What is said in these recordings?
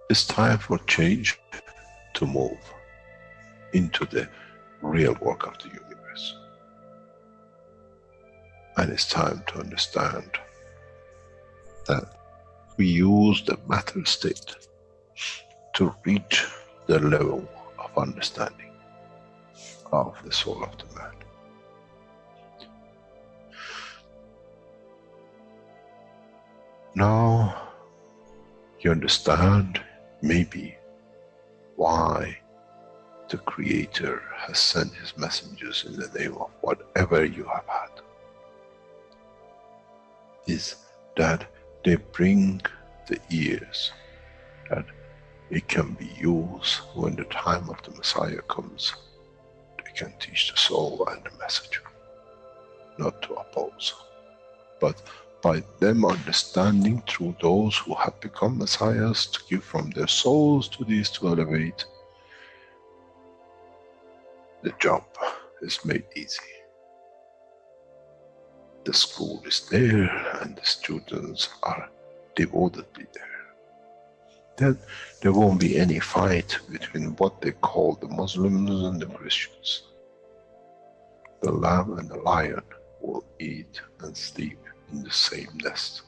It's time for change to move into the real work of the universe. And it's time to understand that we use the matter state to reach the level of understanding of the soul of the man. Now you understand maybe why the Creator has sent his messengers in the name of whatever you have had. Is that they bring the ears, that it can be used when the time of the Messiah comes. They can teach the soul and the message, not to oppose. But by them understanding through those who have become Messiahs, to give from their souls to these to elevate, the job is made easy. The school is there and the students are devotedly there. Then there won't be any fight between what they call the Muslims and the Christians. The lamb and the lion will eat and sleep in the same nest.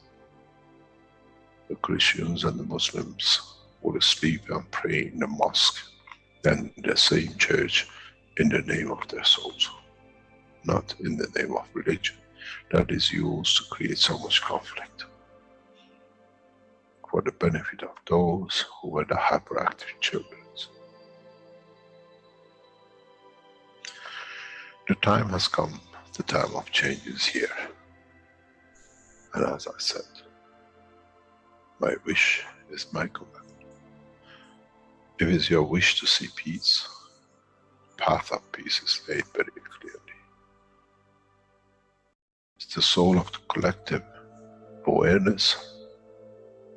The Christians and the Muslims will sleep and pray in the mosque and in the same church in the name of their souls, not in the name of religion that is used to create so much conflict for the benefit of those who were the hyperactive children. The time has come, the time of change is here. And as I said, my wish is my command. If it's your wish to see peace, the path of peace is laid very clearly. It's the soul of the collective awareness.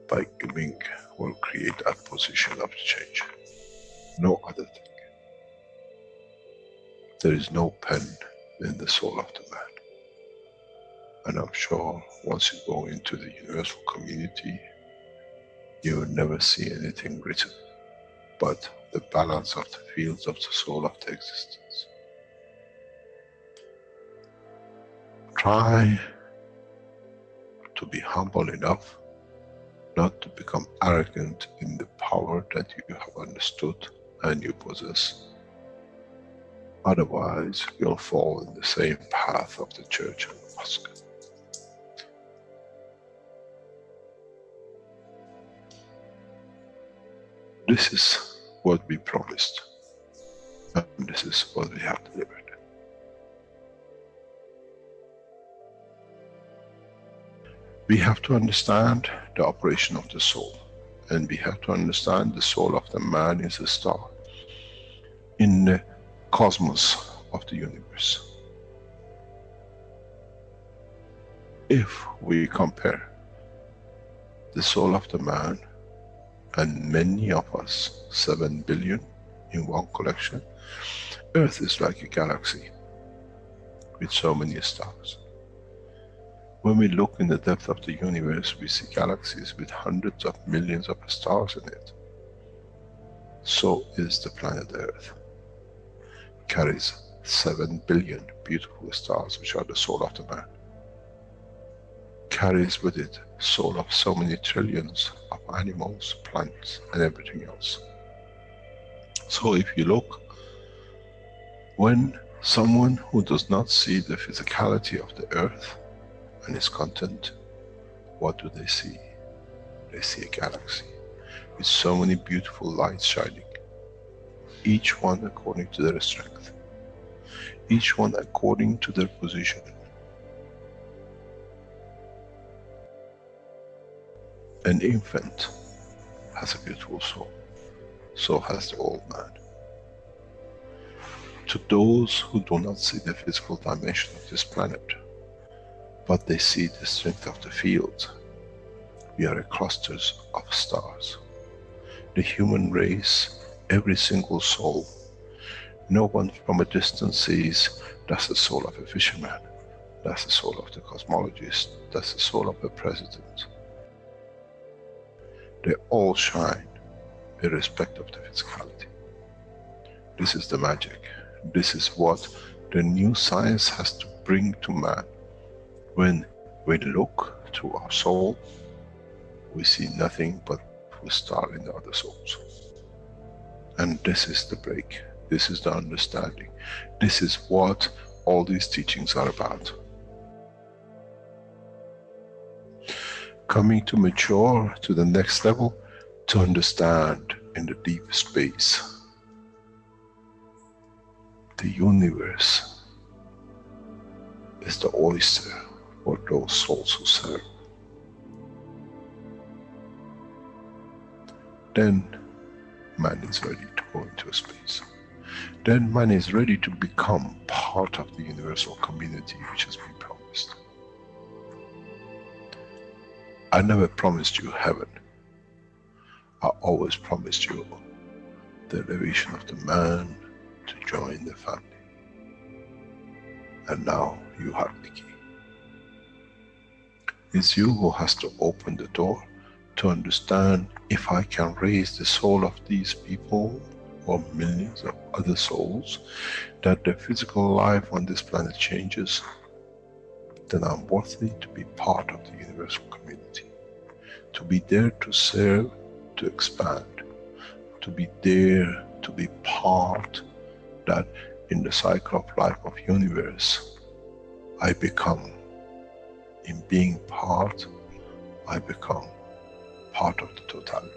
By giving will create that position of change. No other thing. There is no pen in the soul of the man. And I'm sure once you go into the universal community, you will never see anything written but the balance of the fields of the soul of the existence. Try to be humble enough not to become arrogant in the power that you have understood and you possess. Otherwise, you'll fall in the same path of the church and the mosque. This is what we promised, and this is what we have delivered. We have to understand the operation of the soul, and we have to understand the soul of the man is a star in the cosmos of the universe. If we compare the soul of the man and many of us, 7 billion in one collection, Earth is like a galaxy with so many stars. When we look in the depth of the universe, we see galaxies with hundreds of millions of stars in it. So is the planet Earth. It carries 7 billion beautiful stars, which are the soul of the man. Carries with it soul of so many trillions of animals, plants, and everything else. So if you look, when someone who does not see the physicality of the earth and its content, what do they see? They see a galaxy with so many beautiful lights shining, each one according to their strength, each one according to their position. An infant has a beautiful soul, so has the old man. To those who do not see the physical dimension of this planet, but they see the strength of the field, we are clusters of stars. The human race, every single soul, no one from a distance sees that's the soul of a fisherman, that's the soul of the cosmologist, that's the soul of the president. They all shine irrespective of the physicality. This is the magic. This is what the new science has to bring to man. When we look through our soul, we see nothing but we star in the other souls. And this is the break. This is the understanding. This is what all these teachings are about. Coming to mature to the next level, to understand in the deep space, the universe is the oyster for those souls who serve. Then man is ready to go into space. Then man is ready to become part of the universal community which has been promised. I never promised you heaven. I always promised you the elevation of the man to join the family. And now you have the key. It's you who has to open the door to understand, if I can raise the soul of these people or millions of other souls, that the physical life on this planet changes, then I'm worthy to be part of the universal community. To be there to serve, to expand. To be there to be part, that in the cycle of life of universe, I become, in being part, I become part of the totality.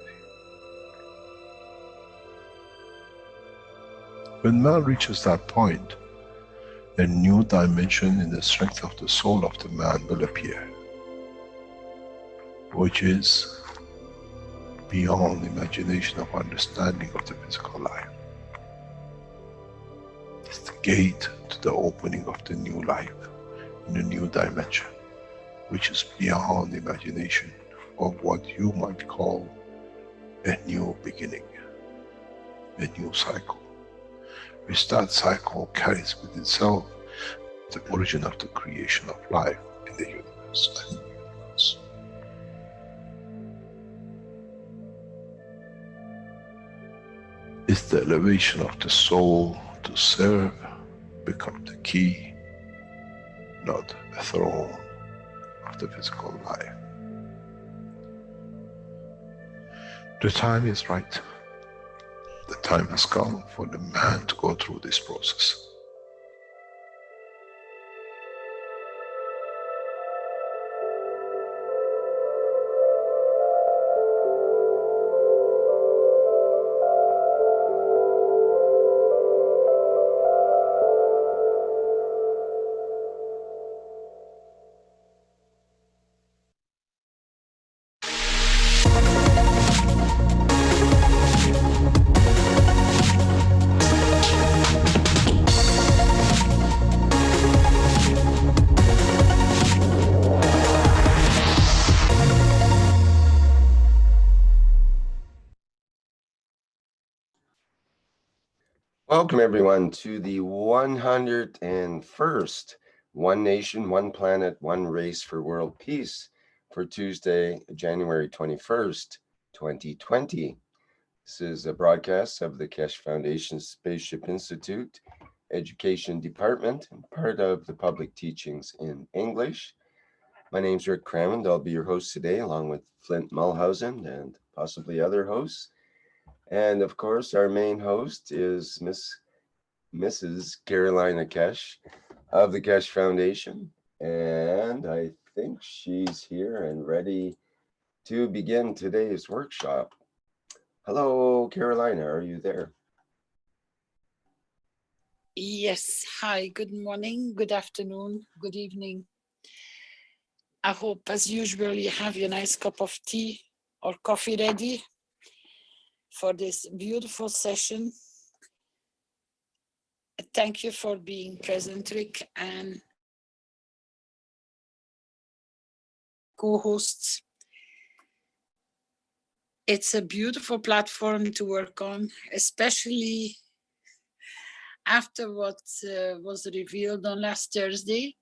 When man reaches that point, a new dimension in the strength of the soul of the man will appear, which is beyond imagination of understanding of the physical life. It's the gate to the opening of the new life, in a new dimension, which is beyond imagination of what you might call a new beginning, a new cycle, which that cycle carries with itself the origin of the creation of life in the universe and in the universe. It's the elevation of the soul to serve become the key, not a throne of the physical life. The time is right. The time has come for the man to go through this process. Welcome everyone to the 101st One Nation, One Planet, One Race for World Peace for Tuesday, January 21st, 2020. This is a broadcast of the Keshe Foundation Spaceship Institute Education Department, and part of the public teachings in English. My name's Rick Crammond. I'll be your host today, along with Flint Mulhausen and possibly other hosts. And of course, our main host is Mrs. Carolina Keshe of the Keshe Foundation. And I think she's here and ready to begin today's workshop. Hello, Carolina, are you there? Yes, hi, good morning, good afternoon, good evening. I hope, as usual, you have your nice cup of tea or coffee ready for this beautiful session. Thank you for being present, Rick, and co-hosts. It's a beautiful platform to work on, especially after what was revealed on last Thursday.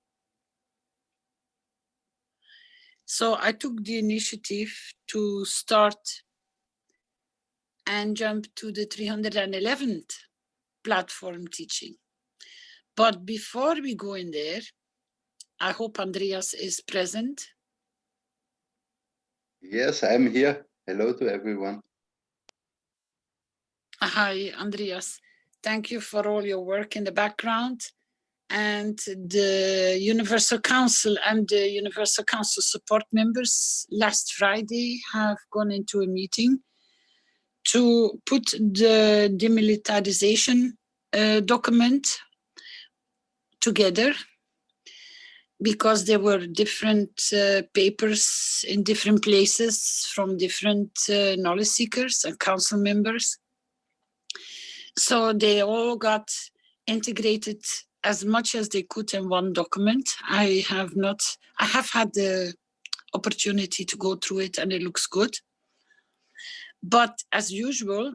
So I took the initiative to start and jump to the 311th platform teaching. But before we go in there, I hope Andreas is present. Yes, I'm here. Hello to everyone. Hi, Andreas. Thank you for all your work in the background. And the Universal Council and the Universal Council support members last Friday have gone into a meeting to put the demilitarization document together, because there were different papers in different places from different knowledge seekers and council members. So they all got integrated as much as they could in one document. I have had the opportunity to go through it and it looks good. But as usual,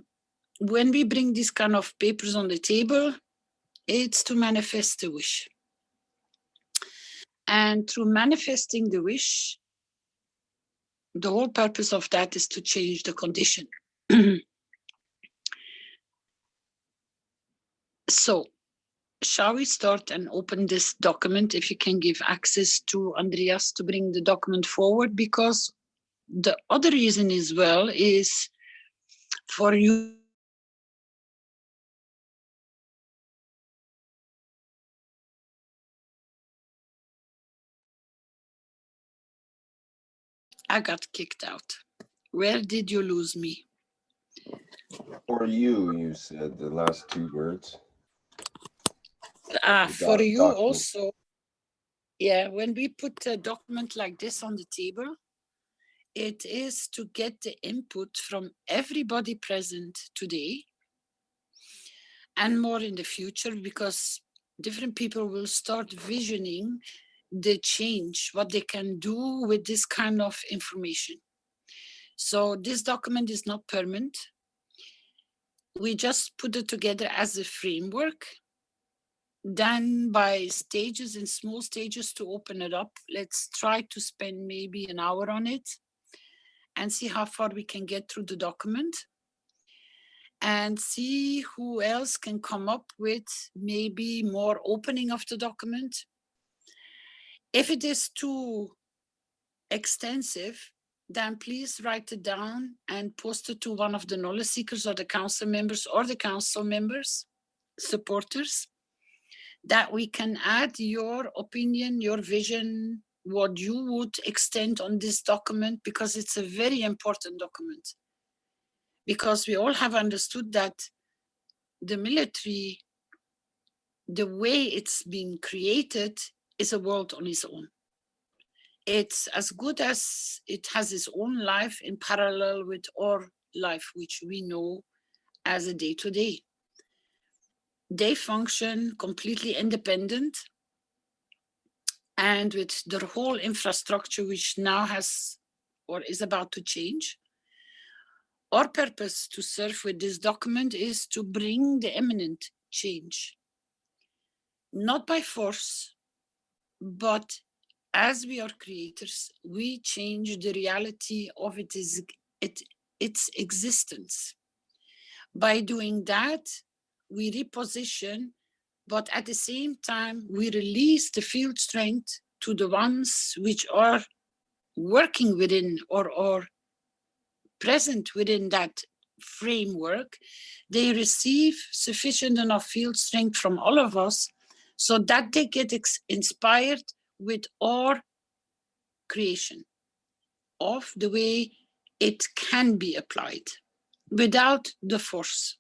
when we bring these kind of papers on the table, it's to manifest the wish. And through manifesting the wish, the whole purpose of that is to change the condition. So, shall we start and open this document? If you can give access to Andreas to bring the document forward, because the other reason as well is for you. I got kicked out. Where did you lose me? For you said the last two words. For you document. also. Yeah, when we put a document like this on the table, it is to get the input from everybody present today and more in the future, because different people will start visioning the change, what they can do with this kind of information. So this document is not permanent. We just put it together as a framework. Then by stages, in small stages, to open it up. Let's try to spend maybe an hour on it and see how far we can get through the document, and see who else can come up with maybe more opening of the document. If it is too extensive, then please write it down and post it to one of the knowledge seekers or the council members or the council members, supporters, that we can add your opinion, your vision, what you would extend on this document, because it's a very important document. Because we all have understood that the military, the way it's been created, is a world on its own. It's as good as it has its own life in parallel with our life, which we know as a day-to-day. They function completely independent, and with their whole infrastructure, which now has or is about to change. Our purpose to serve with this document is to bring the imminent change, not by force, but as we are creators, we change the reality of its existence. By doing that, we reposition, but at the same time, we release the field strength to the ones which are working within or are present within that framework. They receive sufficient enough field strength from all of us so that they get inspired with our creation of the way it can be applied without the force.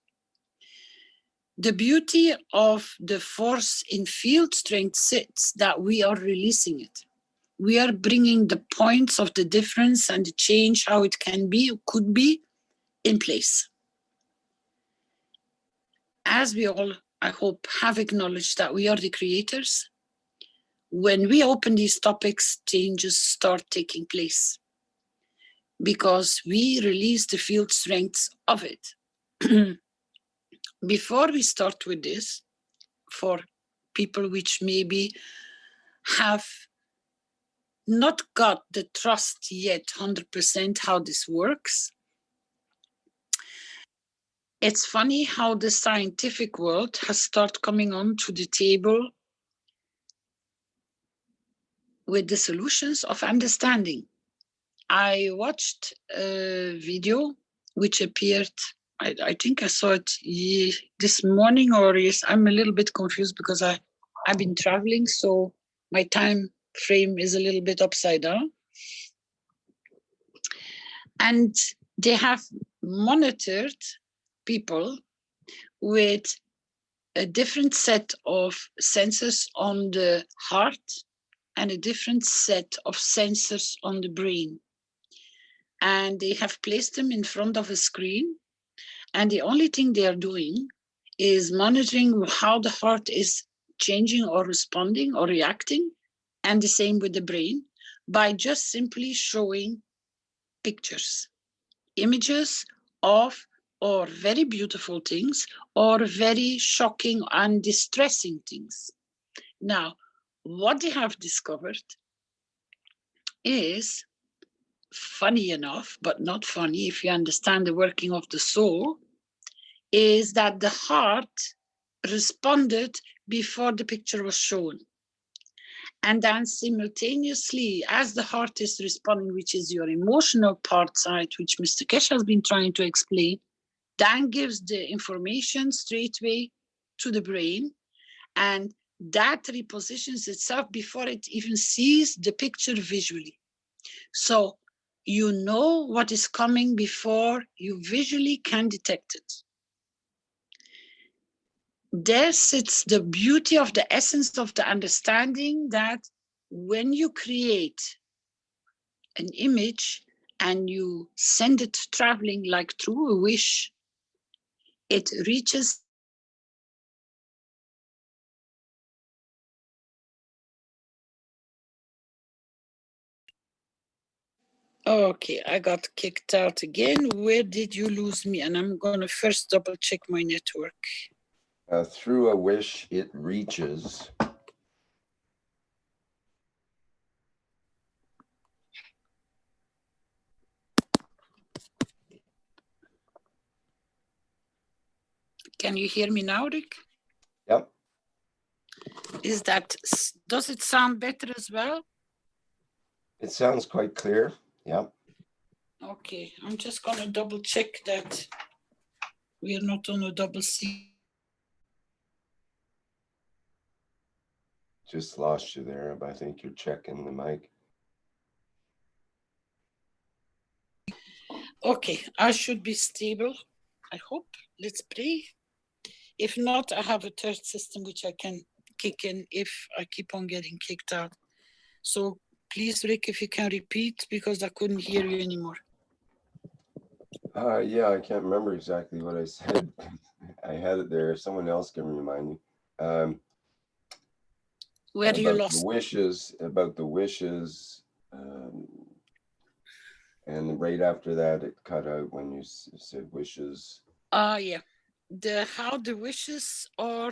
The beauty of the force in field strength sits that we are releasing it. We are bringing the points of the difference and the change, how it can be, could be, in place. As we all, I hope, have acknowledged that we are the creators, when we open these topics, changes start taking place because we release the field strengths of it. Before we start with this, for people which maybe have not got the trust yet 100% how this works, It's funny how the scientific world has started coming on to the table with the solutions of understanding. I watched a video which appeared, I think I saw it this morning, or yes, I'm a little bit confused because I've been traveling, so my time frame is a little bit upside down. And they have monitored people with a different set of sensors on the heart and a different set of sensors on the brain. And they have placed them in front of a screen. And the only thing they are doing is monitoring how the heart is changing or responding or reacting, and the same with the brain, by just simply showing pictures, images of or very beautiful things or very shocking and distressing things. Now, what they have discovered is, funny enough, but not funny if you understand the working of the soul, is that the heart responded before the picture was shown. And then simultaneously, as the heart is responding, which is your emotional part side, which Mr. Keshe has been trying to explain, then gives the information straight away to the brain, and that repositions itself before it even sees the picture visually. So you know what is coming before you visually can detect it. There sits the beauty of the essence of the understanding that when you create an image and you send it traveling like through a wish, it reaches Okay, I got kicked out again. Where did you lose me? And I'm going to first double check my network. Through a wish, it reaches. Can you hear me now, Rick? Yep. Does it sound better as well? It sounds quite clear. Yep. Okay, I'm just going to double check that we're not on a double C. Just lost you there, but I think you're checking the mic. Okay, I should be stable, I hope. Let's pray. If not, I have a third system which I can kick in if I keep on getting kicked out. So please, Rick, if you can repeat, because I couldn't hear you anymore. Yeah, I can't remember exactly what I said. I had it there. Someone else can remind me. Where you lost? About the wishes. And right after that, it cut out when you said wishes. Yeah. How the wishes are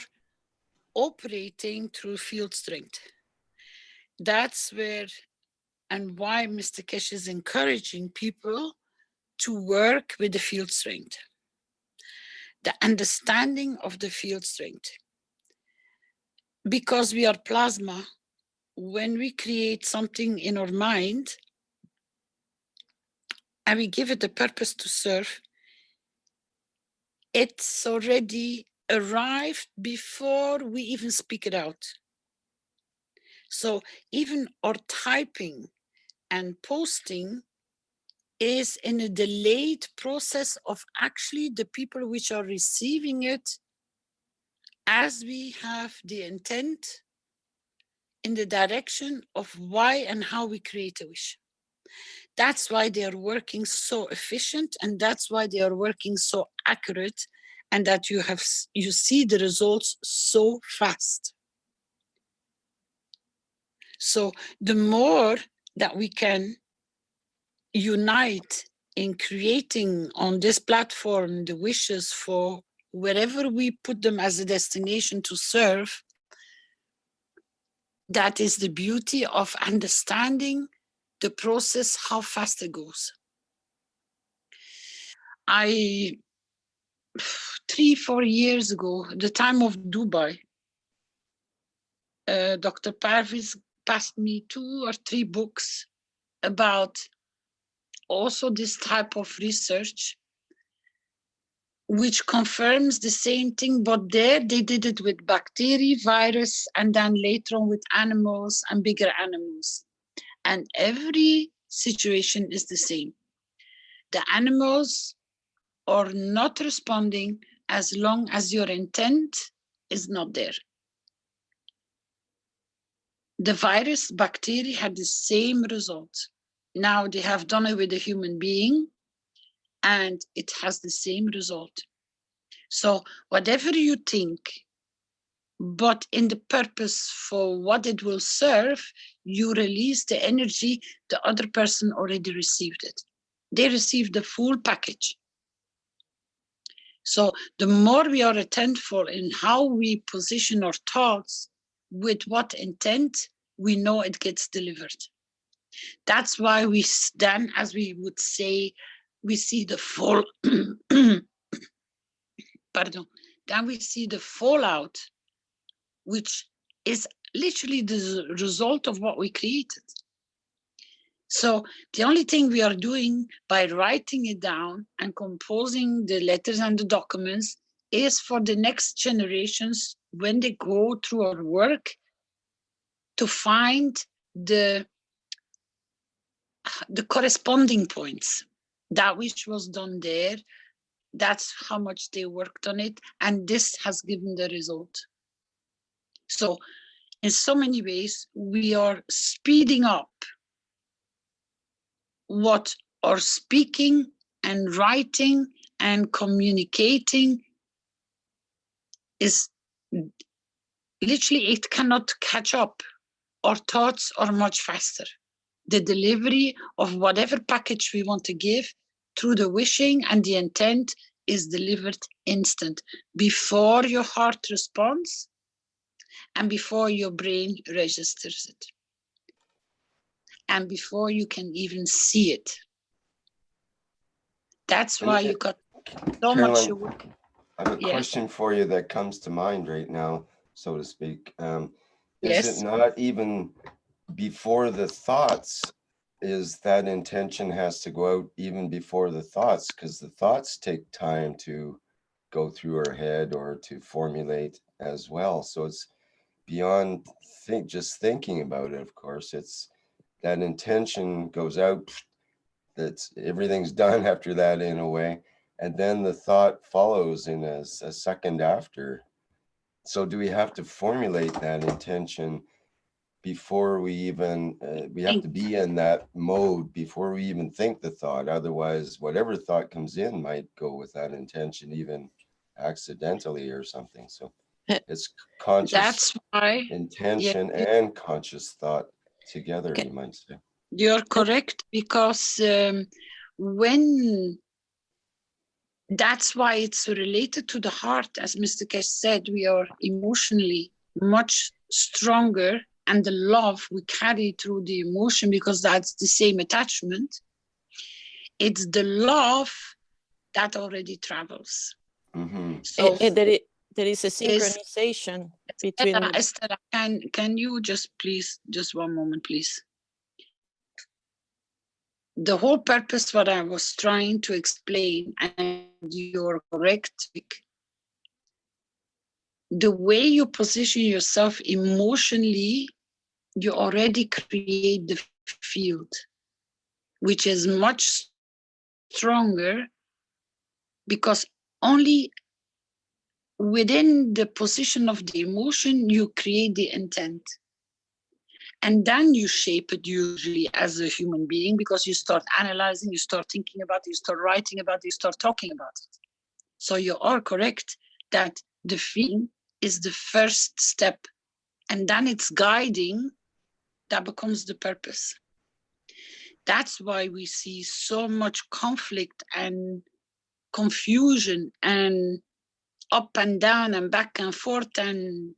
operating through field strength. That's where and why Mr. Keshe is encouraging people to work with the field strength. The understanding of the field strength. Because we are plasma, when we create something in our mind and we give it a purpose to serve, it's already arrived before we even speak it out. So even our typing and posting is in a delayed process of actually the people which are receiving it, as we have the intent in the direction of why and how we create a wish. That's why they are working so efficient, and that's why they are working so accurate, and that you see the results so fast. So the more that we can unite in creating on this platform the wishes for wherever we put them as a destination to serve, that is the beauty of understanding the process, how fast it goes. 3-4 years ago, the time of Dubai, Dr. Parviz passed me 2 or 3 books about also this type of research, which confirms the same thing, but there they did it with bacteria, virus, and then later on with animals and bigger animals. And every situation is the same. The animals are not responding as long as your intent is not there. The virus, bacteria had the same result. Now they have done it with a human being and it has the same result. So whatever you think, but in the purpose for what it will serve, you release the energy, the other person already received it. They received the full package. So the more we are attentive in how we position our thoughts, with what intent, we know it gets delivered. That's why we then, as we would say, we see the fall, pardon, then we see the fallout, which is literally the result of what we created. So the only thing we are doing by writing it down and composing the letters and the documents is for the next generations, when they go through our work, to find the corresponding points. That which was done there, that's how much they worked on it, and this has given the result. So in so many ways, we are speeding up what our speaking and writing and communicating is. Literally, it cannot catch up. Our thoughts are much faster. The delivery of whatever package we want to give through the wishing and the intent is delivered instant, before your heart responds and before your brain registers it, and before you can even see it. That's why you got so much. I have a question for you that comes to mind right now, so to speak. Is it not even before the thoughts, is that intention has to go out even before the thoughts, because the thoughts take time to go through our head or to formulate as well. So it's beyond just thinking about it, of course. It's that intention goes out, that's everything's done after that in a way, and then the thought follows in a second after. So do we have to formulate that intention before we even, we have to be in that mode before we even think the thought? Otherwise, whatever thought comes in might go with that intention, even accidentally or something. So it's conscious, that's why, intention and conscious thought together, you might say. You're correct, because that's why it's related to the heart. As Mr. Keshe said, we are emotionally much stronger, and the love we carry through the emotion, because that's the same attachment. It's the love that already travels. Mm-hmm. So there is a synchronization between. Estela, can you just please, just one moment, please? The whole purpose, what I was trying to explain, and you're correct, the way you position yourself emotionally, you already create the field, which is much stronger, because only within the position of the emotion, you create the intent. And then you shape it usually as a human being, because you start analyzing, you start thinking about it, you start writing about it, you start talking about it. So you are correct that the feeling is the first step, and then it's guiding that becomes the purpose. That's why we see so much conflict and confusion and up and down and back and forth, and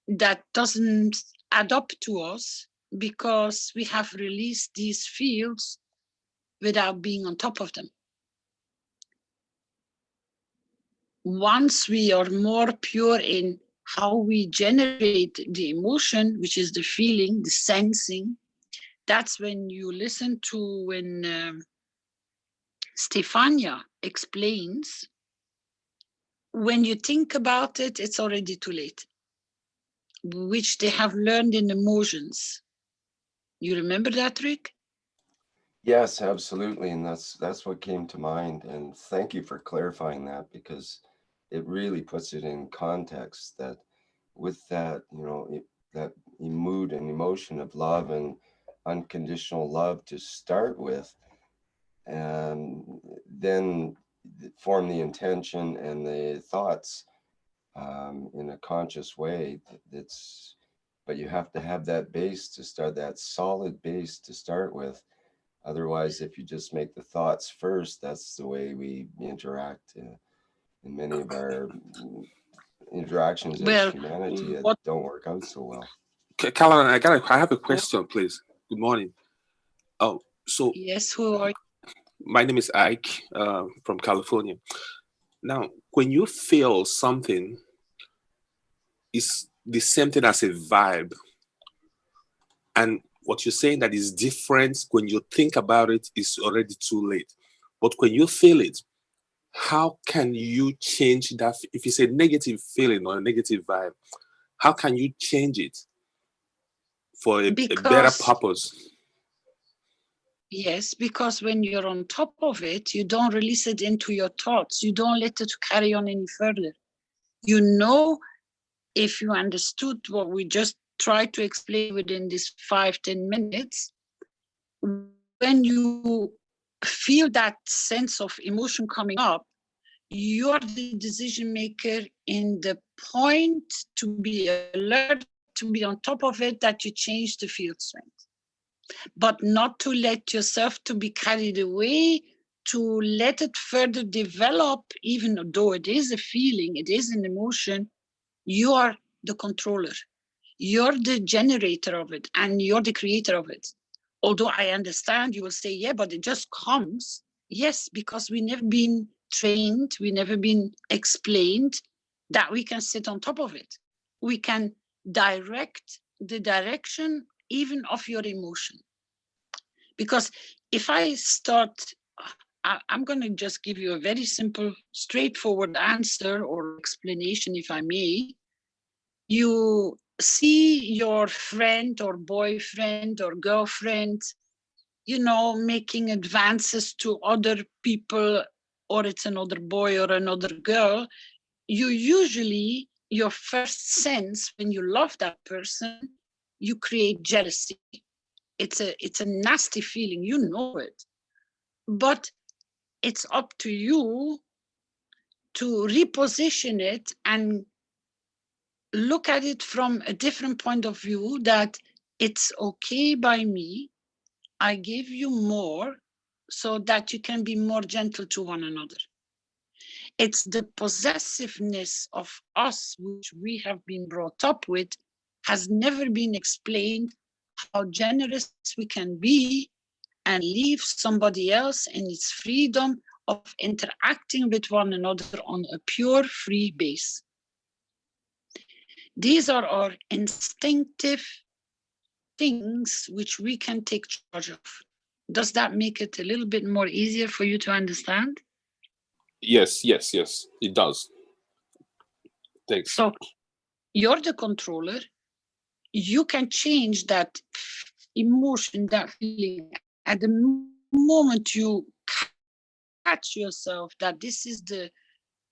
that doesn't add up to us, because we have released these fields without being on top of them. once we are more pure in how we generate the emotion, which is the feeling, the sensing, that's when you listen to when Stefania explains, when you think about it, it's already too late, which they have learned in emotions. You remember that, Rick? Yes, absolutely. And that's what came to mind. And thank you for clarifying that, because it really puts it in context that with that, you know, that mood and emotion of love and unconditional love to start with, and then form the intention and the thoughts in a conscious way. But you have to have that base to start, that solid base to start with. Otherwise, if you just make the thoughts first, that's the way we interact in many of our interactions as humanity that don't work out so well. Caroline, I have a question, please. Good morning. Oh, so yes, who are you? My name is Ike from California. Now, when you feel something, it's the same thing as a vibe. And what you're saying that is different when you think about it is already too late. But when you feel it, how can you change that? If it's a negative feeling or a negative vibe, how can you change it for a better purpose? Yes, because when you're on top of it, you don't release it into your thoughts. You don't let it carry on any further. You know, if you understood what we just tried to explain within this 5-10 minutes, when you feel that sense of emotion coming up, you are the decision maker in the point to be alert, to be on top of it, that you change the field strength. But not to let yourself to be carried away, to let it further develop, even though it is a feeling, it is an emotion. You are the controller. You're the generator of it, and you're the creator of it. Although I understand you will say, yeah, but it just comes. Yes, because we never been trained, we never been explained that we can sit on top of it. We can direct the direction even of your emotion. Because if I start, I'm going to just give you a very simple, straightforward answer or explanation, if I may. You see your friend or boyfriend or girlfriend, you know, making advances to other people, or it's another boy or another girl. You usually, your first sense when you love that person, you create jealousy. It's a nasty feeling, you know it. But it's up to you to reposition it and look at it from a different point of view, that it's okay by me. I give you more so that you can be more gentle to one another. It's the possessiveness of us, which we have been brought up with, has never been explained how generous we can be and leave somebody else in its freedom of interacting with one another on a pure, free base. These are our instinctive things which we can take charge of. Does that make it a little bit more easier for you to understand? Yes, it does. Thanks. So you're the controller. You can change that emotion, that feeling. At the moment you catch yourself that this is the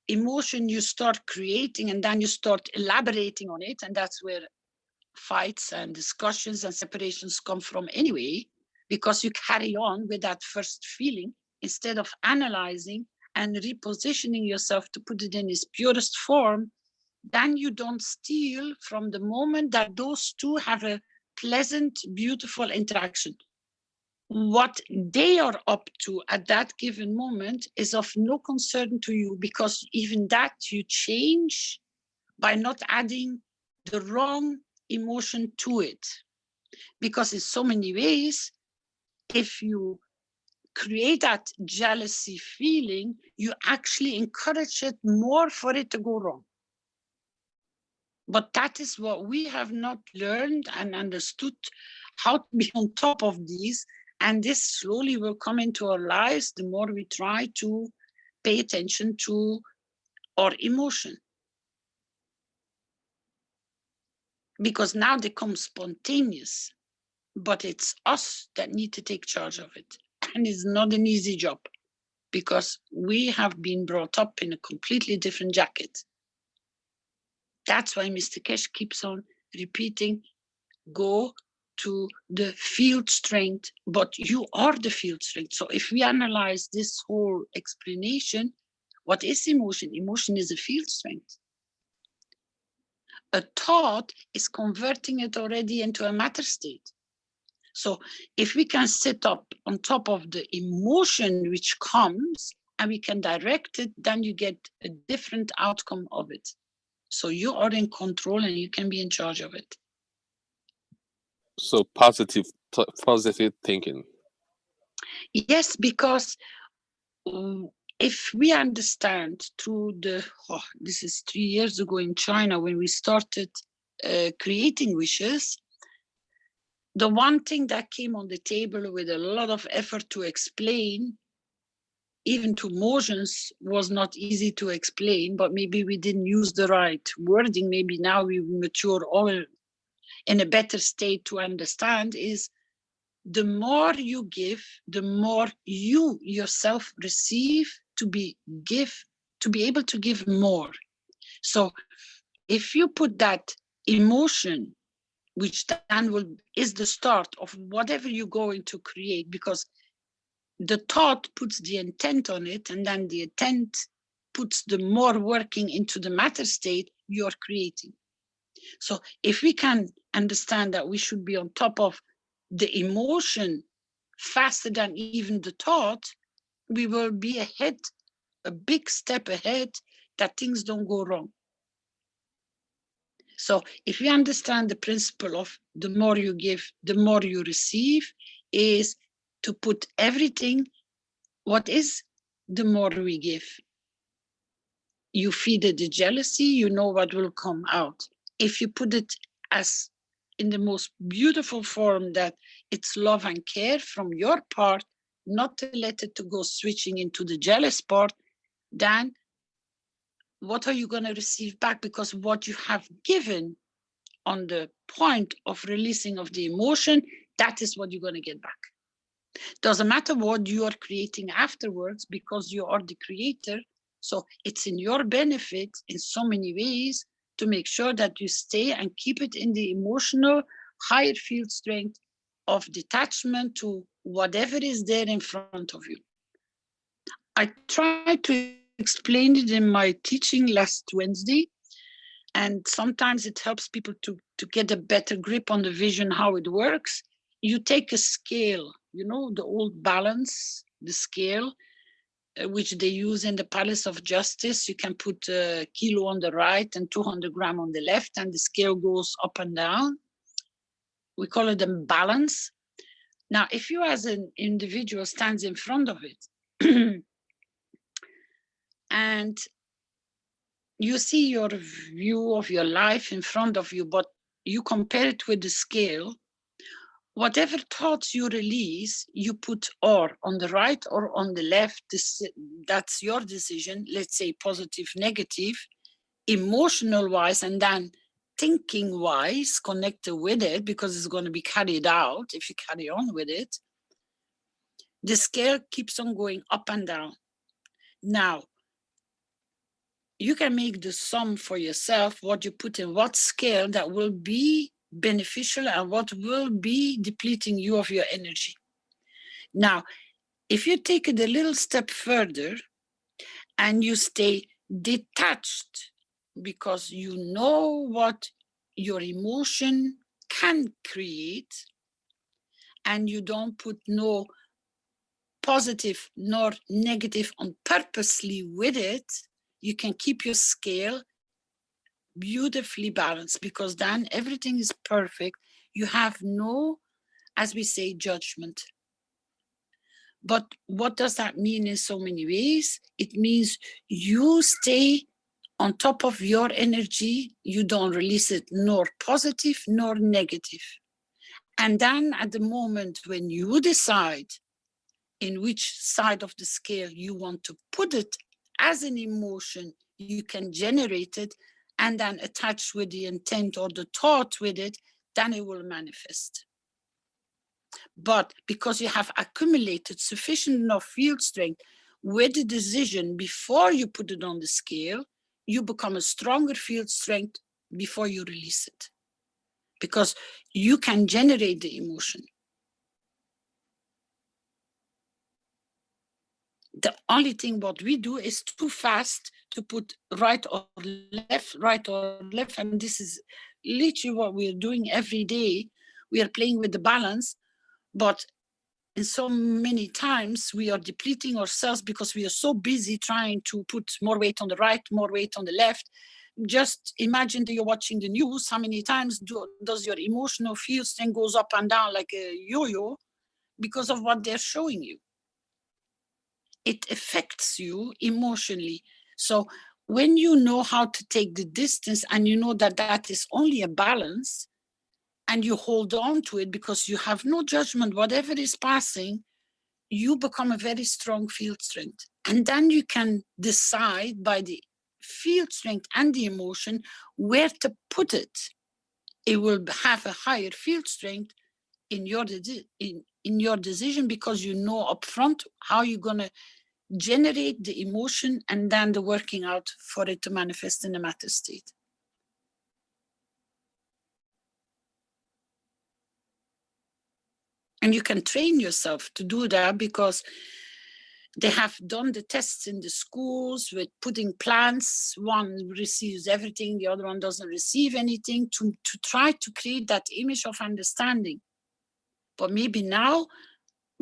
emotion, you start creating, and then you start elaborating on it. And that's where fights and discussions and separations come from anyway, because you carry on with that first feeling instead of analyzing and repositioning yourself to put it in its purest form. Then you don't steal from the moment that those two have a pleasant, beautiful interaction. What they are up to at that given moment is of no concern to you, because even that you change by not adding the wrong emotion to it. Because in so many ways, if you create that jealousy feeling, you actually encourage it more for it to go wrong. But that is what we have not learned and understood, how to be on top of these. And this slowly will come into our lives the more we try to pay attention to our emotion. Because now they come spontaneous, but it's us that need to take charge of it. And it's not an easy job, because we have been brought up in a completely different jacket. That's why Mr. Keshe keeps on repeating, go to the field strength, but you are the field strength. So if we analyze this whole explanation, what is emotion? Emotion is a field strength. A thought is converting it already into a matter state. So if we can sit up on top of the emotion which comes and we can direct it, then you get a different outcome of it. So you are in control and you can be in charge of it. So positive thinking. Yes, because if we understand through the, this is 3 years ago in China when we started creating wishes, the one thing that came on the table with a lot of effort to explain, even to emotions, was not easy to explain, but maybe we didn't use the right wording. Maybe now we mature all in a better state to understand, is the more you give, the more you yourself receive to be able to give more. So if you put that emotion, which then is the start of whatever you're going to create, because the thought puts the intent on it, and then the intent puts the more working into the matter state you're creating. So if we can understand that we should be on top of the emotion faster than even the thought, we will be ahead, a big step ahead, that things don't go wrong. So if we understand the principle of the more you give, the more you receive, is to put everything, what is the more we give? You feed it the jealousy, you know what will come out. If you put it as in the most beautiful form, that it's love and care from your part, not to let it to go switching into the jealous part, then what are you going to receive back? Because what you have given on the point of releasing of the emotion, that is what you're going to get back. Doesn't matter what you are creating afterwards, because you are the creator. So it's in your benefit in so many ways to make sure that you stay and keep it in the emotional higher field strength of detachment to whatever is there in front of you. I tried to explain it in my teaching last Wednesday, and sometimes it helps people to get a better grip on the vision, how it works. You take a scale, you know, the old balance, the scale, which they use in the Palace of Justice. You can put a kilo on the right and 200 grams on the left, and the scale goes up and down. We call it a balance. Now, if you as an individual stands in front of it and you see your view of your life in front of you, but you compare it with the scale, whatever thoughts you release, you put or on the right or on the left. That's your decision. Let's say positive, negative, emotional wise, and then thinking wise, connected with it, because it's going to be carried out if you carry on with it. The scale keeps on going up and down. Now, you can make the sum for yourself, what you put in what scale that will be beneficial and what will be depleting you of your energy. Now, if you take it a little step further and you stay detached, because you know what your emotion can create, and you don't put no positive nor negative on purposely with it, you can keep your scale beautifully balanced, because then everything is perfect. You have no, as we say, judgment. But what does that mean in so many ways? It means you stay on top of your energy. You don't release it nor positive nor negative. And then at the moment when you decide in which side of the scale you want to put it as an emotion, you can generate it and then attach with the intent or the thought with it, then it will manifest. But because you have accumulated sufficient enough field strength with the decision before you put it on the scale, you become a stronger field strength before you release it. Because you can generate the emotion. The only thing what we do is too fast to put right or left, and this is literally what we're doing every day. We are playing with the balance, but in so many times we are depleting ourselves because we are so busy trying to put more weight on the right, more weight on the left. Just imagine that you're watching the news. How many times does your emotional field strength goes up and down like a yo-yo because of what they're showing you? It affects you emotionally. So when you know how to take the distance and you know that that is only a balance and you hold on to it because you have no judgment, whatever is passing, you become a very strong field strength. And then you can decide by the field strength and the emotion where to put it. It will have a higher field strength in your decision because you know upfront how you're going to generate the emotion and then the working out for it to manifest in a matter state. And you can train yourself to do that because they have done the tests in the schools with putting plans. One receives everything, the other one doesn't receive anything, to try to create that image of understanding. But maybe now,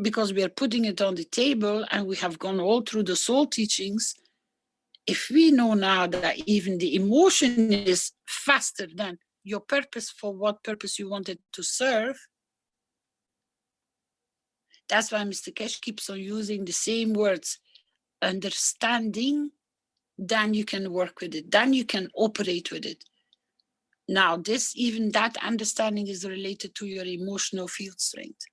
because we are putting it on the table and we have gone all through the soul teachings, if we know now that even the emotion is faster than your purpose for what purpose you wanted to serve, that's why Mr. Keshe keeps on using the same words, understanding, then you can work with it, then you can operate with it. Now, even that understanding is related to your emotional field strength.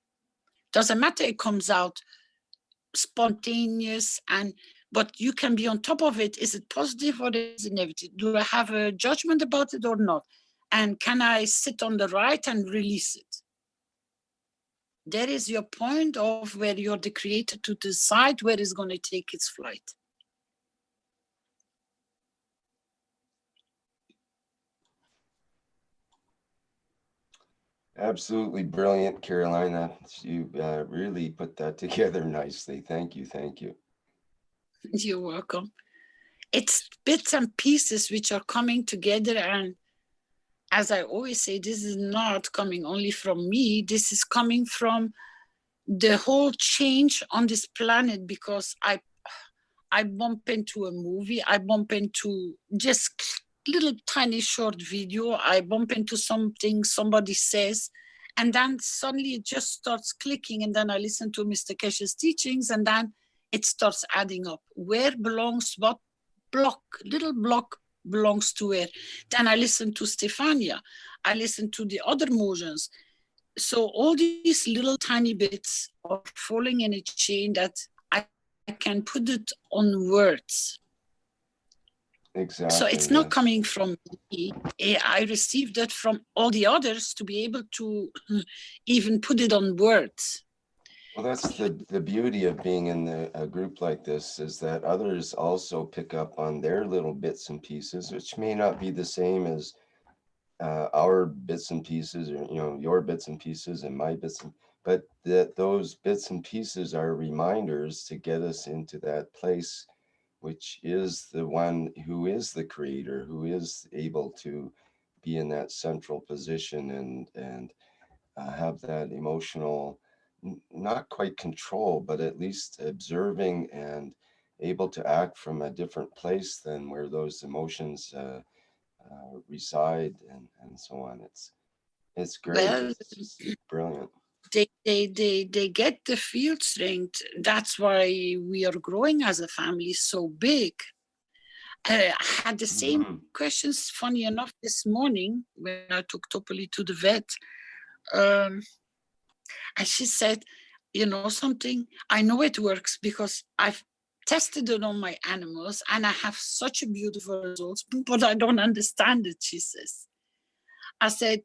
Doesn't matter, it comes out spontaneous, but you can be on top of it. Is it positive or is it negative? Do I have a judgment about it or not? And can I sit on the right and release it? There is your point of where you're the creator to decide where it's going to take its flight. Absolutely brilliant, Carolina. You really put that together nicely. Thank you. Thank you. You're welcome. It's bits and pieces which are coming together. And as I always say, this is not coming only from me. This is coming from the whole change on this planet, because I bump into a movie, I bump into just little tiny short video, I bump into something somebody says, and then suddenly it just starts clicking, and then I listen to Mr. Keshe's teachings, and then it starts adding up. Where belongs what block, little block belongs to where. Then I listen to Stefania, I listen to the other motions. So all these little tiny bits are falling in a chain that I can put it on words. Exactly. So it's not coming from me. I received it from all the others to be able to even put it on words. Well, that's the beauty of being in a group like this, is that others also pick up on their little bits and pieces, which may not be the same as our bits and pieces, or your bits and pieces and my bits, but that those bits and pieces are reminders to get us into that place, which is the one who is the creator, who is able to be in that central position and have that emotional, not quite control, but at least observing and able to act from a different place than where those emotions reside, and so on. It's great. Well, It's just brilliant. they get the field strength. That's why we are growing as a family so big. I had the same questions, funny enough, this morning when I took Topoli to the vet. And she said, you know something, I know it works because I've tested it on my animals and I have such a beautiful results, but I don't understand it, she says. I said,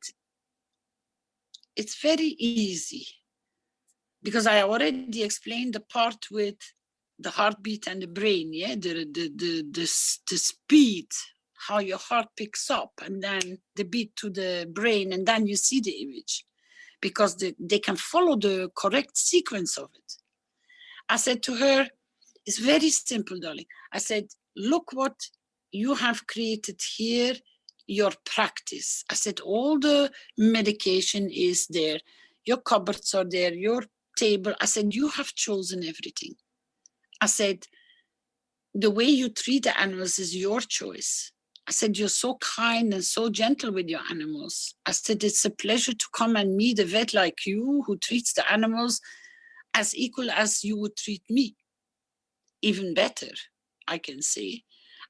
it's very easy because I already explained the part with the heartbeat and the brain, yeah, the speed, how your heart picks up, and then the beat to the brain, and then you see the image, because they can follow the correct sequence of it. I said to her, it's very simple, darling. I said, look what you have created here, your practice. I said, all the medication is there, your cupboards are there, your table. I said, you have chosen everything. I said, the way you treat the animals is your choice. I said, you're so kind and so gentle with your animals. I said, it's a pleasure to come and meet a vet like you who treats the animals as equal as you would treat me. Even better, I can say.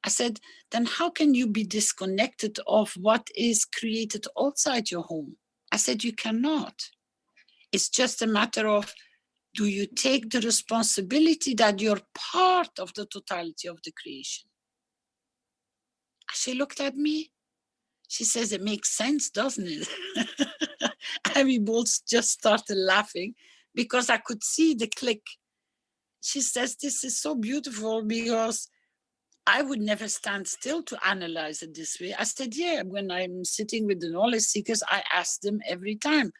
I said, then how can you be disconnected of what is created outside your home? I said, you cannot. It's just a matter of, do you take the responsibility that you're part of the totality of the creation? She looked at me. She says, it makes sense, doesn't it? And we both just started laughing because I could see the click. She says, this is so beautiful because I would never stand still to analyze it this way. I said, yeah, when I'm sitting with the knowledge seekers, I ask them every time,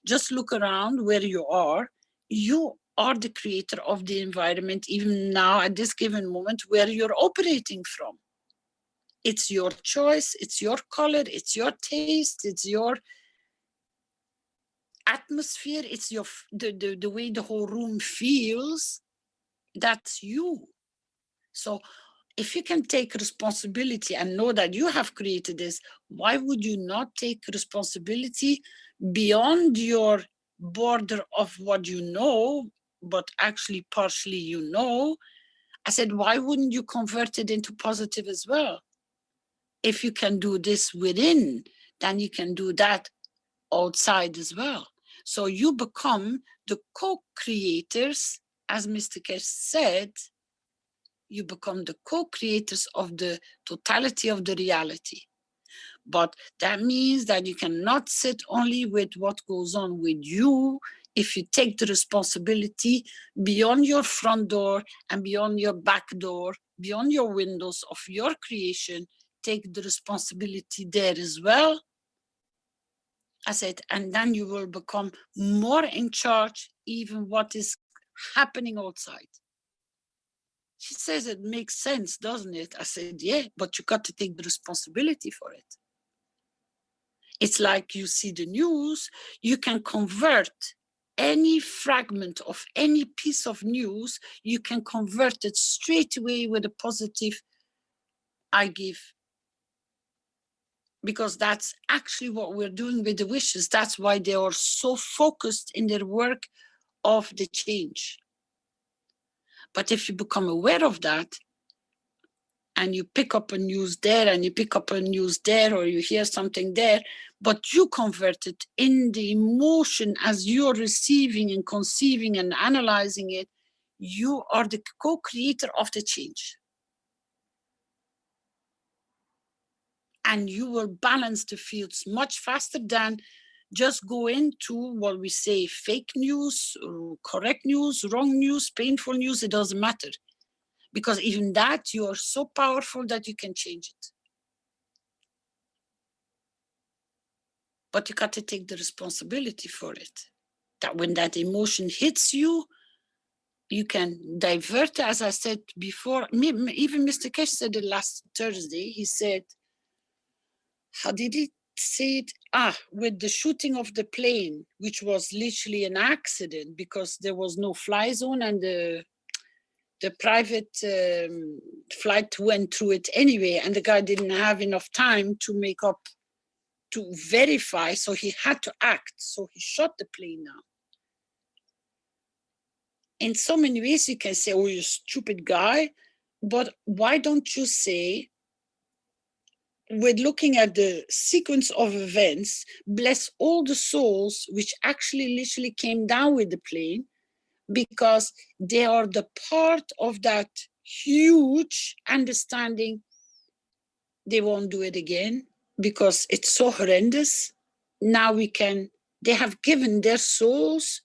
just look around where you are. You are the creator of the environment, even now at this given moment where you're operating from. It's your choice, it's your color, it's your taste, it's your atmosphere, it's your the way the whole room feels. That's you. So if you can take responsibility and know that you have created this, why would you not take responsibility beyond your border of what you know, but actually partially you know? I said, why wouldn't you convert it into positive as well? If you can do this within, then you can do that outside as well. So you become the co-creators, as Mr. Keshe said, you become the co-creators of the totality of the reality. But that means that you cannot sit only with what goes on with you. If you take the responsibility beyond your front door and beyond your back door, beyond your windows of your creation, take the responsibility there as well. I said, and then you will become more in charge, even what is happening outside. She says, it makes sense, doesn't it? I said, yeah, but you got to take the responsibility for it. It's like you see the news, you can convert any fragment of any piece of news, you can convert it straight away with a positive I give. Because that's actually what we're doing with the wishes. That's why they are so focused in their work of the change. But if you become aware of that, and you pick up a news there, and you pick up a news there, or you hear something there, but you convert it in the emotion as you're receiving and conceiving and analyzing it, you are the co-creator of the change. And you will balance the fields much faster than just go into what we say, fake news, correct news, wrong news, painful news, it doesn't matter. Because even that, you are so powerful that you can change it. But you got to take the responsibility for it. That when that emotion hits you, you can divert, as I said before. Even Mr. Keshe said it last Thursday. He said, how did he say it? With the shooting of the plane, which was literally an accident because there was no fly zone and the private flight went through it anyway, and the guy didn't have enough time to make up, to verify, so he had to act. So he shot the plane down. in so many ways you can say, oh, you stupid guy, but why don't you say, with looking at the sequence of events, bless all the souls which actually literally came down with the plane, because they are the part of that huge understanding they won't do it again because it's so horrendous. Now they have given their souls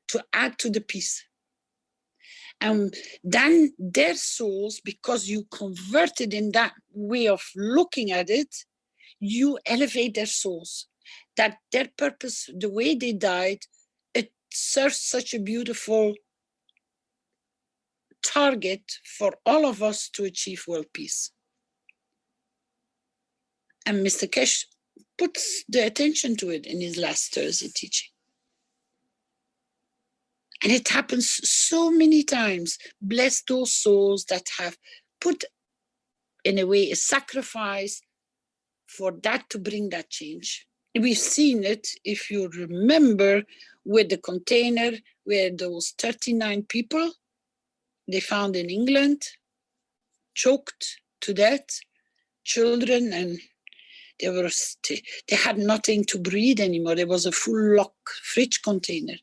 to add to the peace. And then their souls, because you converted in that way of looking at it, you elevate their souls. That their purpose, the way they died, it serves such a beautiful target for all of us to achieve world peace. And Mr. Keshe puts the attention to it in his last Thursday teaching. And it happens so many times. Bless those souls that have put, in a way, a sacrifice for that to bring that change. We've seen it, if you remember, with the container where those 39 people they found in England, choked to death, children, and they had nothing to breathe anymore. There was a full lock fridge container.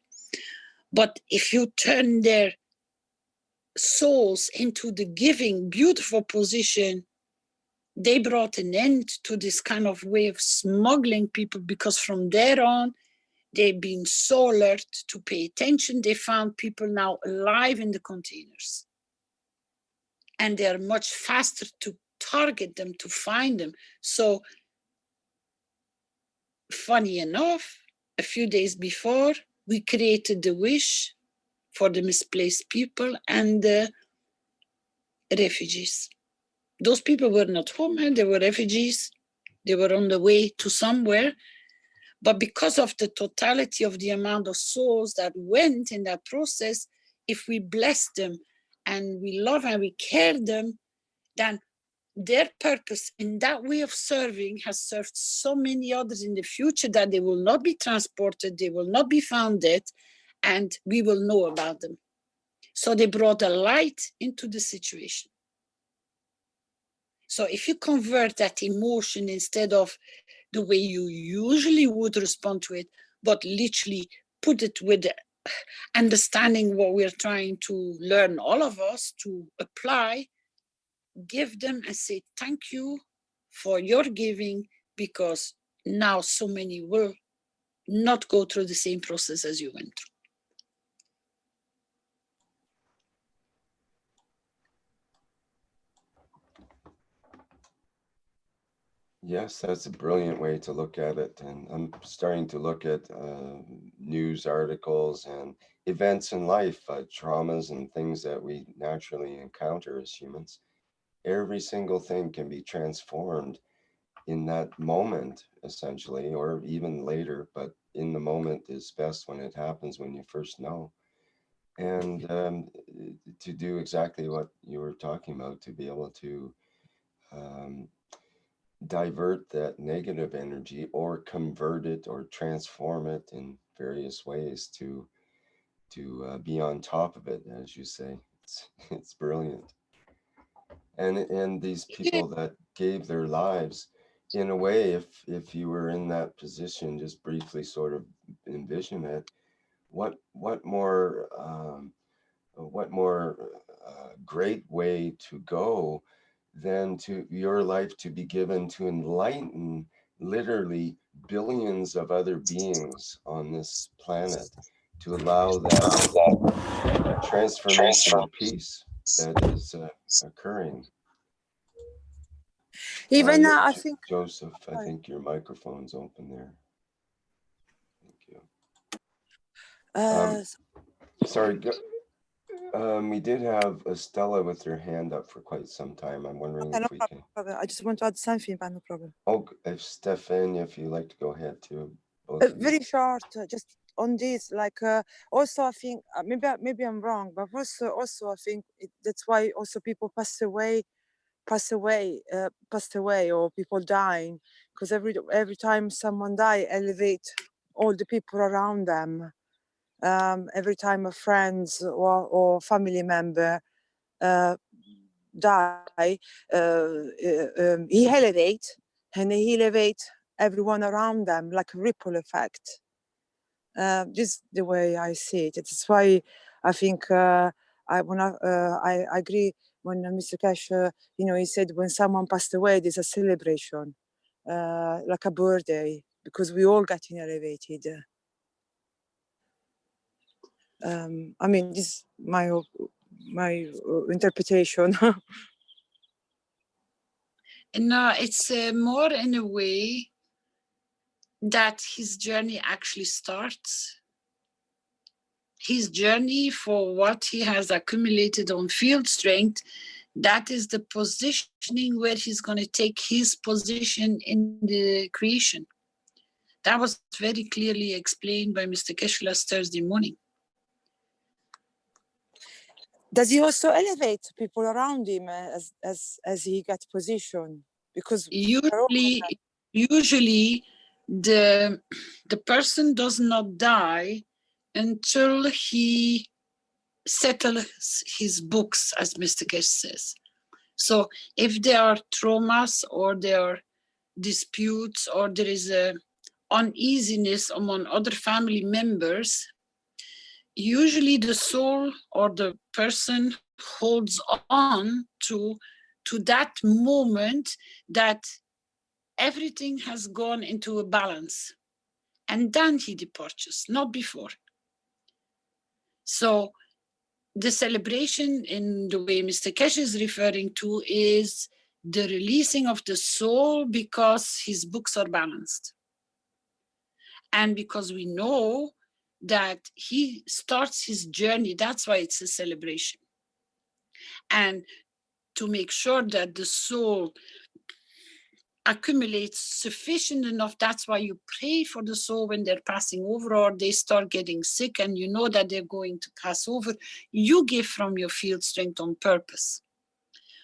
But if you turn their souls into the giving, beautiful position, they brought an end to this kind of way of smuggling people, because from there on, they've been so alert to pay attention. They found people now alive in the containers. And they're much faster to target them, to find them. So, funny enough, a few days before, we created the wish for the misplaced people and the refugees. Those people were not home, they were refugees. They were on the way to somewhere. But because of the totality of the amount of souls that went in that process, if we bless them and we love and we care them, then their purpose in that way of serving has served so many others in the future that they will not be transported, they will not be found dead, and we will know about them. So they brought a light into the situation. So if you convert that emotion instead of the way you usually would respond to it, but literally put it with understanding what we're trying to learn, all of us, to apply, give them and say thank you for your giving, because now so many will not go through the same process as you went through. Yes, that's a brilliant way to look at it. And I'm starting to look at news articles and events in life, traumas and things that we naturally encounter as humans. Every single thing can be transformed in that moment, essentially, or even later, but in the moment is best when it happens, when you first know. And to do exactly what you were talking about, to be able to divert that negative energy or convert it or transform it in various ways to be on top of it, as you say. It's brilliant. And these people that gave their lives, in a way, if you were in that position, just briefly sort of envision it, what more great way to go than to your life to be given to enlighten literally billions of other beings on this planet, to allow that transformation of peace that is occurring. Even I think, Joseph, I think your microphone's open there. Thank you. Sorry, we did have Estella with her hand up for quite some time. I'm wondering if we can. I just want to add something, but no problem. Oh, if Stefan, if you'd like to go ahead too. Very short, just on this. Like also, I think maybe I'm wrong, but also I think that's why also people pass away, or people dying, because every time someone die, elevate all the people around them. every time a friend or family member die, he elevate, and he elevate everyone around them like a ripple effect. This is the way I see it. It's why I think I agree when Mr. Keshe, he said when someone passed away, there's a celebration, like a birthday, because we all getting elevated. I mean, this is my interpretation. No, it's more in a way that his journey actually starts. His journey for what he has accumulated on field strength, that is the positioning where he's going to take his position in the creation. That was very clearly explained by Mr. Keshe last Thursday morning. Does he also elevate people around him as he gets position? Because usually the person does not die until he settles his books, as Mr. Keshe says. So if there are traumas or there are disputes or there is a uneasiness among other family members, usually the soul or the person holds on to that moment that everything has gone into a balance, and then he departs, not before. So the celebration in the way Mr. Keshe is referring to is the releasing of the soul because his books are balanced. And because we know that he starts his journey, that's why it's a celebration. And to make sure that the soul accumulates sufficient enough, that's why you pray for the soul when they're passing over or they start getting sick and you know that they're going to pass over. You give from your field strength on purpose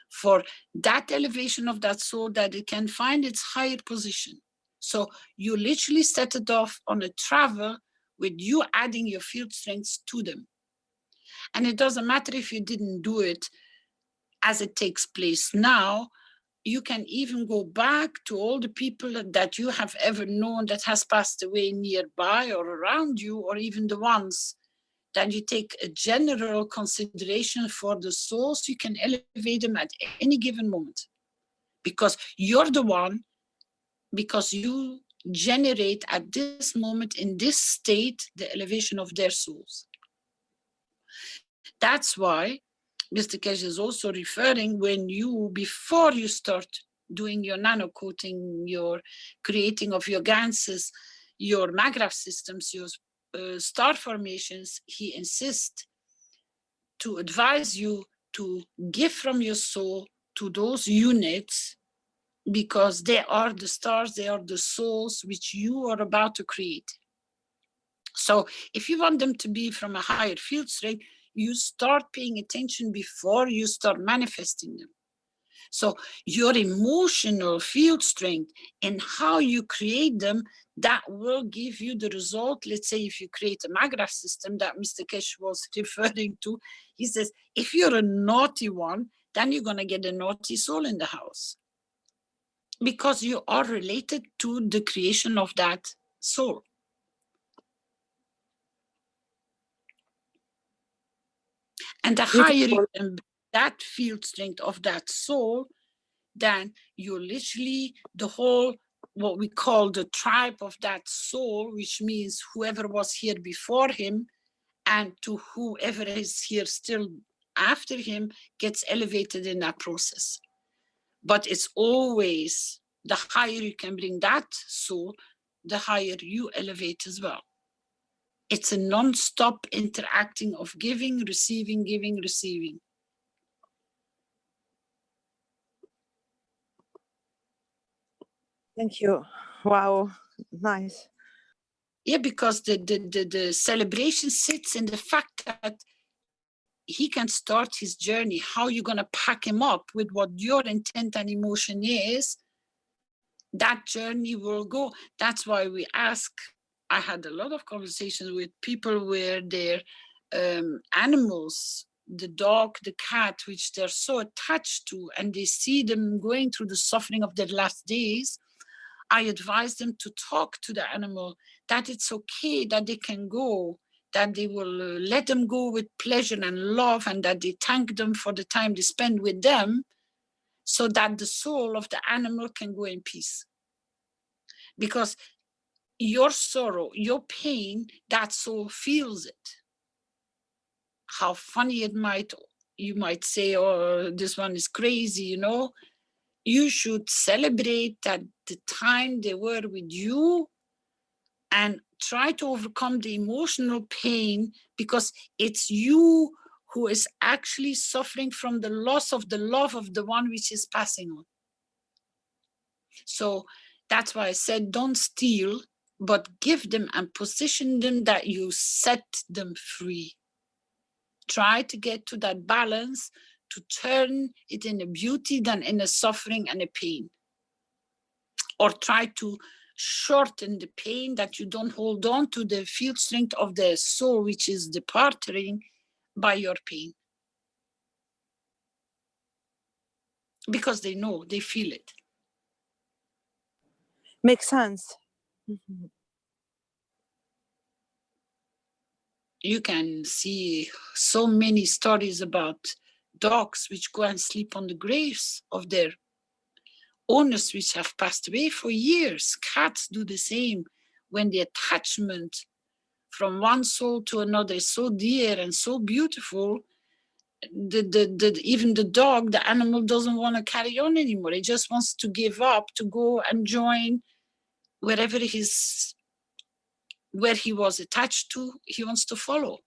for that elevation of that soul, that it can find its higher position. So you literally set it off on a travel with you adding your field strengths to them. And it doesn't matter if you didn't do it as it takes place now. You can even go back to all the people that you have ever known that has passed away nearby or around you, or even the ones that you take a general consideration for the souls. You can elevate them at any given moment because you're the one, because you generate at this moment in this state the elevation of their souls. That's why Mr. Keshe is also referring when you, before you start doing your nano coating, your creating of your ganses, your magraph systems, your star formations, he insists to advise you to give from your soul to those units because they are the stars, they are the souls which you are about to create. So if you want them to be from a higher field strength, you start paying attention before you start manifesting them. So your emotional field strength and how you create them, that will give you the result. Let's say if you create a magraph system that Mr. Keshe was referring to, he says, if you're a naughty one, then you're going to get a naughty soul in the house because you are related to the creation of that soul. And the higher you can that field strength of that soul, then you're literally the whole, what we call the tribe of that soul, which means whoever was here before him and to whoever is here still after him gets elevated in that process. But it's always the higher you can bring that soul, the higher you elevate as well. It's a non-stop interacting of giving, receiving, giving, receiving. Thank you. Wow, nice. Yeah, because the celebration sits in the fact that he can start his journey. How you're going to pack him up with what your intent and emotion is, that journey will go. That's why we ask I had a lot of conversations with people where their animals, the dog, the cat, which they're so attached to, and they see them going through the suffering of their last days, I advise them to talk to the animal, that it's okay, that they can go, that they will let them go with pleasure and love, and that they thank them for the time they spend with them, so that the soul of the animal can go in peace. Because your sorrow, your pain, that soul feels it. How funny it might, you might say, oh, this one is crazy, you know. You should celebrate that the time they were with you and try to overcome the emotional pain, because it's you who is actually suffering from the loss of the love of the one which is passing on. So that's why I said don't steal, but give them and position them that you set them free. Try to get to that balance, to turn it in a beauty than in a suffering and a pain. Or try to shorten the pain, that you don't hold on to the field strength of the soul which is departing by your pain. Because they know, they feel it. Makes sense. You can see so many stories about dogs which go and sleep on the graves of their owners which have passed away for years. Cats do the same. When the attachment from one soul to another is so dear and so beautiful, even the dog, the animal, doesn't want to carry on anymore. It just wants to give up, to go and join wherever where he was attached to, he wants to follow.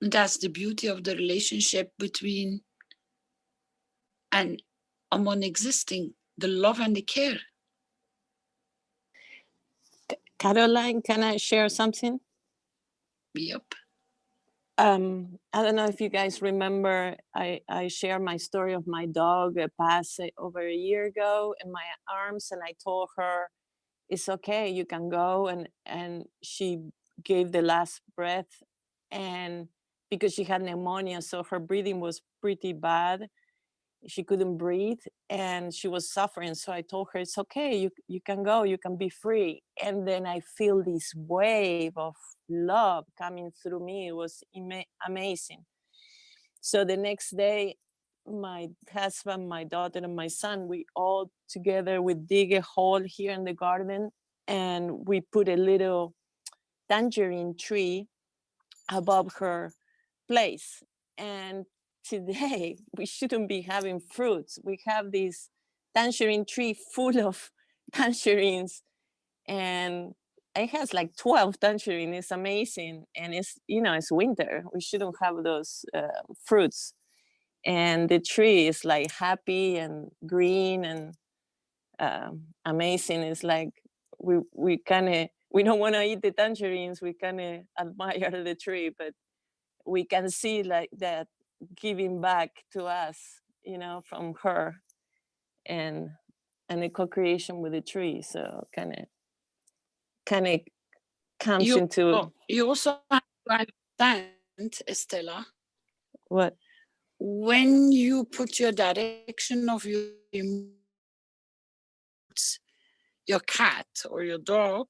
That's the beauty of the relationship between and among existing, the love and the care. Caroline, can I share something? Yep. I don't know if you guys remember, I shared my story of my dog passed over a year ago in my arms, and I told her, it's okay, you can go. And she gave the last breath, and because she had pneumonia, so her breathing was pretty bad. She couldn't breathe and she was suffering. So I told her, it's okay, you can go, you can be free. And then I feel this wave of love coming through me. It was amazing. So the next day, my husband, my daughter, and my son, we all together, we dig a hole here in the garden, and we put a little tangerine tree above her place. And today we shouldn't be having fruits. We have this tangerine tree full of tangerines, and it has like 12 tangerines. It's amazing. And it's, it's winter. We shouldn't have those fruits. And the tree is like happy and green and amazing. It's like we don't want to eat the tangerines. We kind of admire the tree, but we can see like that giving back to us, from her, and a co-creation with the tree. So kind of comes into. You also have to understand, Estella. What? When you put your direction of your cat or your dog,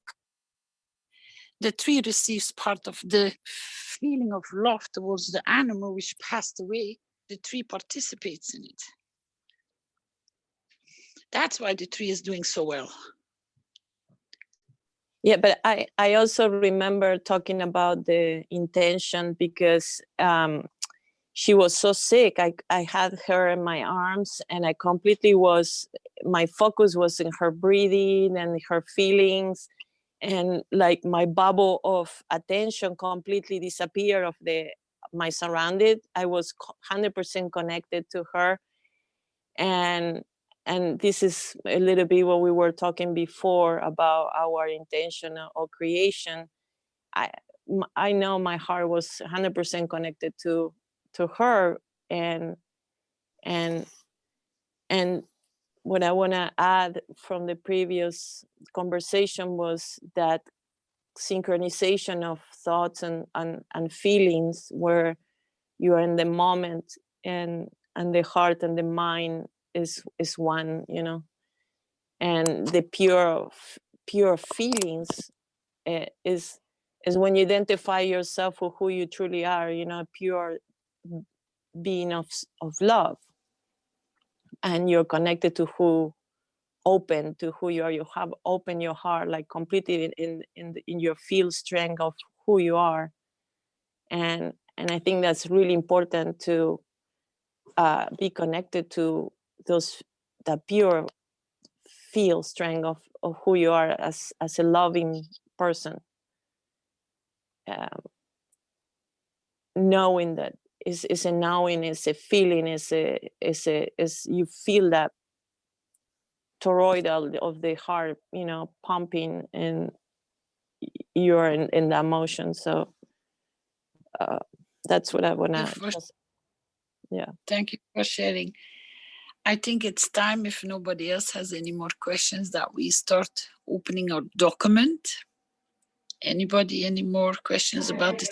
the tree receives part of the feeling of love towards the animal which passed away. The tree participates in it. That's why the tree is doing so well. Yeah, but I also remember talking about the intention, because she was so sick. I had her in my arms, and my focus was in her breathing and her feelings, and like my bubble of attention completely disappeared of my surrounded. I was 100% connected to her. And this is a little bit what we were talking before about our intention or creation. I know my heart was 100% connected to her, and what I want to add from the previous conversation was that synchronization of thoughts and feelings, where you are in the moment, and the heart and the mind is one, you know, and the pure feelings is when you identify yourself with who you truly are, you know, a pure being of love, and you're connected to who, open to who you are. You have opened your heart like completely in your field strength of who you are, and I think that's really important to be connected to the pure field strength of who you are as a loving person. Knowing that is a knowing, is a feeling, is you feel that toroidal of the heart, you know, pumping, and you're in the emotion. So that's what I want to yeah. Thank you for sharing. I think it's time, if nobody else has any more questions, that we start opening our document. Anybody, any more questions about this?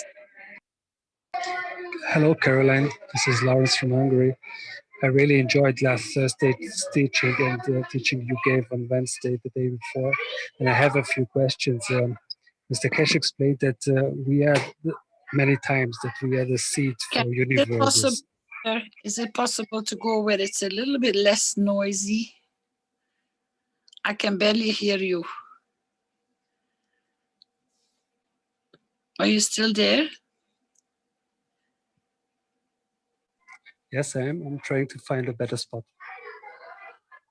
Hello, Caroline. This is Lawrence from Hungary. I really enjoyed last Thursday's teaching and the teaching you gave on Wednesday, the day before. And I have a few questions. Mr. Keshe explained that we are many times that we are the seed for universes. Is it possible to go where it's a little bit less noisy? I can barely hear you. Are you still there? Yes, I am. I'm trying to find a better spot.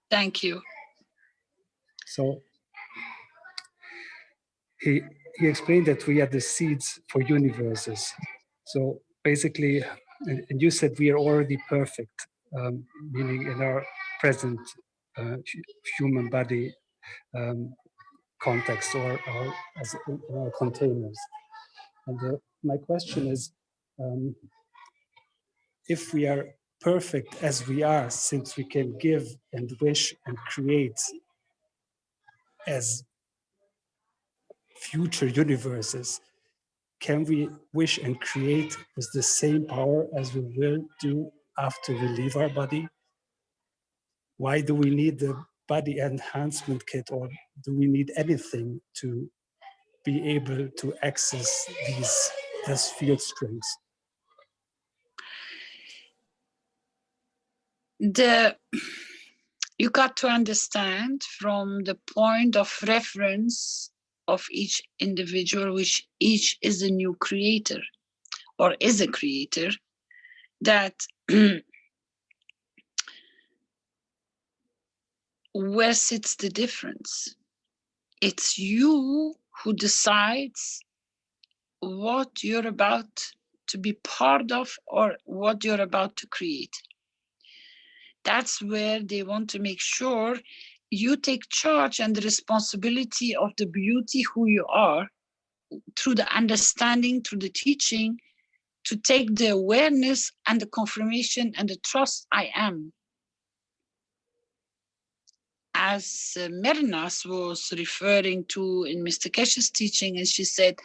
Thank you. So he explained that we are the seeds for universes. So basically, and you said we are already perfect, meaning in our present human body context, or as in our containers. And my question is, if we are perfect as we are, since we can give and wish and create as future universes, can we wish and create with the same power as we will do after we leave our body? Why do we need the body enhancement kit, or do we need anything to be able to access these field strengths? You got to understand from the point of reference of each individual, which each is a new creator or is a creator, that where sits the difference? It's you who decides what you're about to be part of or what you're about to create. That's where they want to make sure you take charge and the responsibility of the beauty who you are, through the understanding, through the teaching, to take the awareness and the confirmation and the trust I am. As Mernas was referring to in Mr. Keshe's teaching, and she said,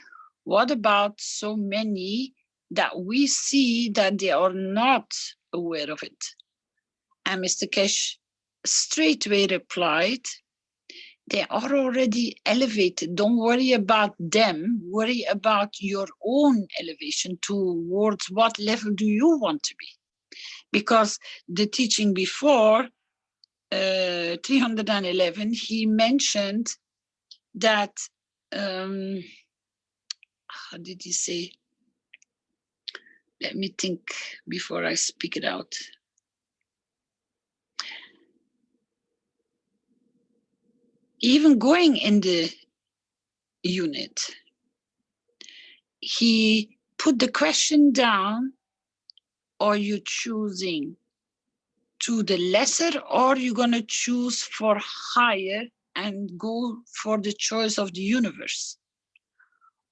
what about so many that we see that they are not aware of it? And Mr. Keshe straightway replied, they are already elevated. Don't worry about them. Worry about your own elevation towards what level do you want to be. Because the teaching before, 311, he mentioned that, how did he say? Let me think before I speak it out. Even going in the unit, he put the question down, are you choosing to the lesser, or you're going to choose for higher and go for the choice of the universe?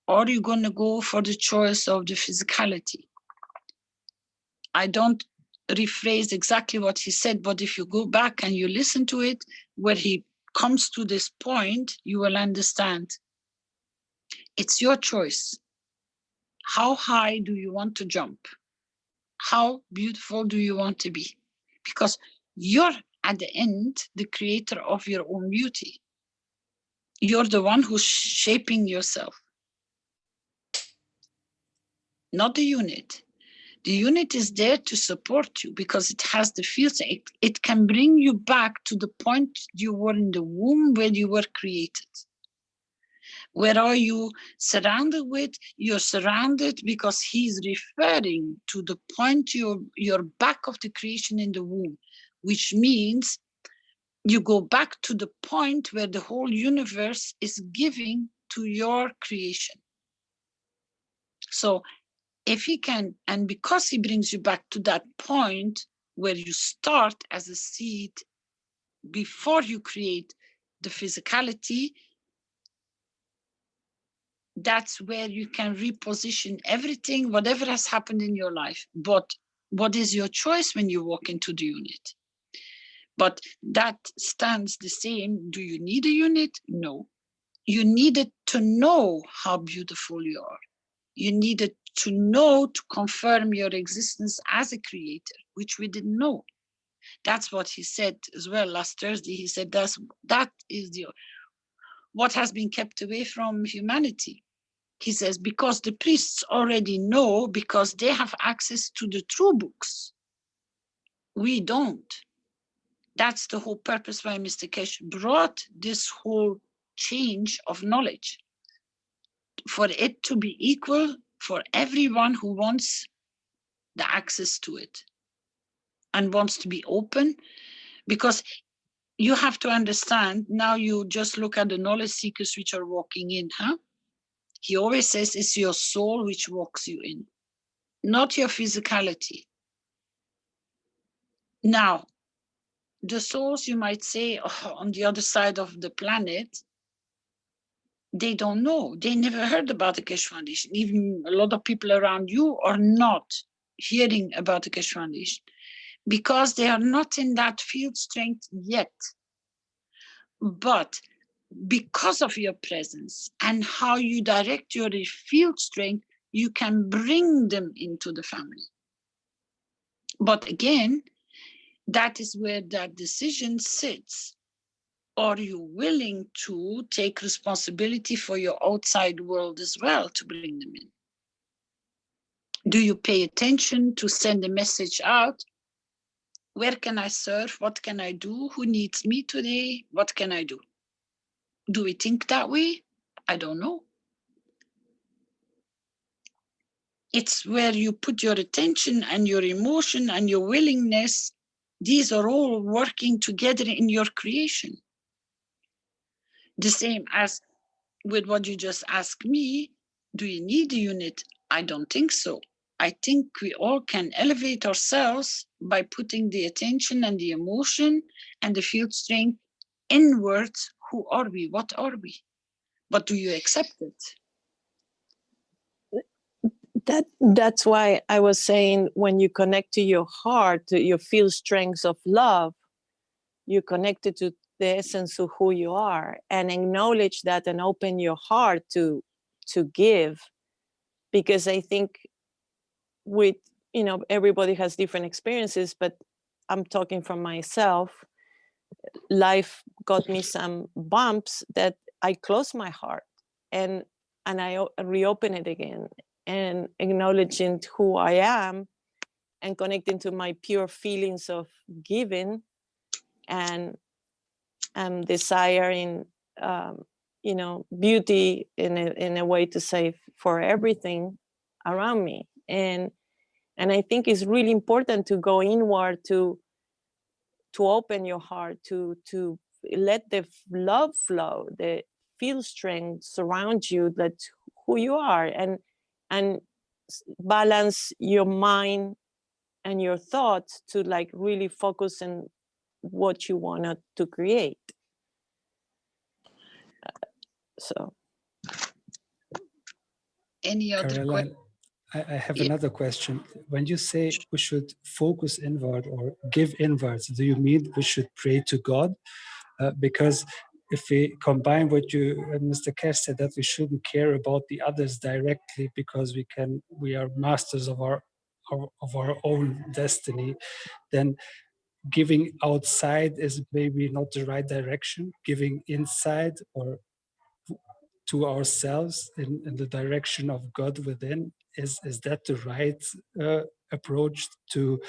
Or you're going to go for the choice of the physicality? I don't rephrase exactly what he said, but if you go back and you listen to it, where he comes to this point, you will understand. It's your choice. How high do you want to jump? How beautiful do you want to be? Because you're, at the end, the creator of your own beauty. You're the one who's shaping yourself, not the unit. The unit is there to support you because it has the fields. It can bring you back to the point you were in the womb where you were created. Where are you surrounded with? You're surrounded because he's referring to the point you're back of the creation in the womb, which means you go back to the point where the whole universe is giving to your creation. So if he can, and because he brings you back to that point where you start as a seed before you create the physicality, that's where you can reposition everything, whatever has happened in your life. But what is your choice when you walk into the unit? But that stands the same. Do you need a unit? No. You needed to know how beautiful you are. You needed to know to confirm your existence as a creator, which we didn't know. That's what he said as well last Thursday. He said that is what has been kept away from humanity. He says, because the priests already know, because they have access to the true books. We don't. That's the whole purpose why Mr. Keshe brought this whole change of knowledge. For it to be equal for everyone who wants the access to it and wants to be open, because you have to understand, now you just look at the knowledge seekers which are walking in, huh? He always says it's your soul which walks you in, not your physicality. Now, the souls, you might say, on the other side of the planet, they don't know. They never heard about the Keshe Foundation. Even a lot of people around you are not hearing about the Keshe Foundation because they are not in that field strength yet. But because of your presence and how you direct your field strength, you can bring them into the family. But again, that is where that decision sits. Are you willing to take responsibility for your outside world as well to bring them in? Do you pay attention to send a message out? Where can I serve? What can I do? Who needs me today? What can I do? Do we think that way? I don't know. It's where you put your attention and your emotion and your willingness. These are all working together in your creation. The same as with what you just asked me, do you need a unit? I don't think so. I think we all can elevate ourselves by putting the attention and the emotion and the field strength inwards. Who are we? What are we? But do you accept it? That's why I was saying, when you connect to your heart, to your field strengths of love, you connected to the essence of who you are, and acknowledge that and open your heart to give. Because I think with, everybody has different experiences, but I'm talking from myself. Life got me some bumps that I closed my heart and I reopen it again, and acknowledging who I am and connecting to my pure feelings of giving and desiring, beauty in a way to save for everything around me. And I think it's really important to go inward, to open your heart, to let the love flow, the field strength surround you, that's who you are, and balance your mind and your thoughts to really focus on what you want to create. So any other Caroline, I have Yeah. another question. When you say we should focus inward or give inwards, do you mean we should pray to God? Because if we combine what you and Mr. Keshe said, that we shouldn't care about the others directly because we are masters of our own destiny, then giving outside is maybe not the right direction. Giving inside or to ourselves in the direction of God within, is that the right approach to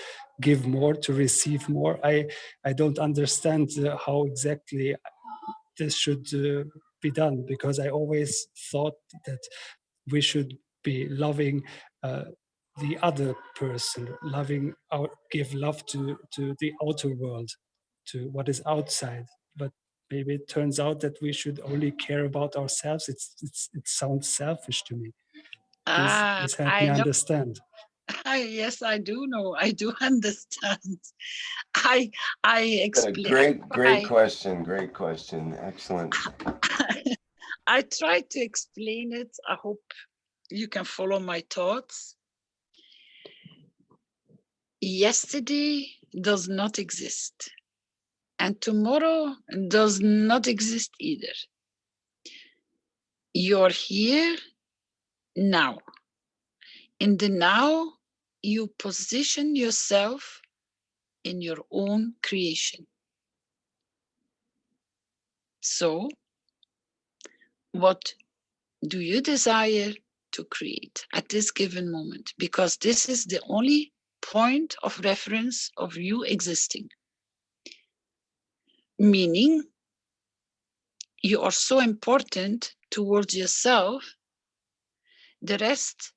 give more, to receive more? I don't understand how exactly this should be done, because I always thought that we should be loving the other person, give love to the outer world, to what is outside. But maybe it turns out that we should only care about ourselves. It sounds selfish to me. Please help me I know. understand. Yes, I do know. I do understand. I explain. Great question. Great question. Excellent. I try to explain it. I hope you can follow my thoughts. Yesterday does not exist, and tomorrow does not exist either. You're here now. In the now, you position yourself in your own creation. So, what do you desire to create at this given moment? Because this is the only point of reference of you existing. Meaning, you are so important towards yourself. The rest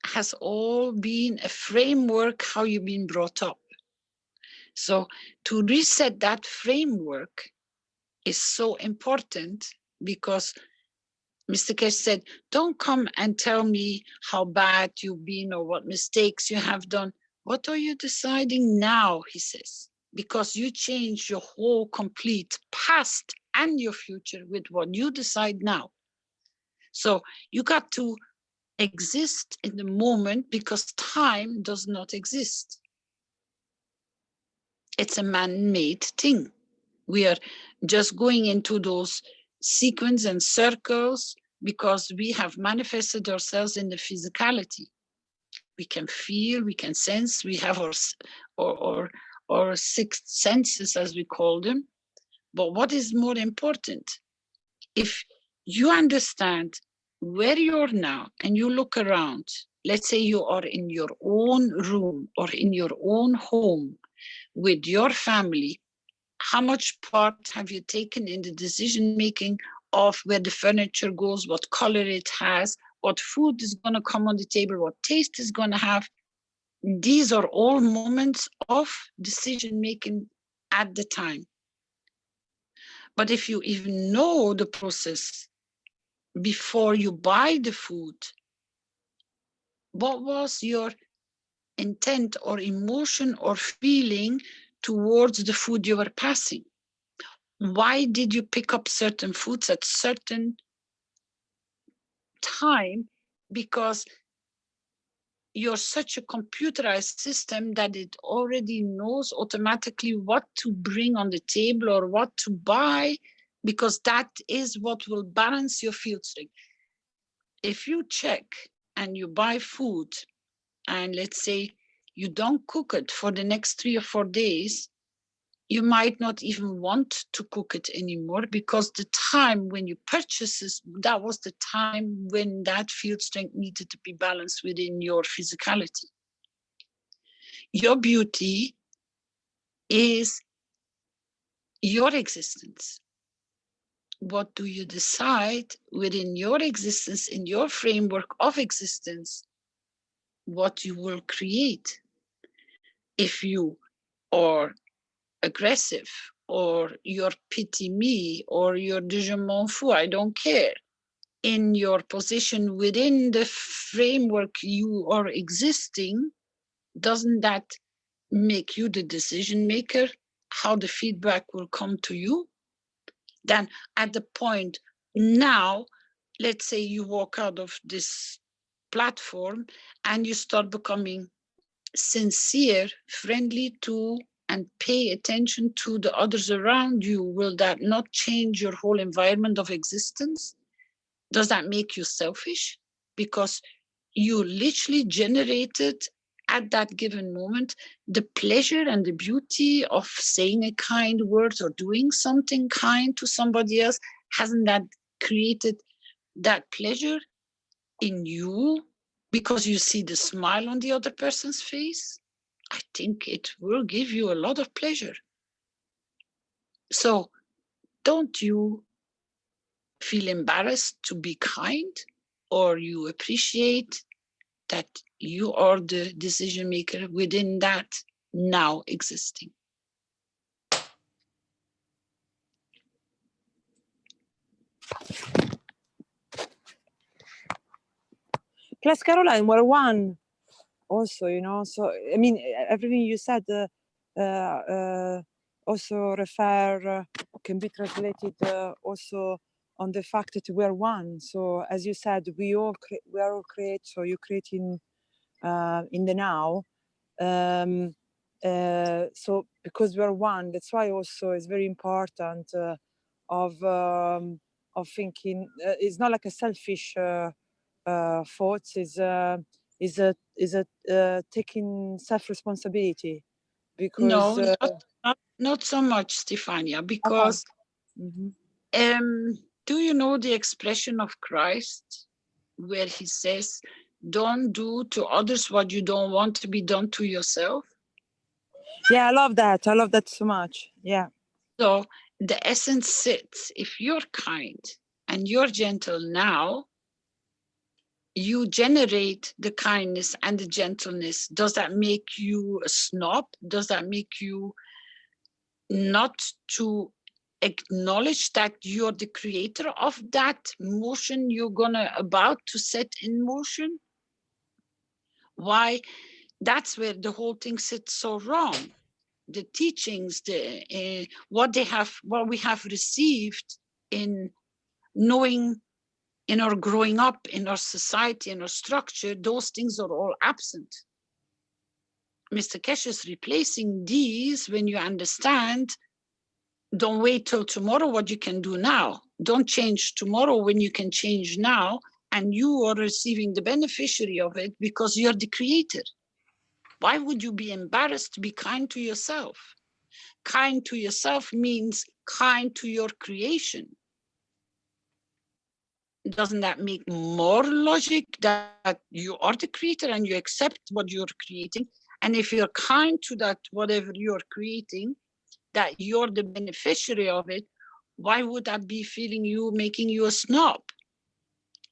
has all been a framework how you've been brought up. So to reset that framework is so important, because Mr. Keshe said, don't come and tell me how bad you've been or what mistakes you have done. What are you deciding now, he says, because you change your whole complete past and your future with what you decide now. So you got to exist in the moment, because time does not exist. It's a man-made thing. We are just going into those sequins and circles because we have manifested ourselves in the physicality. We can feel, we can sense, we have our sixth senses, as we call them. But what is more important? If you understand where you're now and you look around, let's say you are in your own room or in your own home with your family, how much part have you taken in the decision making of where the furniture goes, what color it has, what food is going to come on the table, what taste is going to have? These are all moments of decision making at the time. But if you even know the process before you buy the food, what was your intent or emotion or feeling towards the food you were passing? Why did you pick up certain foods at certain time? Because you're such a computerized system that it already knows automatically what to bring on the table or what to buy, because that is what will balance your field strength. If you check and you buy food and let's say you don't cook it for the next 3 or 4 days, you might not even want to cook it anymore, because the time when you purchase this, that was the time when that field strength needed to be balanced within your physicality. Your beauty is your existence. What do you decide within your existence, in your framework of existence, what you will create? If you are aggressive, or you're pity me, or you're de je m'en fous, I don't care, in your position within the framework you are existing, doesn't that make you the decision maker, how the feedback will come to you? Then at the point now, let's say you walk out of this platform and you start becoming sincere, friendly to, and pay attention to the others around you, will that not change your whole environment of existence? Does that make you selfish? Because you literally generated at that given moment the pleasure and the beauty of saying a kind word or doing something kind to somebody else. Hasn't that created that pleasure in you because you see the smile on the other person's face? I think it will give you a lot of pleasure. So don't you feel embarrassed to be kind, or you appreciate that you are the decision maker within that now existing? Plus, Caroline, we're one also, you know, so I mean, everything you said also refer, can be translated also on the fact that we're one. So as you said, we are all create, so you create in the now. So because we're one, that's why also it's very important of thinking, it's not like a selfish thoughts, is taking self-responsibility, because No, not so much, Stefania, because do you know the expression of Christ where he says, don't do to others what you don't want to be done to yourself? Yeah, I love that so much. Yeah. So the essence sits, if you're kind and you're gentle now, you generate the kindness and the gentleness. Does that make you a snob? Does that make you not to acknowledge that you're the creator of that motion you're gonna about to set in motion? Why? That's where the whole thing sits so wrong. The teachings, what we have received in knowing, in our growing up, in our society, in our structure, those things are all absent. Mr. Keshe is replacing these when you understand, don't wait till tomorrow what you can do now. Don't change tomorrow when you can change now, and you are receiving the beneficiary of it because you're the creator. Why would you be embarrassed to be kind to yourself? Kind to yourself means kind to your creation. Doesn't that make more logic that you are the creator and you accept what you're creating? And if you're kind to that, whatever you're creating, that you're the beneficiary of it, why would that be making you a snob?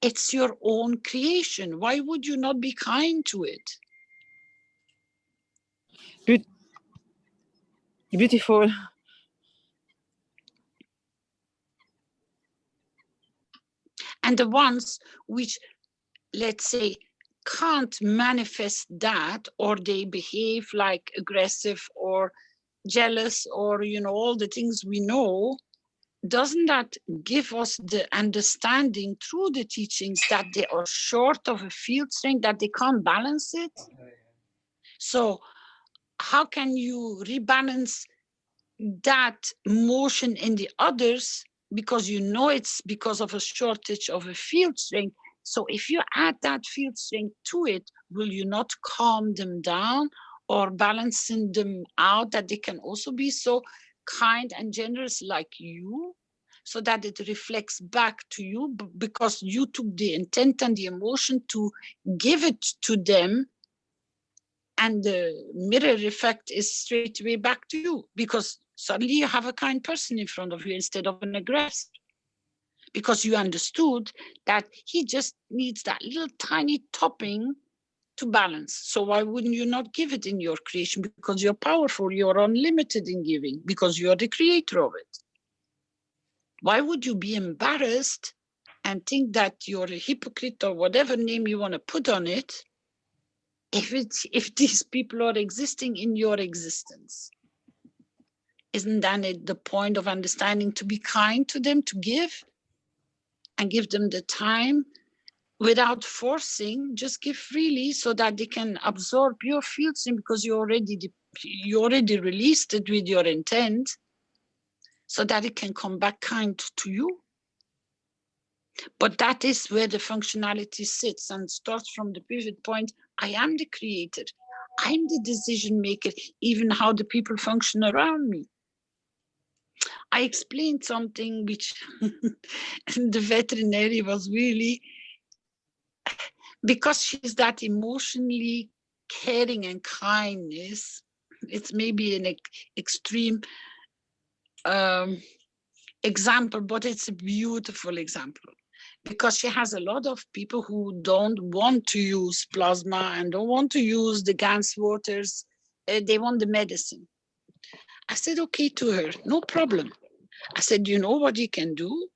It's your own creation. Why would you not be kind to it? Beautiful. And the ones which, let's say, can't manifest that, or they behave like aggressive or jealous, or all the things we know, doesn't that give us the understanding through the teachings that they are short of a field strength, that they can't balance it? So how can you rebalance that motion in the others, because it's because of a shortage of a field strength? So if you add that field strength to it, will you not calm them down or balancing them out, that they can also be so kind and generous like you, so that it reflects back to you, because you took the intent and the emotion to give it to them, and the mirror effect is straight away back to you, because suddenly you have a kind person in front of you instead of an aggressor, because you understood that he just needs that little tiny topping to balance. So why wouldn't you not give it in your creation? Because you're powerful, you're unlimited in giving, because you're the creator of it. Why would you be embarrassed and think that you're a hypocrite, or whatever name you want to put on it, if these people are existing in your existence? Isn't that the point of understanding, to be kind to them, to give, and give them the time without forcing, just give freely so that they can absorb your field stream, because you already released it with your intent, so that it can come back kind to you. But that is where the functionality sits and starts from the pivot point. I am the creator. I'm the decision maker, even how the people function around me. I explained something which the veterinary was really, because she's that emotionally caring and kindness, it's maybe an extreme example, but it's a beautiful example, because she has a lot of people who don't want to use plasma and don't want to use the Gans waters. They want the medicine. I said, okay to her, no problem. I said, you know what you can do?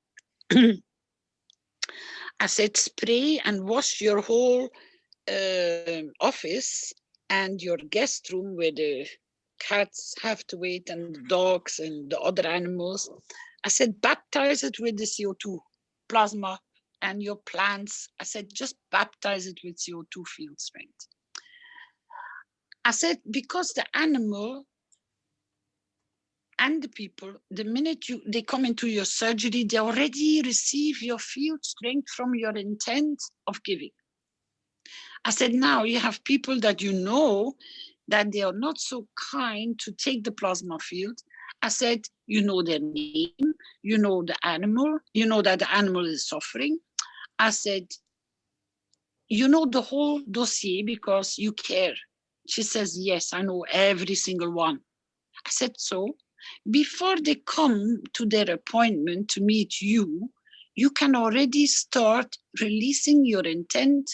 I said, spray and wash your whole office and your guest room where the cats have to wait and the dogs and the other animals. I said, baptize it with the CO2 plasma, and your plants. I said, just baptize it with CO2 field strength. I said, because the animal and the people, the minute they come into your surgery, they already receive your field strength from your intent of giving. I said, now you have people that you know that they are not so kind to take the plasma field. I said, you know their name, you know the animal, you know that the animal is suffering. I said, you know the whole dossier because you care. She says, yes, I know every single one. I said, so before they come to their appointment to meet you, you can already start releasing your intent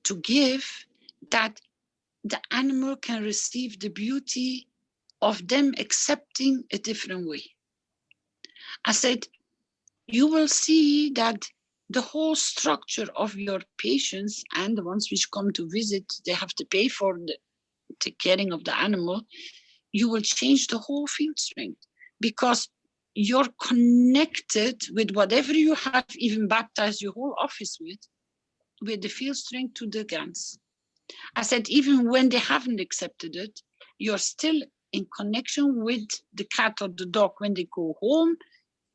to give, that the animal can receive the beauty of them accepting a different way. I said, you will see that the whole structure of your patients and the ones which come to visit, they have to pay for the caring of the animal. You will change the whole field strength, because you're connected with whatever you have even baptized your whole office with the field strength to the Gans. I said, even when they haven't accepted it, you're still in connection with the cat or the dog. When they go home,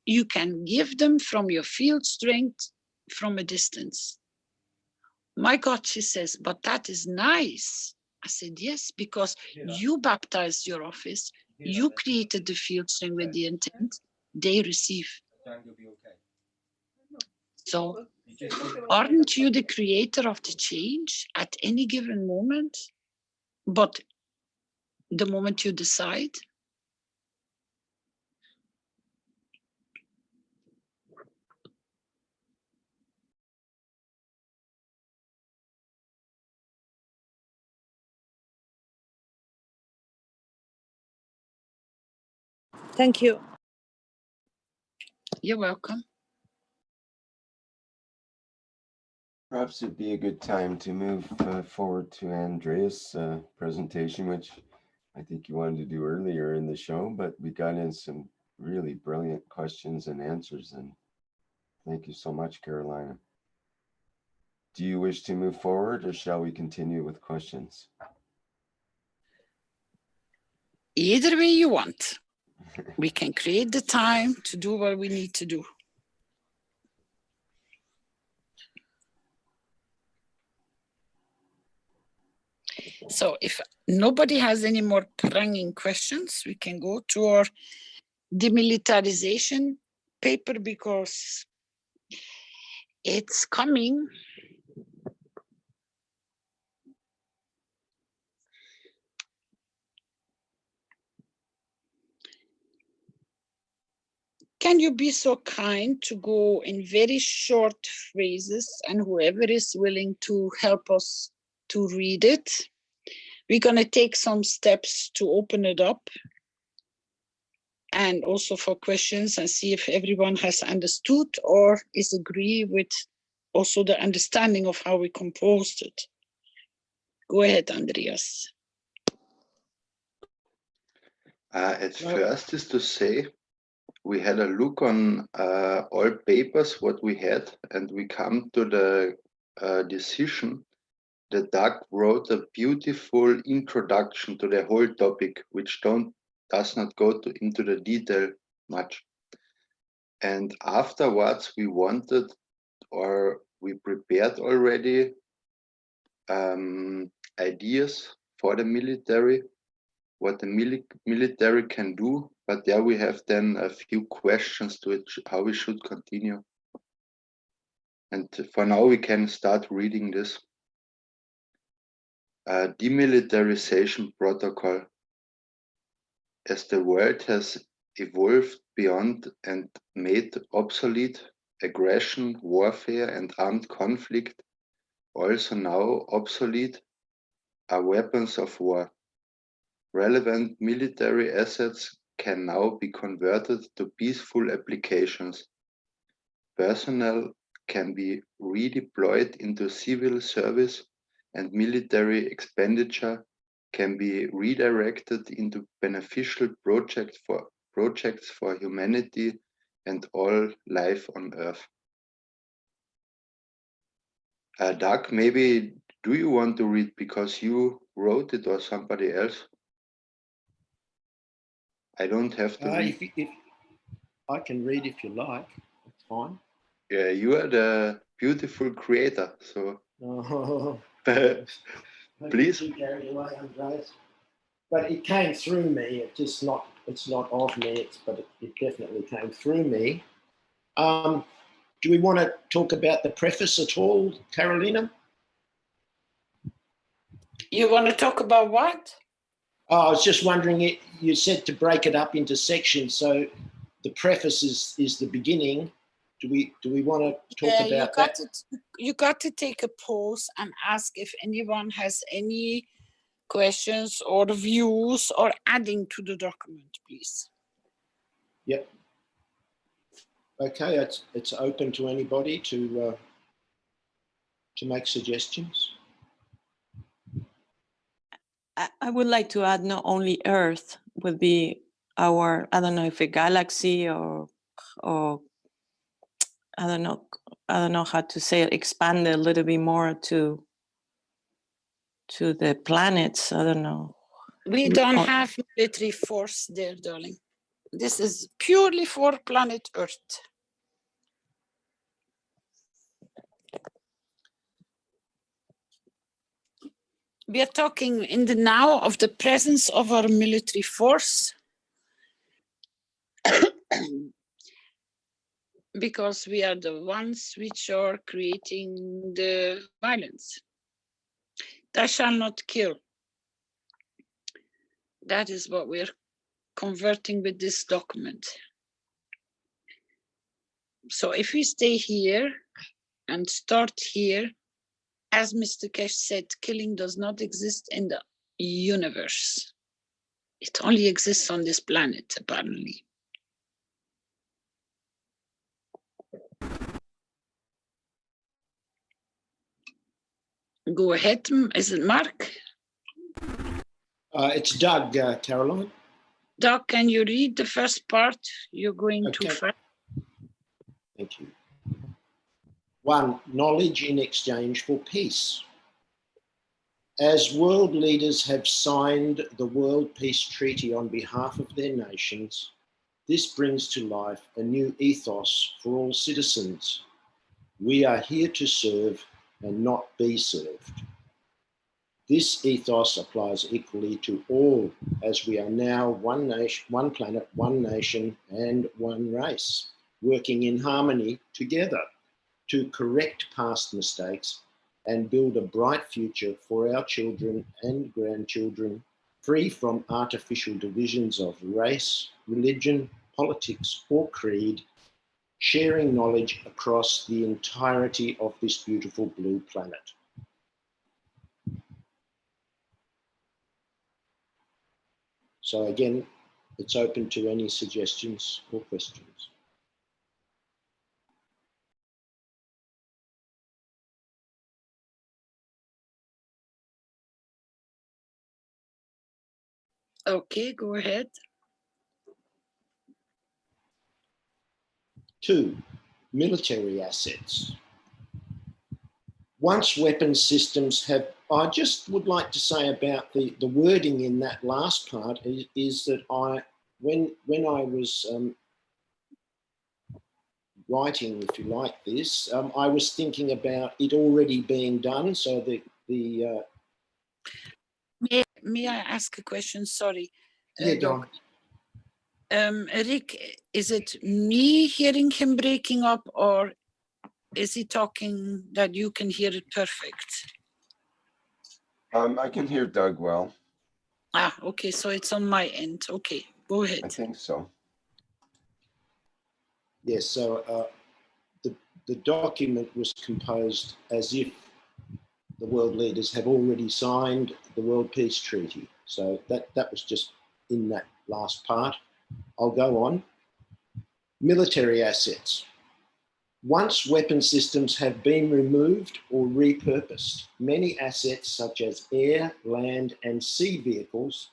you can give them from your field strength from a distance. My God, she says, but that is nice. I said, yes, because you baptized your office, you created the field strength with the intent, they receive. So aren't you the creator of the change at any given moment? But the moment you decide. Thank you. You're welcome. Perhaps it'd be a good time to move forward to Andrea's presentation, which I think you wanted to do earlier in the show, but we got in some really brilliant questions and answers, and thank you so much, Carolina. Do you wish to move forward, or shall we continue with questions? Either way you want. We can create the time to do what we need to do. So if nobody has any more pranging questions, we can go to our demilitarization paper, because it's coming. Can you be so kind to go in very short phrases, and whoever is willing to help us to read it? We're going to take some steps to open it up, and also for questions, and see if everyone has understood or is agree with also the understanding of how we composed it. Go ahead, Andreas. At first is to say we had a look on all papers what we had, and we come to the decision that Doug wrote a beautiful introduction to the whole topic, which does not go into the detail much. And afterwards, we wanted, or we prepared already ideas for the military, what the military can do. But there we have then a few questions to it, how we should continue. And for now, we can start reading this. Demilitarization protocol. As the world has evolved beyond and made obsolete aggression, warfare, and armed conflict, also now obsolete are weapons of war. Relevant military assets can now be converted to peaceful applications. Personnel can be redeployed into civil service, and military expenditure can be redirected into beneficial projects for humanity and all life on Earth. Doug, maybe do you want to read because you wrote it or somebody else? I don't have to read. If I can read if you like, it's fine. Yeah, you are the beautiful creator, so Oh, please. Too carried away, Andreas. But it came through me. It's not of me. But it definitely came through me. Do we want to talk about the preface at all, Carolina? You want to talk about what? Oh, I was just wondering, you said to break it up into sections. So the preface is the beginning. Do we want to talk about that? You got to take a pause and ask if anyone has any questions or views or adding to the document, please. Yep. Okay, it's open to anybody to make suggestions. I would like to add not only Earth would be our, I don't know if a galaxy or I don't know how to say it, expand a little bit more to the planets. I don't know. We don't have military force there, darling. This is purely for planet Earth. We are talking in the now of the presence of our military force because we are the ones which are creating the violence. Thou shall not kill. That is what we're converting with this document. So if we stay here and start here, as Mr. Keshe said, killing does not exist in the universe. It only exists on this planet, apparently. Go ahead, is it Mark? It's Doug, Caroline. Doug, can you read the first part? You're going too fast. Thank you. 1. Knowledge in exchange for peace. As world leaders have signed the World Peace Treaty on behalf of their nations, this brings to life a new ethos for all citizens. We are here to serve and not be served. This ethos applies equally to all, as we are now one nation, one planet, one nation, and one race, working in harmony together to correct past mistakes and build a bright future for our children and grandchildren, free from artificial divisions of race, religion, politics, or creed, sharing knowledge across the entirety of this beautiful blue planet. So again, it's open to any suggestions or questions. Okay, go ahead. 2, military assets. Once weapon systems have, I just would like to say about the wording in that last part is that when I was writing, if you like this, I was thinking about it already being done. So May I ask a question? Sorry. Yeah, go on. Rick, is it me hearing him breaking up, or is he talking that you can hear it perfect? I can hear Doug well. Ah, okay, so it's on my end. Okay, go ahead. I think so. Yes, so the document was composed as if the world leaders have already signed the World Peace Treaty. So that was just in that last part. I'll go on. Military assets. Once weapon systems have been removed or repurposed, many assets such as air, land, and sea vehicles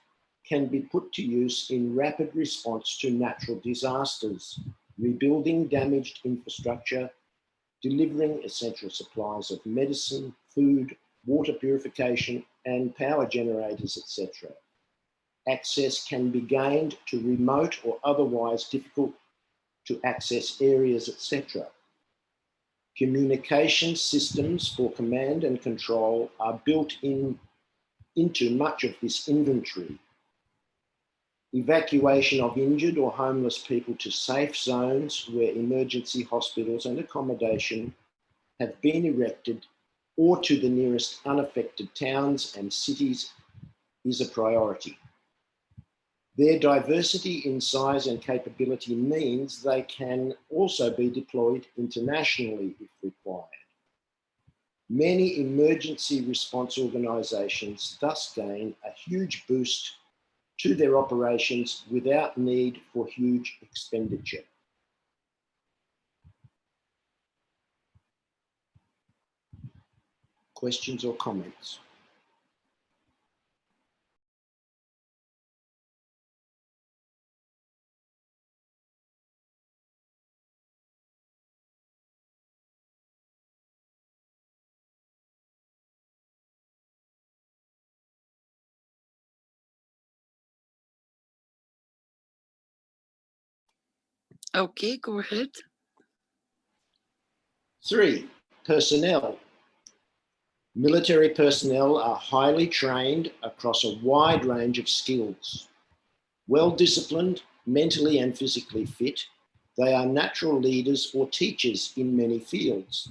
can be put to use in rapid response to natural disasters, rebuilding damaged infrastructure, delivering essential supplies of medicine, food, water purification, and power generators, etc. Access can be gained to remote or otherwise difficult to access areas, etc. Communication systems for command and control are built into much of this inventory. Evacuation of injured or homeless people to safe zones where emergency hospitals and accommodation have been erected or to the nearest unaffected towns and cities is a priority. Their diversity in size and capability means they can also be deployed internationally if required. Many emergency response organisations thus gain a huge boost to their operations without need for huge expenditure. Questions or comments? Okay, go ahead. 3, personnel. Military personnel are highly trained across a wide range of skills. Well-disciplined, mentally and physically fit, they are natural leaders or teachers in many fields.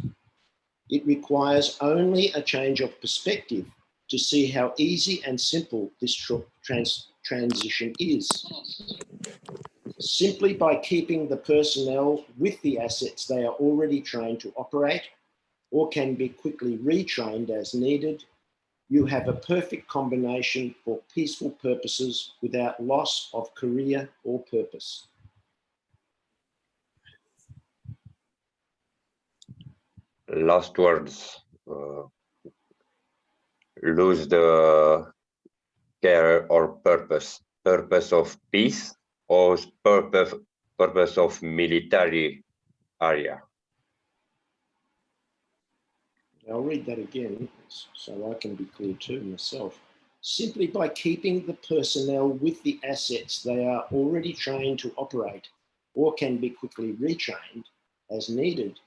It requires only a change of perspective to see how easy and simple this transition is. Simply by keeping the personnel with the assets they are already trained to operate or can be quickly retrained as needed, you have a perfect combination for peaceful purposes without loss of career or purpose. Last words. Lose the care or purpose of peace or purpose of military area. I'll read that again so I can be clear too myself. Simply by keeping the personnel with the assets they are already trained to operate or can be quickly retrained as needed,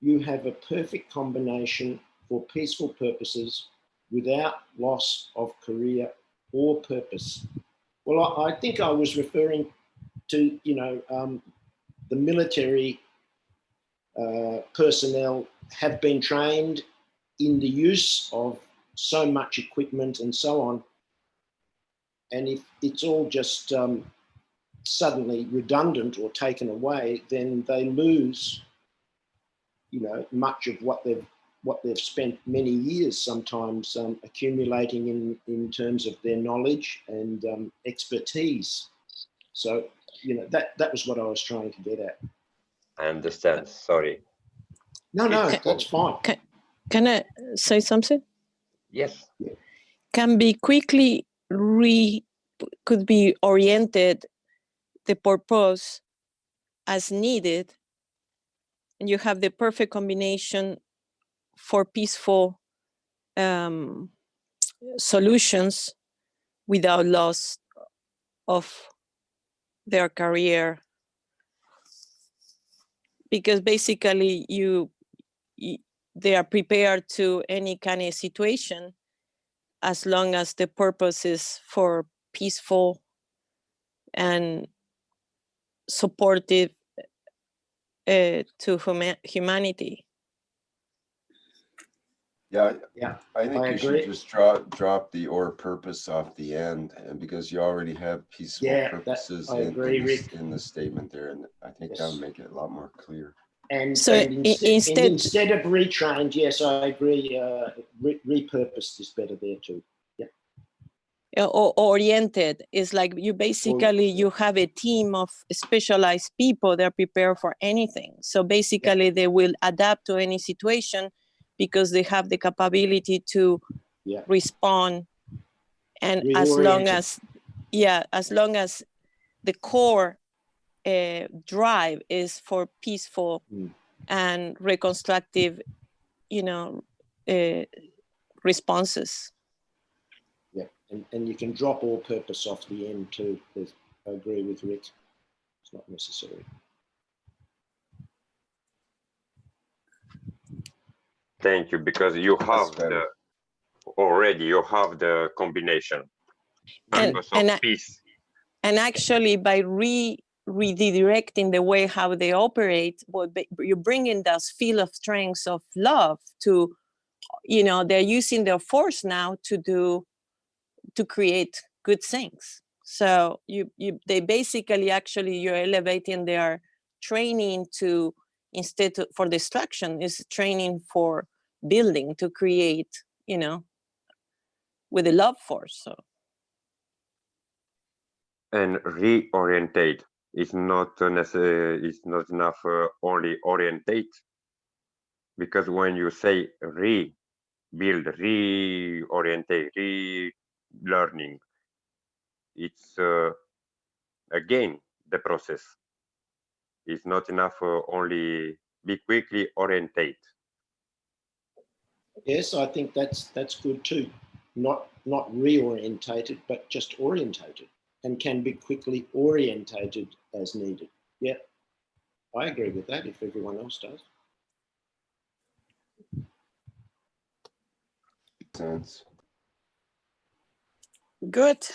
you have a perfect combination for peaceful purposes without loss of career or purpose. Well, I think I was referring to, the military personnel have been trained in the use of so much equipment and so on. And if it's all just suddenly redundant or taken away, then they lose, much of what they've spent many years sometimes accumulating in terms of their knowledge and expertise. So, that was what I was trying to get at. I understand, sorry. No, that's fine. Can I say something? Yes. Can be quickly could be oriented the purpose as needed you have the perfect combination for peaceful solutions without loss of their career, because basically they are prepared to any kind of situation as long as the purpose is for peaceful and supportive to humanity. Yeah, Yeah, I think I you agree. should just drop the or purpose off the end, and because you already have peaceful Yeah, purposes I agree, Rick. in the statement there, and I think Yes. that'll make it a lot more clear. And, So instead of retrained, yes, I agree. Repurposed is better there too. Yeah. or oriented is like you basically you have a team of specialized people that are prepared for anything. So basically they will adapt to any situation because they have the capability to respond. And as long as the core drive is for peaceful and reconstructive, responses. Yeah, and you can drop all purpose off the end too. I agree with Rick. It's not necessary. Thank you, because you have you have the combination. Purpose of peace. And actually by redirecting the way how they operate, you're bringing this field of strength of love to, they're using their force now to create good things. So they basically actually you're elevating their training to, for destruction, is training for building, to create, with a love force. So. And reorientate is not necessary. It's not enough only orientate, because when you say rebuild, reorientate, relearning, it's again the process. It's not enough only be quickly orientate. Yes, I think that's good too. Not reorientated, but just orientated, and can be quickly orientated as needed. Yeah, I agree with that if everyone else does. Sense. Good.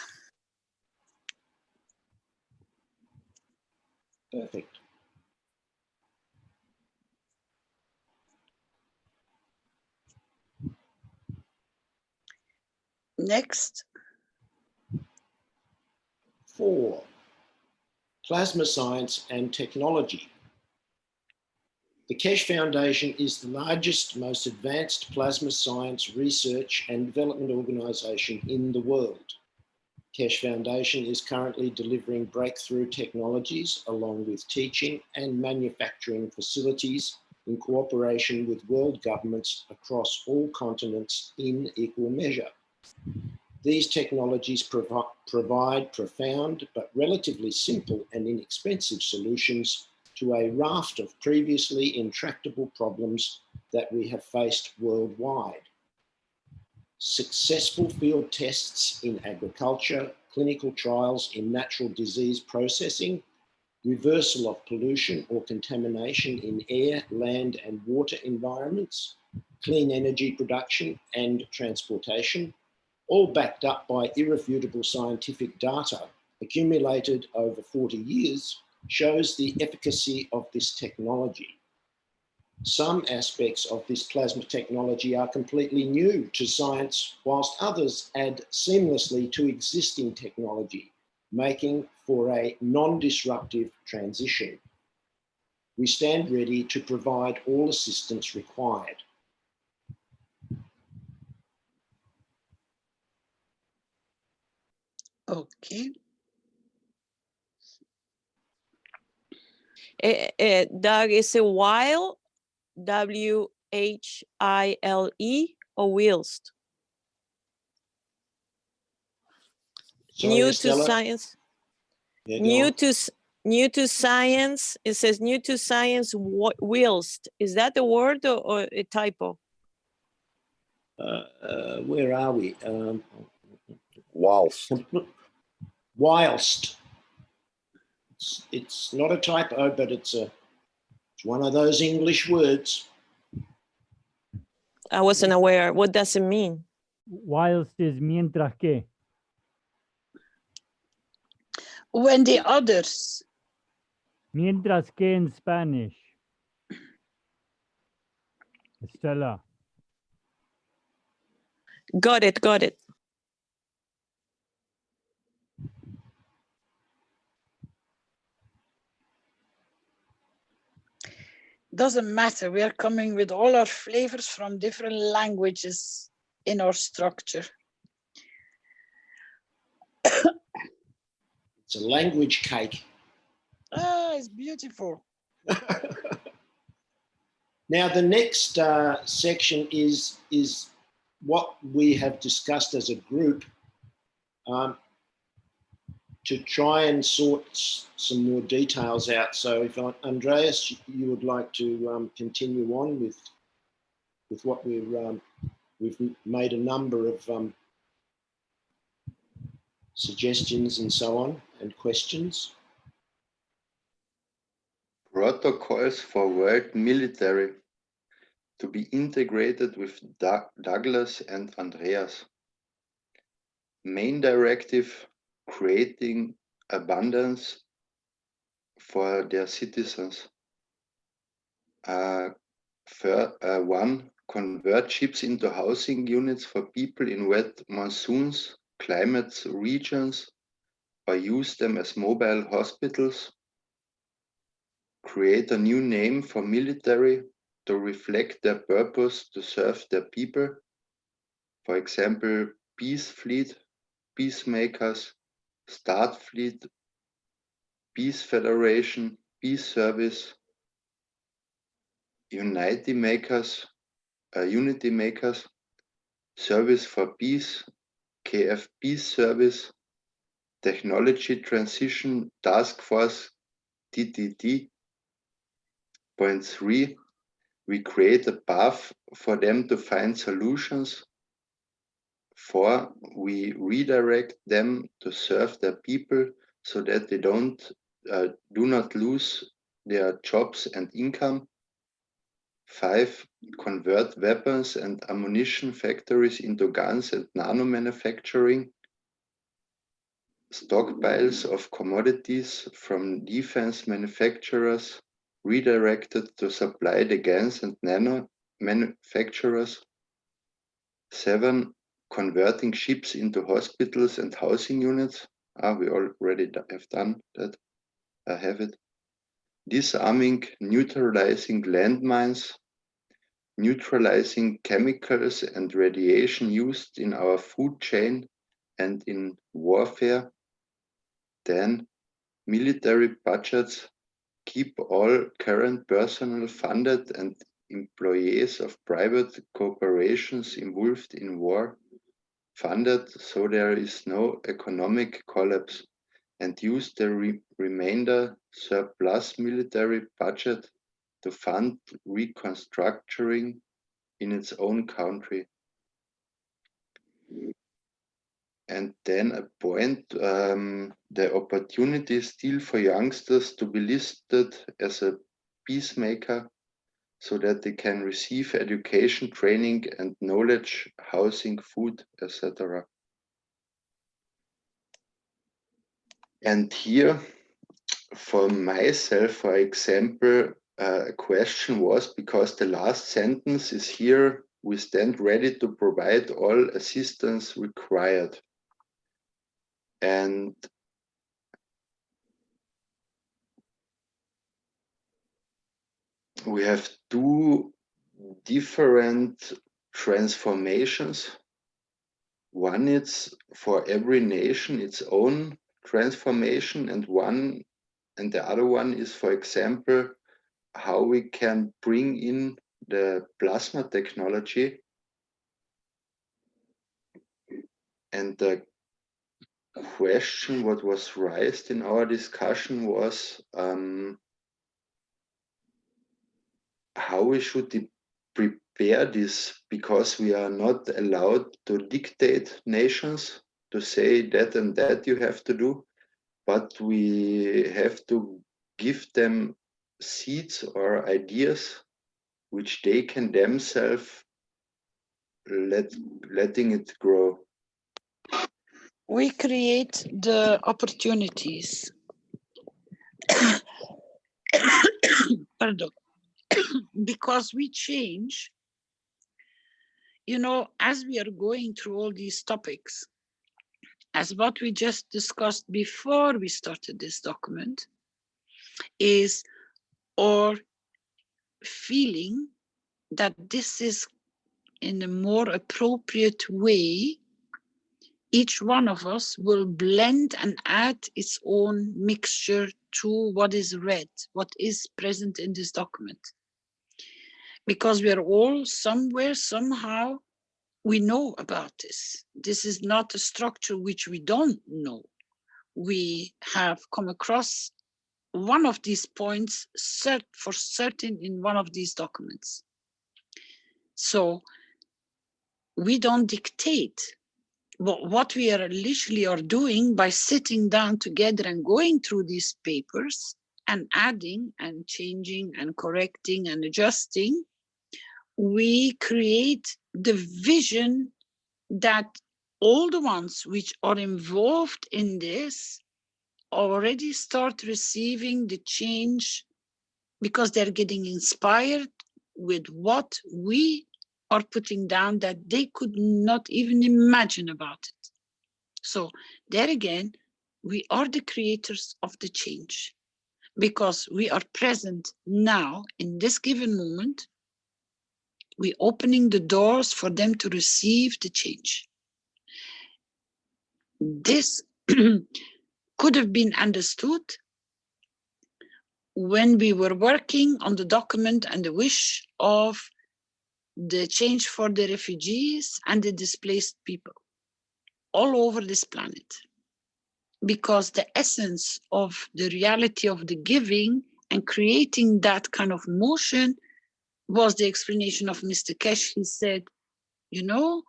Perfect. Next. 4, plasma science and technology. The Keshe Foundation is the largest, most advanced plasma science research and development organisation in the world. Keshe Foundation is currently delivering breakthrough technologies along with teaching and manufacturing facilities in cooperation with world governments across all continents in equal measure. These technologies provide profound but relatively simple and inexpensive solutions to a raft of previously intractable problems that we have faced worldwide. Successful field tests in agriculture, clinical trials in natural disease processing, reversal of pollution or contamination in air, land, and water environments, clean energy production and transportation, all backed up by irrefutable scientific data accumulated over 40 years, shows the efficacy of this technology. Some aspects of this plasma technology are completely new to science, whilst others add seamlessly to existing technology, making for a non-disruptive transition. We stand ready to provide all assistance required. Okay. Doug, is it Weil, W-H-I-L-E, or Wilst? Sorry, New Estella. to science. Yeah, New on. to New to science. It says new to science whilst. Is that a word or a typo? Where are we? Whilst. Whilst. It's not a typo, but it's one of those English words. I wasn't aware. What does it mean? Whilst is mientras que. When the others. Mientras que in Spanish. Estela. Got it, got it. Doesn't matter. We are coming with all our flavors from different languages in our structure. It's a language cake. Ah, it's beautiful. Now, the next section is what we have discussed as a group to try and sort some more details out. So if Andreas, you would like to continue on with what we've made a number of suggestions and so on, and questions. Protocols for world military to be integrated with Douglas and Andreas. Main directive, creating abundance for their citizens. 1, convert ships into housing units for people in wet monsoons, climates, regions, or use them as mobile hospitals. Create a new name for military to reflect their purpose to serve their people. For example, Peace Fleet, Peacemakers, Start Fleet, Peace Federation, Peace Service, Unity Makers, Service for Peace, KF Peace Service, Technology Transition Task Force, TTT. Point 3, we create a path for them to find solutions. 4, we redirect them to serve their people so that they do not lose their jobs and income. 5, convert weapons and ammunition factories into guns and nano manufacturing. Stockpiles of commodities from defense manufacturers redirected to supply the guns and nano manufacturers. 7, converting ships into hospitals and housing units. We already have done that. I have it. Disarming, neutralizing landmines, neutralizing chemicals and radiation used in our food chain and in warfare. Then, military budgets, keep all current personnel funded and employees of private corporations involved in war funded so there is no economic collapse, and use the remainder surplus military budget to fund reconstructing in its own country. And then a point, the opportunity still for youngsters to be listed as a peacemaker so that they can receive education, training and knowledge, housing, food, etc. And here, for myself, for example, a question was, because the last sentence is here, we stand ready to provide all assistance required. And we have two different transformations. One is for every nation its own transformation, and the other one is, for example, how we can bring in the plasma technology and the question what was raised in our discussion was how we should prepare this, because we are not allowed to dictate nations to say that and that you have to do, but we have to give them seeds or ideas which they can themselves letting it grow. We create the opportunities. Pardon. Because we change, you know, as we are going through all these topics, as what we just discussed before we started this document, is our feeling that this is in a more appropriate way. Each one of us will blend and add its own mixture to what is read, what is present in this document. Because we are all somewhere, somehow, we know about this. This is not a structure which we don't know. We have come across one of these points for certain in one of these documents. So we don't dictate. What we are literally are doing by sitting down together and going through these papers and adding and changing and correcting and adjusting, we create the vision that all the ones which are involved in this already start receiving the change because they're getting inspired with what we are putting down that they could not even imagine about it. So there again, we are the creators of the change because we are present now in this given moment. We're opening the doors for them to receive the change. This could have been understood when we were working on the document and the wish of the change for the refugees and the displaced people all over this planet. Because the essence of the reality of the giving and creating that kind of motion was the explanation of Mr. Keshe. He said, you know,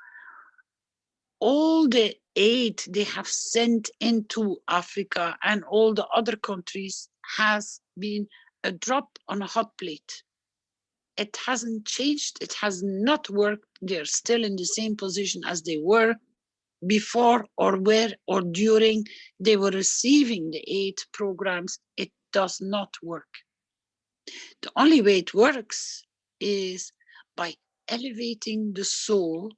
all the aid they have sent into Africa and all the other countries has been a drop on a hot plate. It hasn't changed. It has not worked. They're still in the same position as they were before or where or during they were receiving the aid programs. It does not work. The only way it works is by elevating the soul.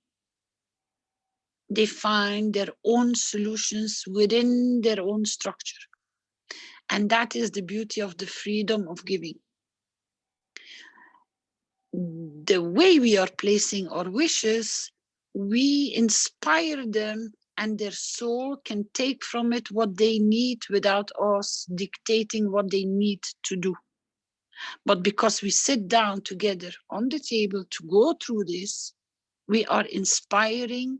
They find their own solutions within their own structure. And that is the beauty of the freedom of giving. The way we are placing our wishes, we inspire them and their soul can take from it what they need without us dictating what they need to do. But because we sit down together on the table to go through this, we are inspiring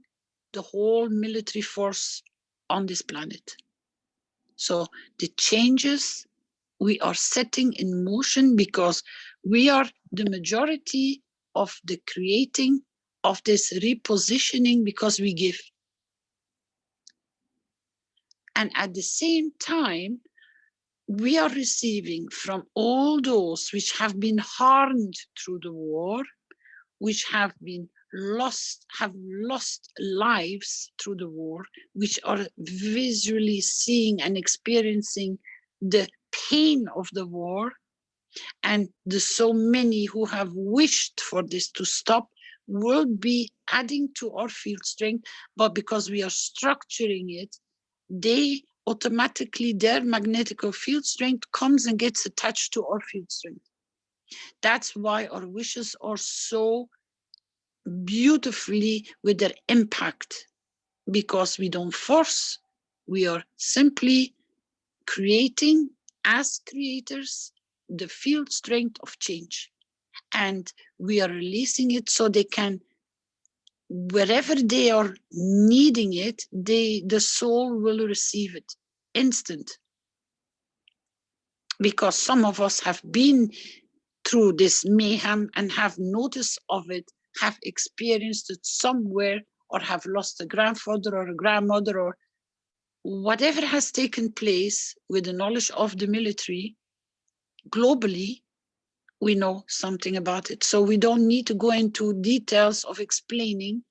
the whole military force on this planet. So the changes we are setting in motion because we are the majority of the creating of this repositioning because we give. And at the same time, we are receiving from all those which have been harmed through the war, which have lost lives through the war, which are visually seeing and experiencing the pain of the war, and the so many who have wished for this to stop will be adding to our field strength, but because we are structuring it, they automatically, their magnetic field strength comes and gets attached to our field strength. That's why our wishes are so beautifully with their impact, because we don't force, we are simply creating as creators the field strength of change, and we are releasing it so they can wherever they are needing it, the soul will receive it instant. Because some of us have been through this mayhem and have notice of it, have experienced it somewhere, or have lost a grandfather or a grandmother, or whatever has taken place with the knowledge of the military globally, we know something about it. So we don't need to go into details of explaining,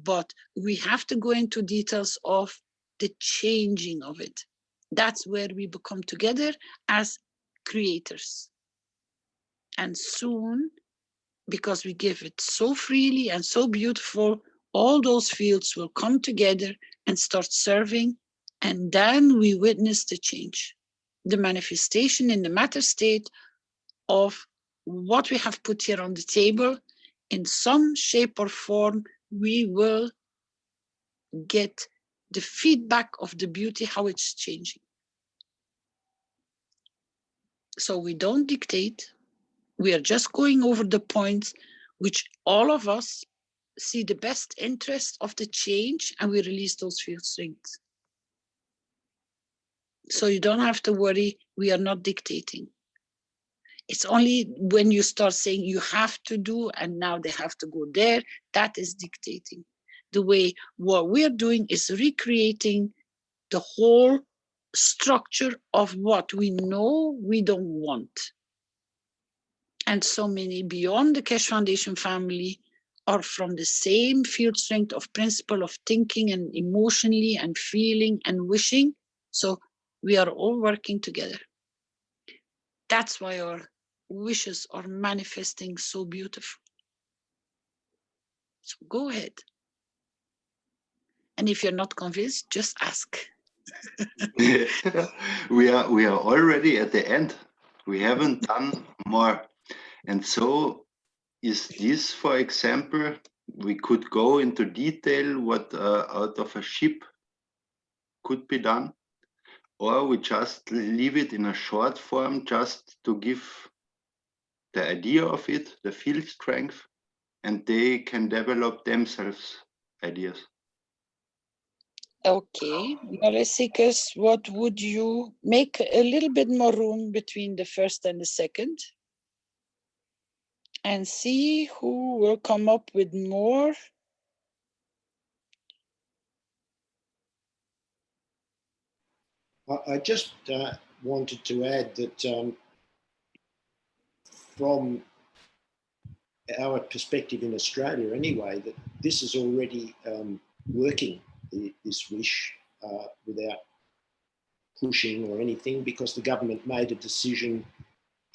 but we have to go into details of the changing of it. That's where we become together as creators. And soon, because we give it so freely and so beautiful, all those fields will come together and start serving, and then we witness the change, the manifestation in the matter state of what we have put here on the table. In some shape or form, we will get the feedback of the beauty, how it's changing. So we don't dictate, we are just going over the points which all of us see the best interest of the change, and we release those field strengths. So you don't have to worry, we are not dictating. It's only when you start saying you have to do and now they have to go there, that is dictating. The way what we're doing is recreating the whole structure of what we know we don't want. And so many beyond the Keshe Foundation family are from the same field strength of principle of thinking and emotionally and feeling and wishing. So we are all working together. That's why our wishes are manifesting so beautiful. So go ahead. And if you're not convinced, just ask. We are already at the end. We haven't done more. And so is this, for example, we could go into detail what out of a ship could be done, or we just leave it in a short form just to give the idea of it, the field strength, and they can develop themselves ideas. Okay, Marisikis, what would you make a little bit more room between the first and the second? And see who will come up with more. I just wanted to add that from our perspective in Australia anyway, that this is already working, this wish, without pushing or anything, because the government made a decision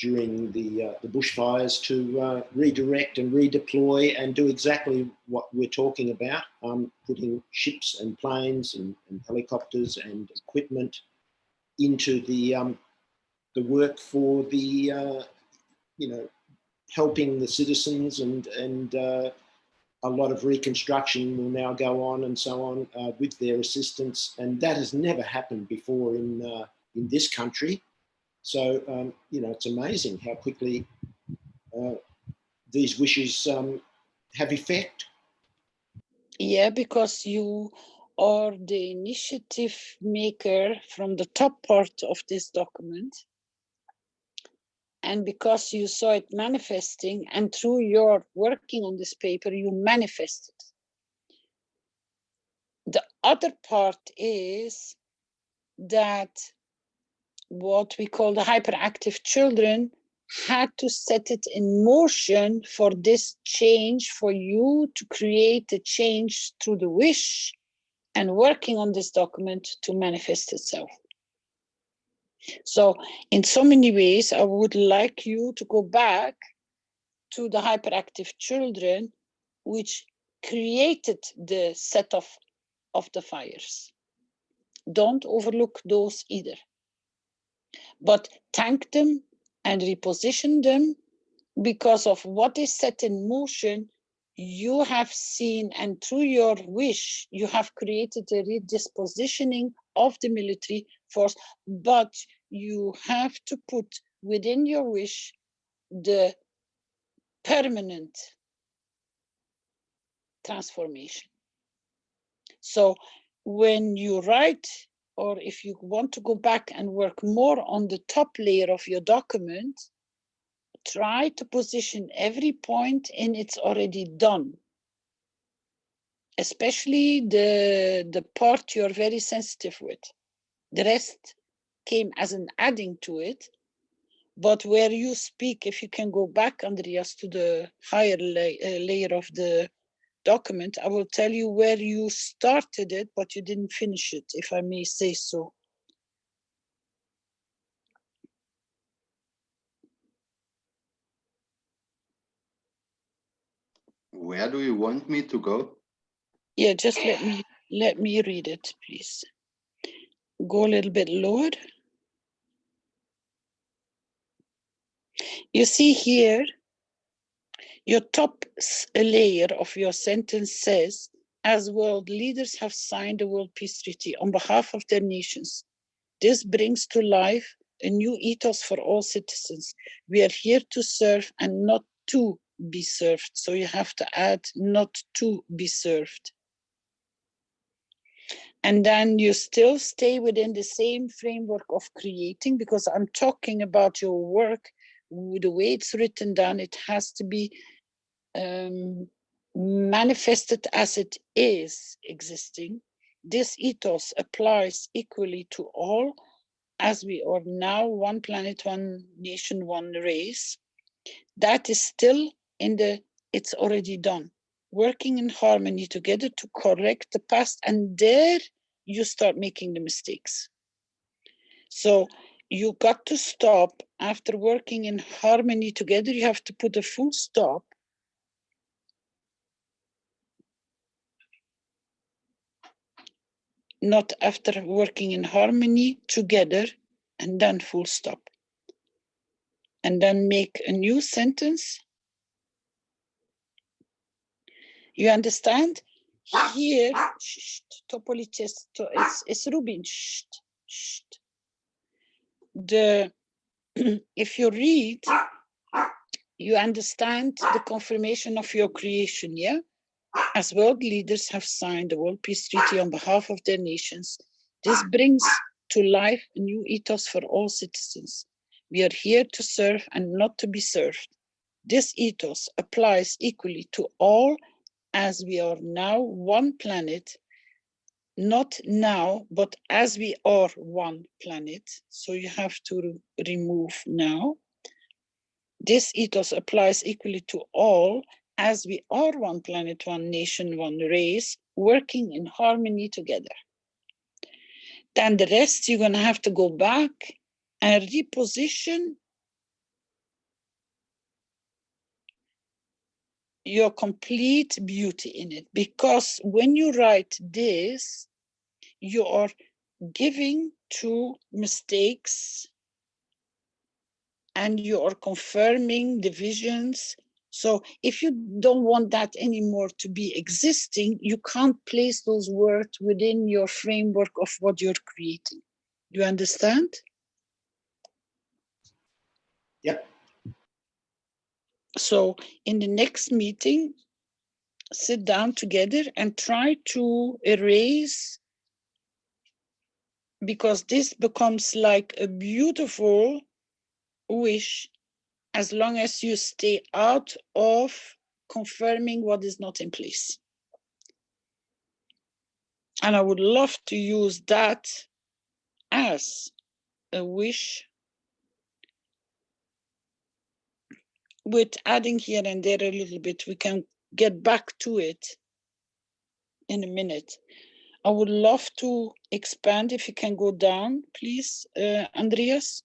during the bushfires to redirect and redeploy and do exactly what we're talking about, putting ships and planes and helicopters and equipment into the work for the helping the citizens, and a lot of reconstruction will now go on and so on with their assistance, and that has never happened before in this country. So it's amazing how quickly these wishes have effect. Yeah, because you are the initiative maker from the top part of this document. And because you saw it manifesting, and through your working on this paper, you manifested. The other part is that what we call the hyperactive children had to set it in motion for this change, for you to create a change through the wish and working on this document to manifest itself. So in so many ways, I would like you to go back to the hyperactive children, which created the set of the fires. Don't overlook those either, but thank them and reposition them, because of what is set in motion. You have seen, and through your wish, you have created a redispositioning of the military force, but you have to put within your wish the permanent transformation. So when you write, or if you want to go back and work more on the top layer of your document, try to position every point in it's already done. Especially the part you're very sensitive with. The rest came as an adding to it. But where you speak, if you can go back, Andreas, to the higher layer of the document, I will tell you where you started it, but you didn't finish it, if I may say so. Where do you want me to go? Yeah, just let me read it, please. Go a little bit lower. You see here, your top layer of your sentence says, as world leaders have signed the World Peace Treaty on behalf of their nations, this brings to life a new ethos for all citizens. We are here to serve and not to be served. So you have to add not to be served. And then you still stay within the same framework of creating, because I'm talking about your work, the way it's written down, it has to be manifested as it is existing. This ethos applies equally to all, as we are now one planet, one nation, one race. That is still in the, it's already done. Working in harmony together to correct the past, and there you start making the mistakes. So you got to stop after working in harmony together. You have to put a full stop. Not after working in harmony together, and then full stop. And then make a new sentence. You understand? Here, Topoli it's Rubin. If you read, you understand the confirmation of your creation, yeah? As world leaders have signed the World Peace Treaty on behalf of their nations, this brings to life a new ethos for all citizens. We are here to serve and not to be served. This ethos applies equally to all, as we are now one planet, not now, but as we are one planet. So you have to remove now. This ethos applies equally to all, as we are one planet, one nation, one race, working in harmony together. Then the rest, you're gonna have to go back and reposition your complete beauty in it. Because when you write this, you are giving to mistakes and you are confirming divisions. So if you don't want that anymore to be existing, you can't place those words within your framework of what you're creating. You understand? Yep. So in the next meeting, sit down together and try to erase, because this becomes like a beautiful wish as long as you stay out of confirming what is not in place. And I would love to use that as a wish, with adding here and there a little bit. We can get back to it in a minute. I would love to expand. If you can go down, please, Andreas.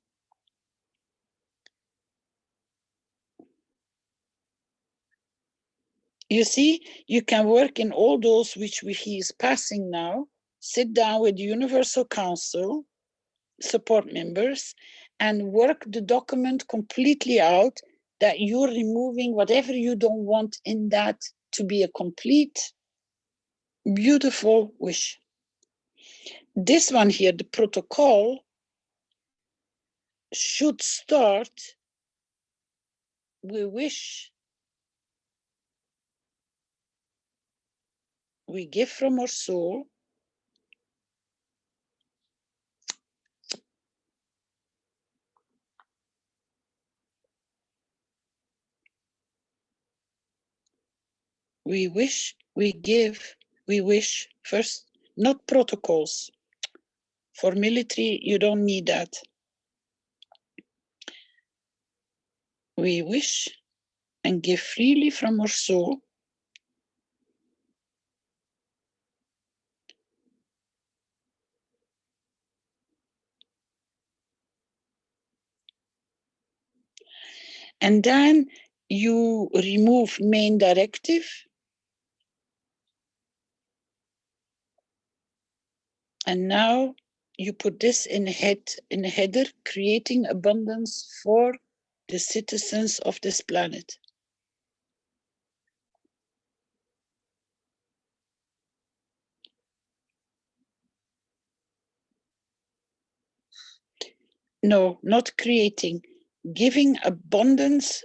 You see, you can work in all those which he is passing now. Sit down with the Universal Council, support members, and work the document completely out, that you're removing whatever you don't want in that to be a complete, beautiful wish. This one here, the protocol, should start, we wish we give from our soul, we wish, we give, we wish first, not protocols. For military, you don't need that. We wish and give freely from our soul and then you remove main directive and now you put this in a header, creating abundance for the citizens of this planet. No, not creating, giving abundance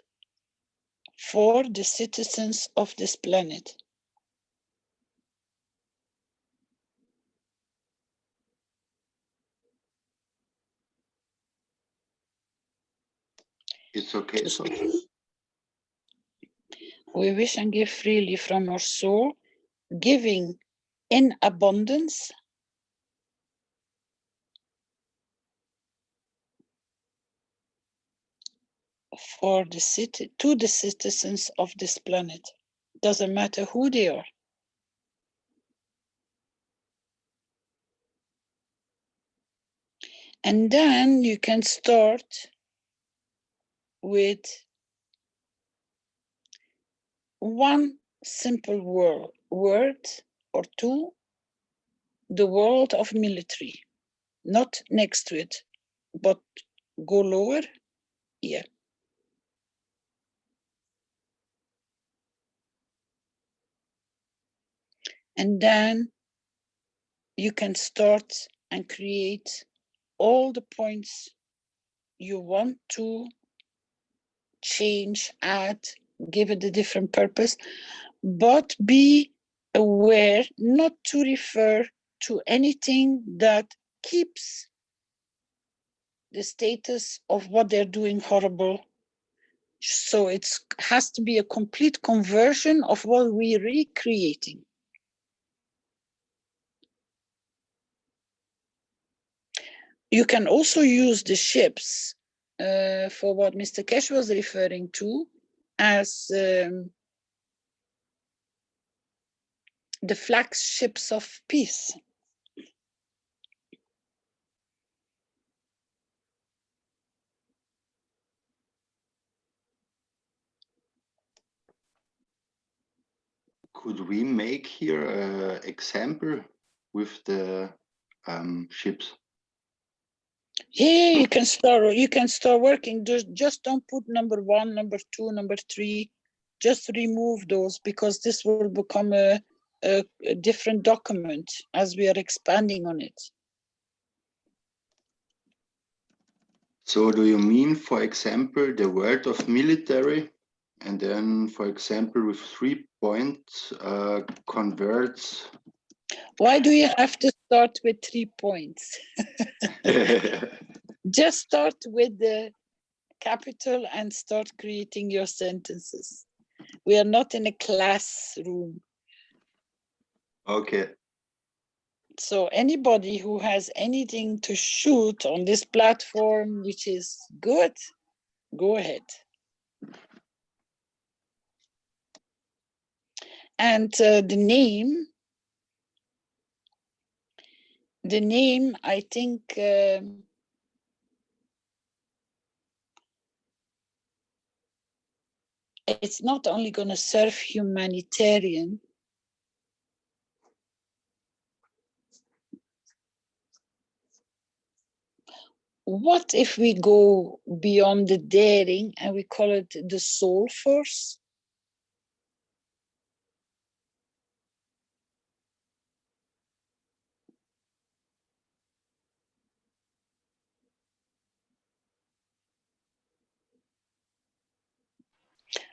for the citizens of this planet. It's okay, so. We wish and give freely from our soul, giving in abundance for the city, to the citizens of this planet. Doesn't matter who they are. And then you can start with one simple word or two, the world of military, not next to it, but go lower, yeah. And then you can start and create all the points you want to change, add, give it a different purpose, but be aware not to refer to anything that keeps the status of what they're doing horrible. So it has to be a complete conversion of what we're recreating. You can also use the ships for what Mr. Keshe was referring to as the flagships of peace. Could we make here an example with the ships? Yeah, you can start working. Just don't put number 1, number 2, number 3. Just remove those because this will become a different document as we are expanding on it. So do you mean, for example, the word of military, and then, for example, with 3 points converts? Why do you have to start with 3 points? Just start with the capital and start creating your sentences. We are not in a classroom. Okay. So anybody who has anything to shoot on this platform, which is good, go ahead. And the name, I think, it's not only going to serve humanitarian. What if we go beyond the daring and we call it the soul force?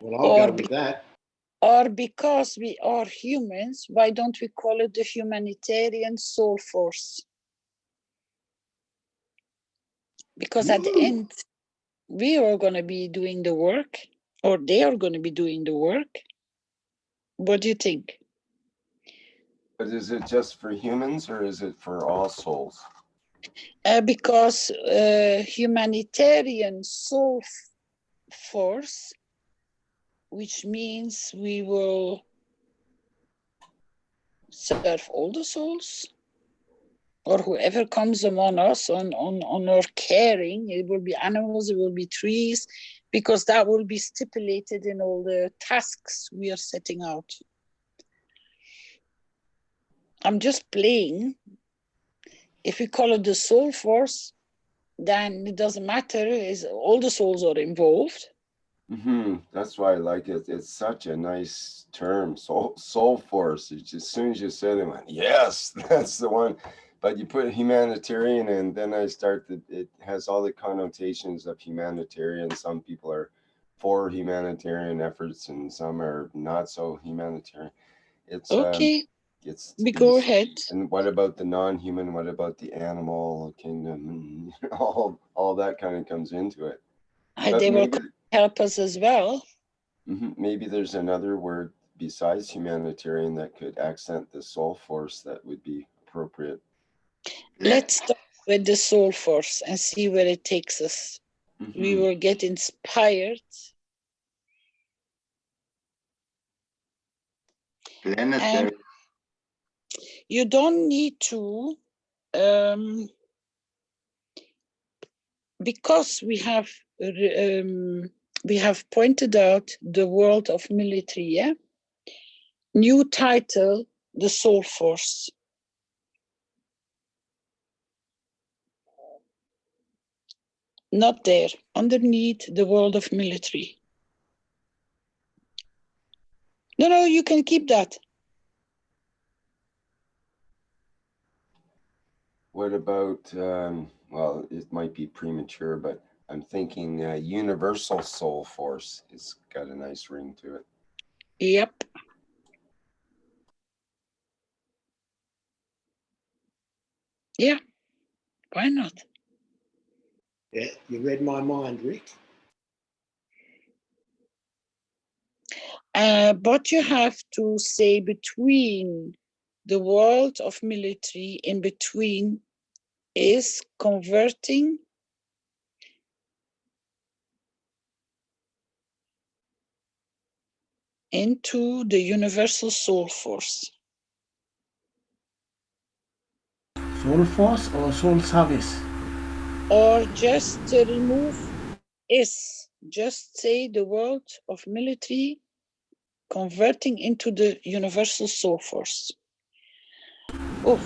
Well, I'll go with that. Or because we are humans, why don't we call it the humanitarian soul force? Because at the end, we are going to be doing the work, or they are going to be doing the work. What do you think? But is it just for humans or is it for all souls? Because humanitarian soul force, which means we will serve all the souls, or whoever comes among us on our caring. It will be animals, it will be trees, because that will be stipulated in all the tasks we are setting out. I'm just playing. If we call it the soul force, then it doesn't matter, is all the souls are involved. That's why I like it. It's such a nice term, soul force. It's just, as soon as you said it, I went, yes, that's the one. But you put humanitarian, and then I start that it has all the connotations of humanitarian. Some people are for humanitarian efforts, and some are not so humanitarian. It's okay. We go ahead. And what about the non-human? What about the animal kingdom? All that kind of comes into it. They will help us as well. Maybe there's another word besides humanitarian that could accent the soul force that would be appropriate. Let's start with the soul force and see where it takes us. We will get inspired. Planetary. You don't need to, because we have pointed out the world of military, yeah? New title, the soul force. Not there, underneath the world of military. No, you can keep that. What about, well, it might be premature, but I'm thinking universal soul force. It's got a nice ring to it. Yep. Yeah, why not? Yeah, you read my mind, Rick. But you have to say between the world of military, in between, is converting into the universal soul force. Soul force or soul service? Or just remove is. Just say the world of military converting into the universal soul force. Oh.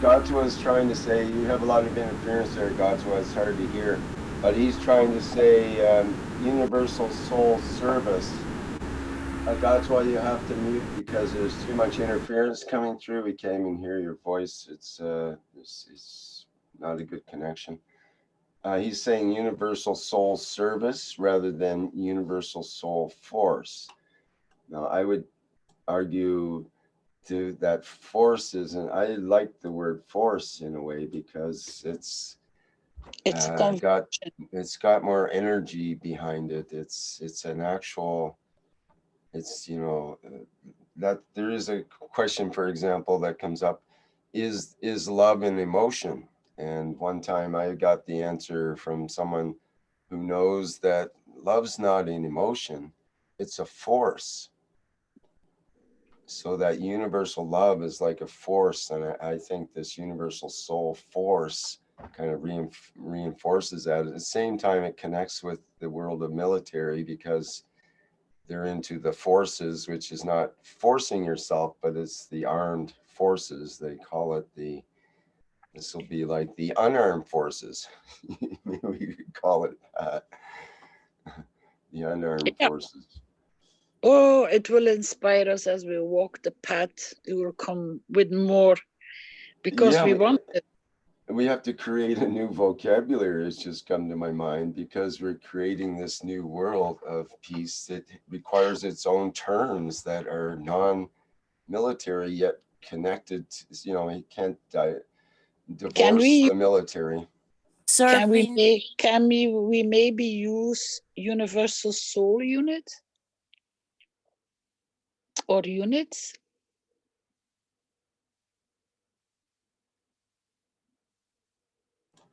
God's was trying to say, you have a lot of interference there, God's was hard to hear, but he's trying to say universal soul service. That's why you have to mute, because there's too much interference coming through. We can't even hear your voice. It's not a good connection. He's saying universal soul service rather than universal soul force. Now, I would argue that force isn't. I like the word force in a way because it's got more energy behind it. It's an actual. It's, you know, that there is a question, for example, that comes up: is love an emotion? And one time I got the answer from someone who knows that love's not an emotion, it's a force. So that universal love is like a force, and I think this universal soul force kind of reinforces that. At the same time, it connects with the world of military because they're into the forces, which is not forcing yourself, but it's the armed forces. They call it this will be like the unarmed forces. Maybe we could call it the unarmed forces. Oh, it will inspire us as we walk the path. It will come with more because we want it. we have to create a new vocabulary, has just come to my mind, because we're creating this new world of peace that requires its own terms that are non-military yet connected to, you know, you can't divorce the military. Surfing. Can we maybe use universal soul unit or units?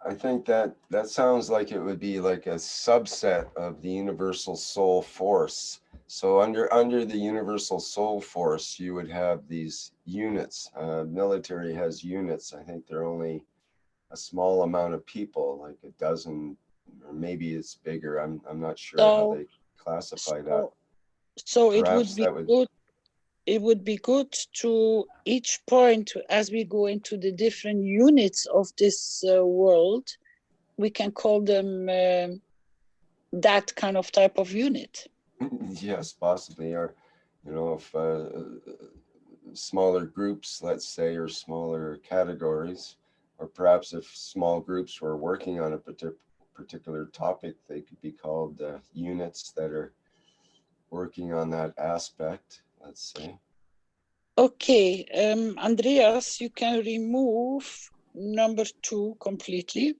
I think that sounds like it would be like a subset of the universal soul force. So under the universal soul force, you would have these units. Military has units. I think they're only a small amount of people, like a dozen, or maybe it's bigger. I'm not sure how they classify that. So perhaps it would be good. It would be good to each point, as we go into the different units of this world, we can call them that kind of type of unit. Yes, possibly. Or, you know, if smaller groups, let's say, or smaller categories, or perhaps if small groups were working on a particular topic, they could be called units that are working on that aspect, let's say. Okay, Andreas, you can remove number 2 completely.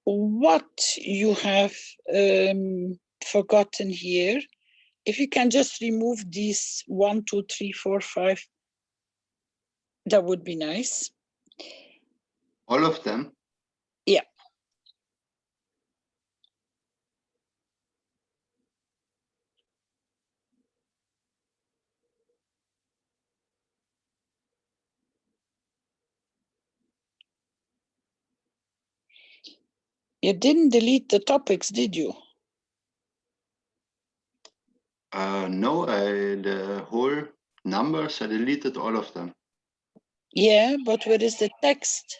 What you have forgotten here, if you can just remove these 1, 2, 3, 4, 5, that would be nice. All of them? Yeah. You didn't delete the topics, did you? No, the whole numbers, I deleted all of them. Yeah, but where is the text?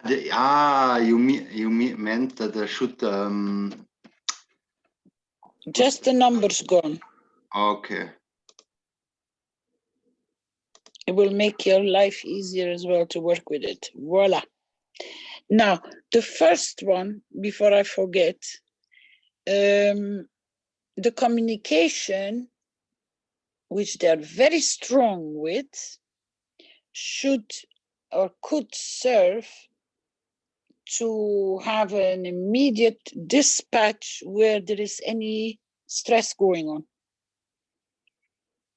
You meant that I should just the numbers gone. Okay. It will make your life easier as well to work with it. Voila. Now, the first one, before I forget, the communication, which they're very strong with, should or could serve to have an immediate dispatch where there is any stress going on.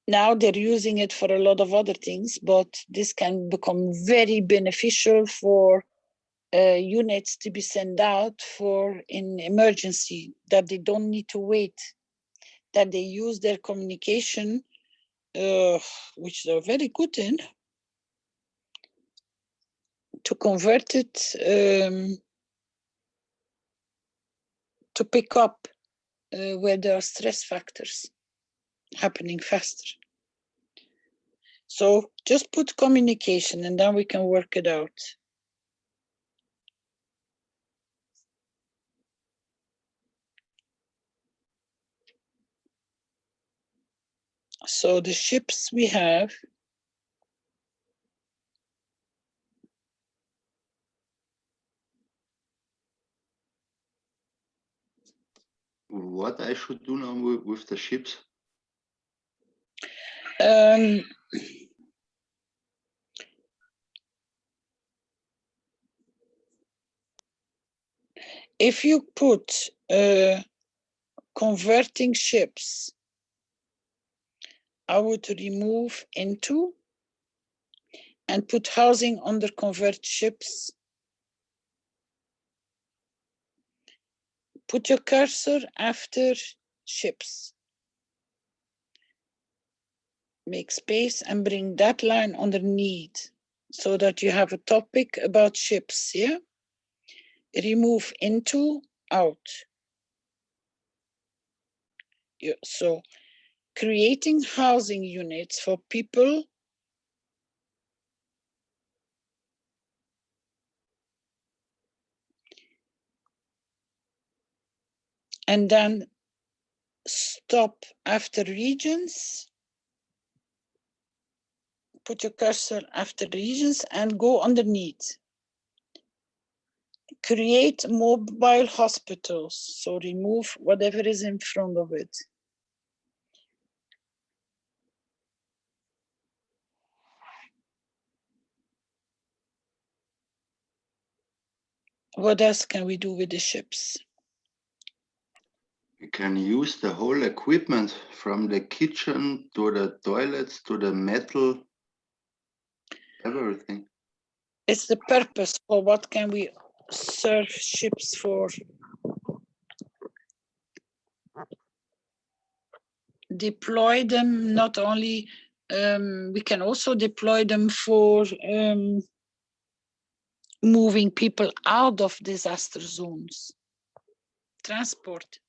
Now they're using it for a lot of other things, but this can become very beneficial for units to be sent out for in emergency, that they don't need to wait, that they use their communication, which they're very good in, to convert it, to pick up where there are stress factors happening faster. So just put communication and then we can work it out. So the ships we have, what I should do now with the ships? If you put converting ships, I would remove into and put housing under convert ships. Put your cursor after ships. Make space and bring that line underneath so that you have a topic about ships, yeah? Remove into, out. Yeah, so creating housing units for people and then stop after regions put your cursor after regions and go underneath. Create mobile hospitals. So remove whatever is in front of it. What else can we do with the ships? We can use the whole equipment from the kitchen to the toilets to the metal, everything. It's the purpose for what can we serve ships for. Deploy them not only, we can also deploy them for moving people out of disaster zones. Transport.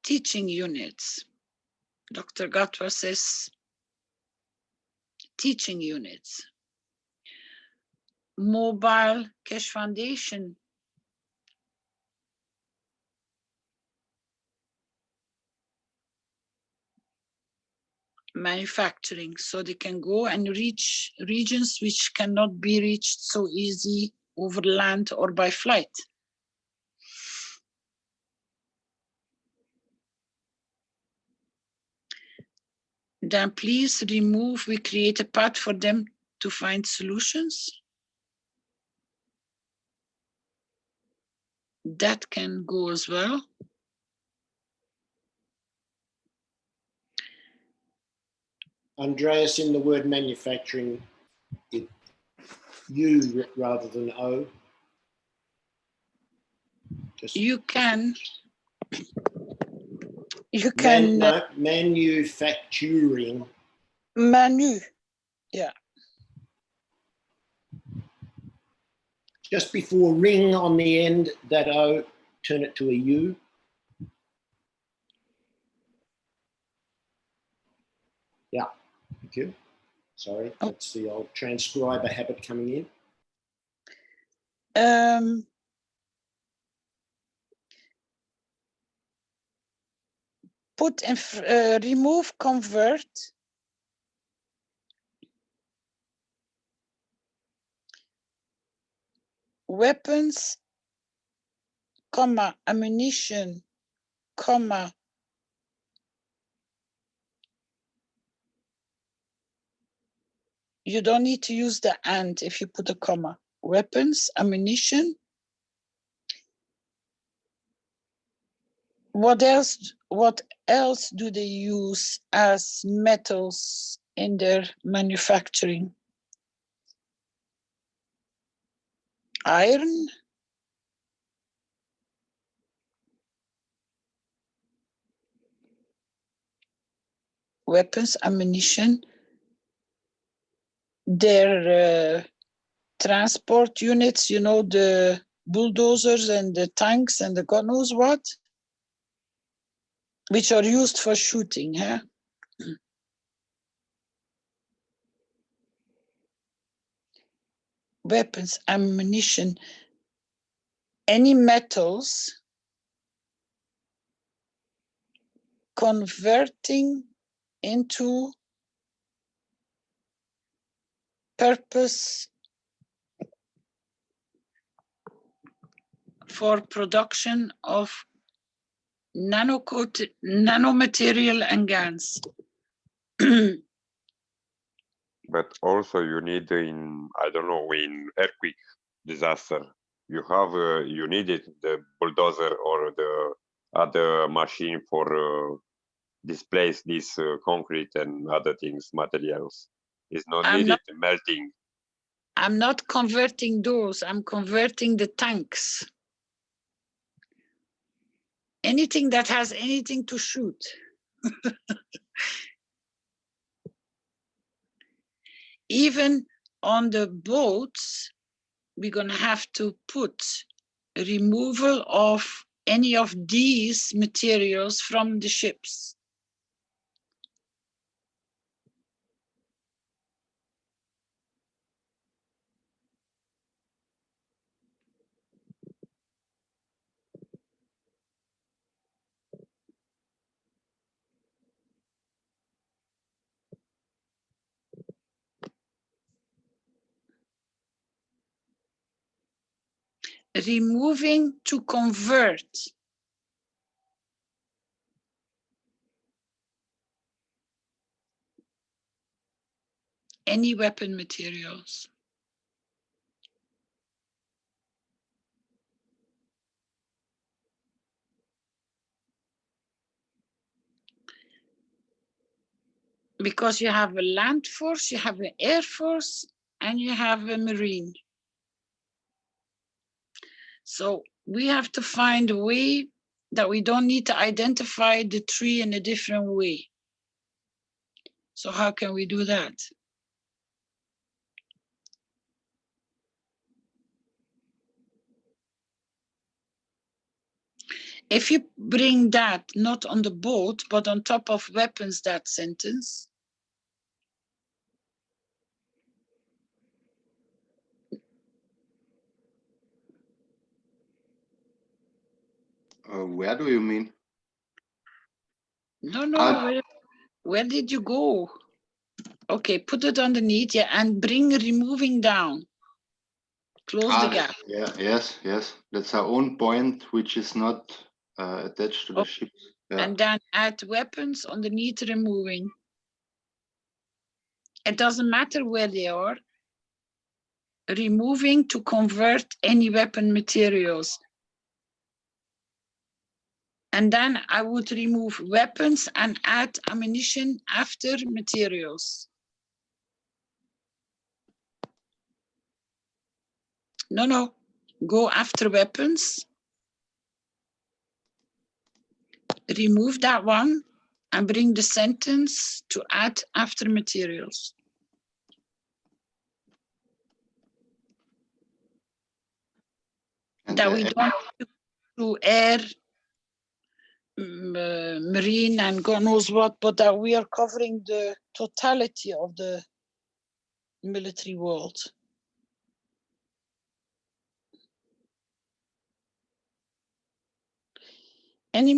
Teaching units. Dr. Gatwa says teaching units. Mobile Keshe Foundation. Manufacturing, so they can go and reach regions which cannot be reached so easy over land or by flight. Then please remove, we create a path for them to find solutions. That can go as well. Andreas, in the word manufacturing, it U rather than O. Just You can manufacturing. Manu, yeah. Just before ring on the end, that O, turn it to a U. Yeah, thank you. Sorry, that's the old transcriber habit coming in. Put and remove convert. Weapons, comma, ammunition, comma, you don't need to use the and if you put a comma. Weapons, ammunition. What else do they use as metals in their manufacturing? Iron. Weapons, ammunition. Their transport units, you know, the bulldozers and the tanks and the God knows what, which are used for shooting, huh? Weapons, ammunition, any metals converting into purpose for production of nanomaterial and GANs. But also you need in, I don't know, in earthquake disaster, you have, you needed the bulldozer or the other machine for displace this concrete and other things, materials. It's not needed melting. I'm not converting those, I'm converting the tanks. Anything that has anything to shoot. Even on the boats, we're gonna have to put removal of any of these materials from the ships. removing to convert any weapon materials. Because you have a land force, you have an air force, and you have a marine. So we have to find a way that we don't need to identify the tree in a different way. So how can we do that? If you bring that not on the boat, but on top of weapons, that sentence, Where do you mean? no, where did you go? Okay, put it underneath, yeah, and bring removing down. Close the gap. Yeah, yes. That's our own point, which is not attached to the ship. Yeah. And then add weapons underneath removing. It doesn't matter where they are. Removing to convert any weapon materials. And then I would remove weapons and add ammunition after materials. No, go after weapons. Remove that one and bring the sentence to add after materials. And that we don't do air, marine, and God knows what, but that we are covering the totality of the military world. Any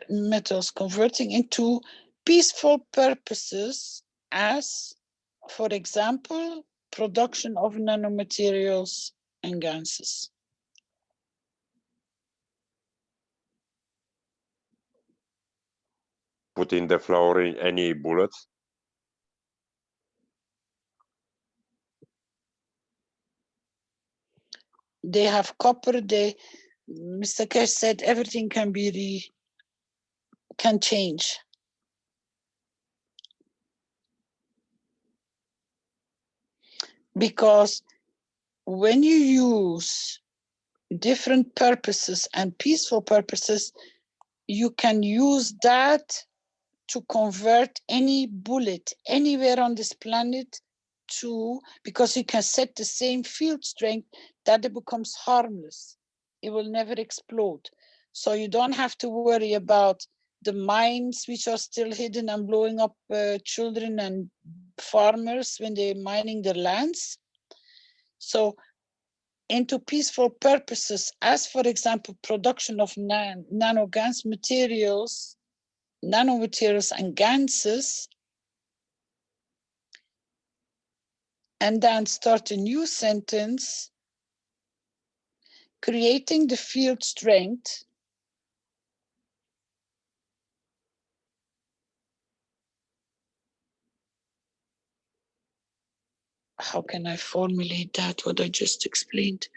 metals converting into peaceful purposes as, for example, production of nanomaterials and gases. Put in the floor in any bullets? They have copper, Mr. Keshe said everything can be can change. Because when you use different purposes and peaceful purposes, you can use that to convert any bullet anywhere on this planet to, because you can set the same field strength that it becomes harmless. It will never explode. So you don't have to worry about the mines which are still hidden and blowing up children and farmers when they're mining their lands. So into peaceful purposes, as for example, production of nanogas materials, nanomaterials and gases, and then start a new sentence, creating the field strength how can I formulate that, what I just explained?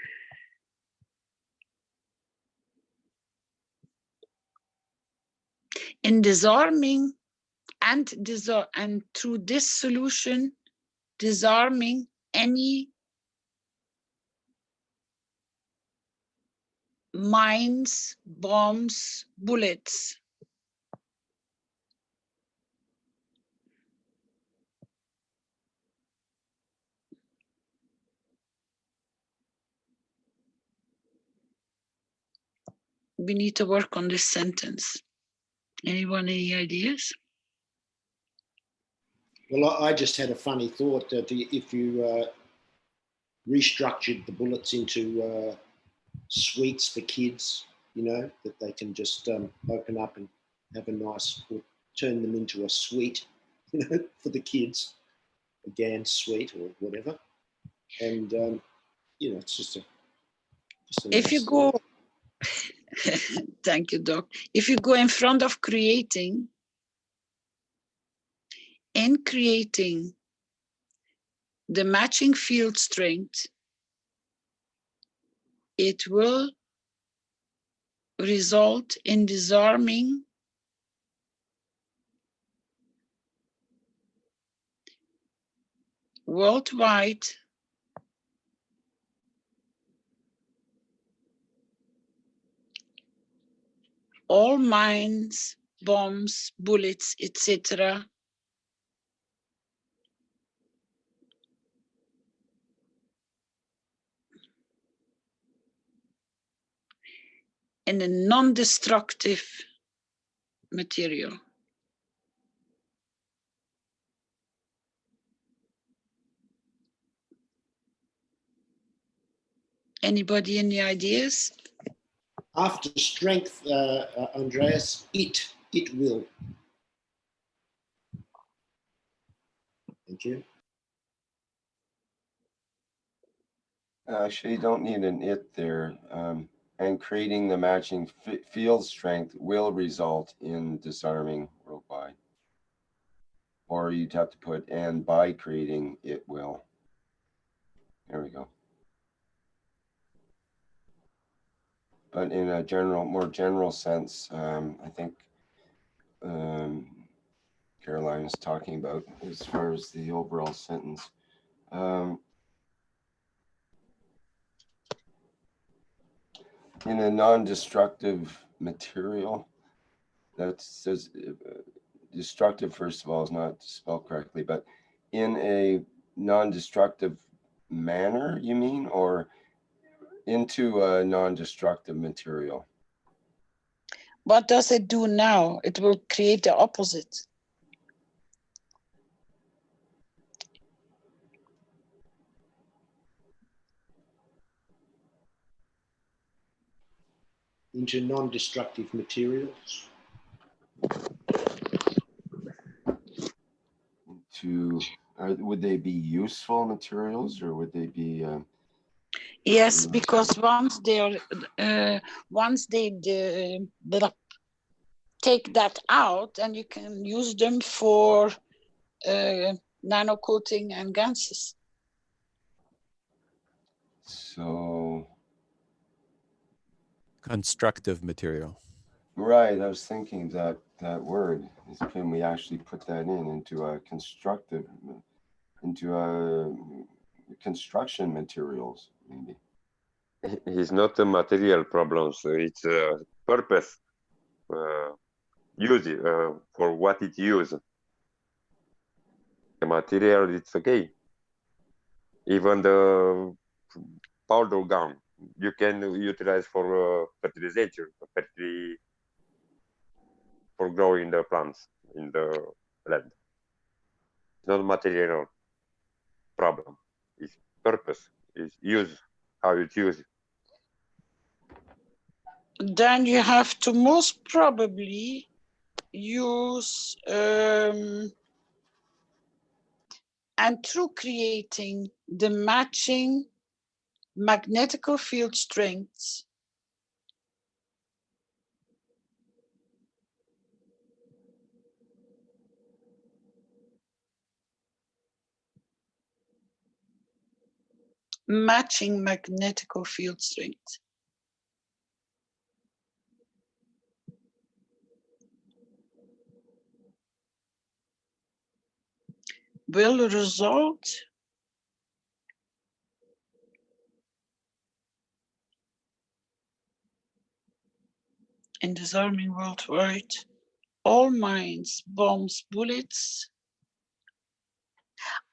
In disarming and through this solution, disarming any mines, bombs, bullets. We need to work on this sentence. Anyone, any ideas? Well, I just had a funny thought that if you restructured the bullets into suites for kids, you know, that they can just open up and have a nice, or turn them into a suite, you know, for the kids, a GAN suite or whatever. And, you know, it's just a If you go, thank you, Doc. If you go in front of creating, in creating the matching field strength, it will result in disarming worldwide all mines, bombs, bullets, etc. in a non-destructive material. Anybody any ideas? After strength, Andreas, it will. Thank you. Actually, you don't need an it there. And creating the matching field strength will result in disarming worldwide. Or you'd have to put, and by creating it will. There we go. But in a more general sense, I think Caroline is talking about as far as the overall sentence. In a non-destructive material, that says destructive, first of all, is not spelled correctly, but in a non-destructive manner, you mean, or into a non-destructive material? What does it do now? It will create the opposite. Into non-destructive materials. Would they be useful materials, or would they be? Yes, because once they take that out, and you can use them for nano coating and ganses. So constructive material. Right, I was thinking that word is, can we actually put that into a constructive, into a construction materials, maybe? It's not a material problem, so it's a purpose. Use it for what it uses. The material, it's okay. Even the powder gun, you can utilize for fertilization, for growing the plants in the land. It's not material problem. It's purpose. It's use, how you use it. Then you have to most probably use and through creating the matching magnetical field strengths, matching magnetical field strength. Will result in disarming worldwide all mines, bombs, bullets.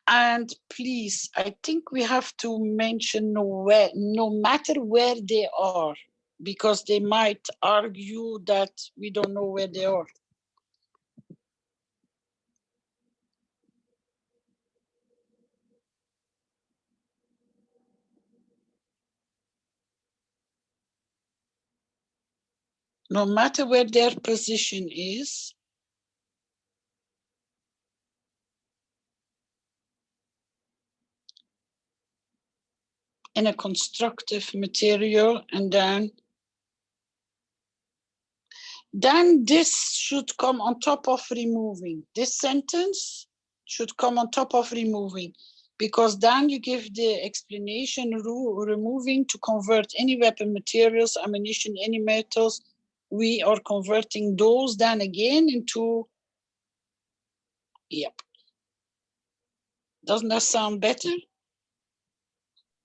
And please, I think we have to mention where, no matter where they are, because they might argue that we don't know where they are. No matter where their position is, in a constructive material, and then this should come on top of removing. This sentence should come on top of removing, because then you give the explanation, removing to convert any weapon materials, ammunition, any metals. We are converting those then again into, yep. Doesn't that sound better?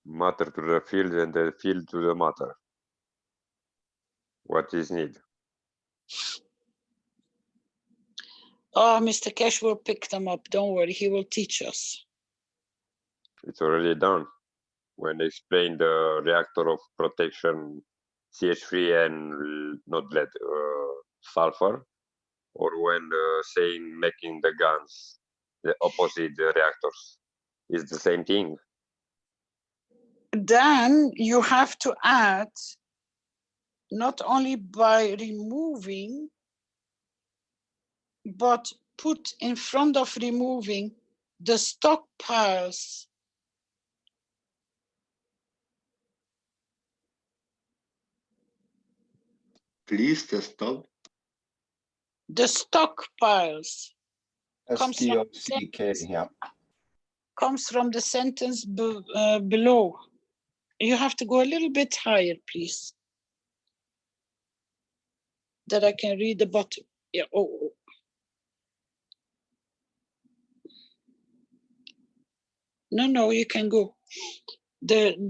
Matter to the field and the field to the matter. What is need? Oh, Mr. Keshe will pick them up. Don't worry, he will teach us. It's already done. When they explain the reactor of protection, CH3 and not lead, sulfur, or when saying making the guns, the opposite reactors, is the same thing. Then you have to add, not only by removing, but put in front of removing the stockpiles. Please, the stop. The stockpiles S-T-O-C-K, yeah. comes from the sentence below. You have to go a little bit higher, please, that I can read the bottom. Yeah. Oh. No, you can go. No.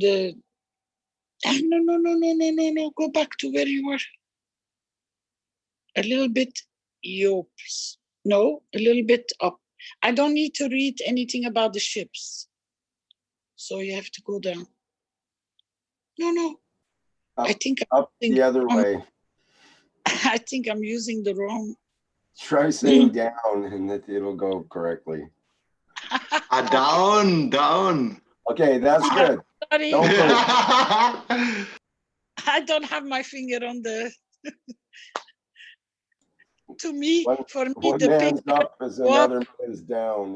Go back to where you were. A little bit, yopes. No, a little bit up. I don't need to read anything about the ships. So you have to go down. No. Up, I think up the other way. I think I'm using the wrong. Try saying down and it'll go correctly. Down. Okay, that's good. Sorry. Don't move. I don't have my finger on the. To me, for me, one the man's paper up is another man's down.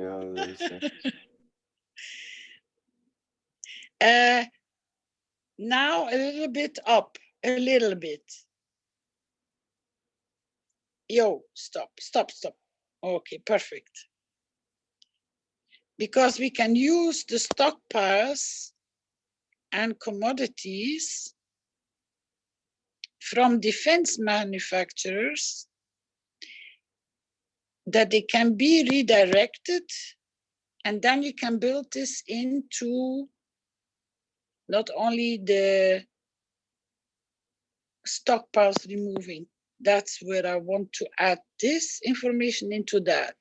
now a little bit up, a little bit. Yo, stop. Okay, perfect. Because we can use the stockpiles and commodities from defense manufacturers, that they can be redirected, and then you can build this into not only the stockpiles removing. That's where I want to add this information into that.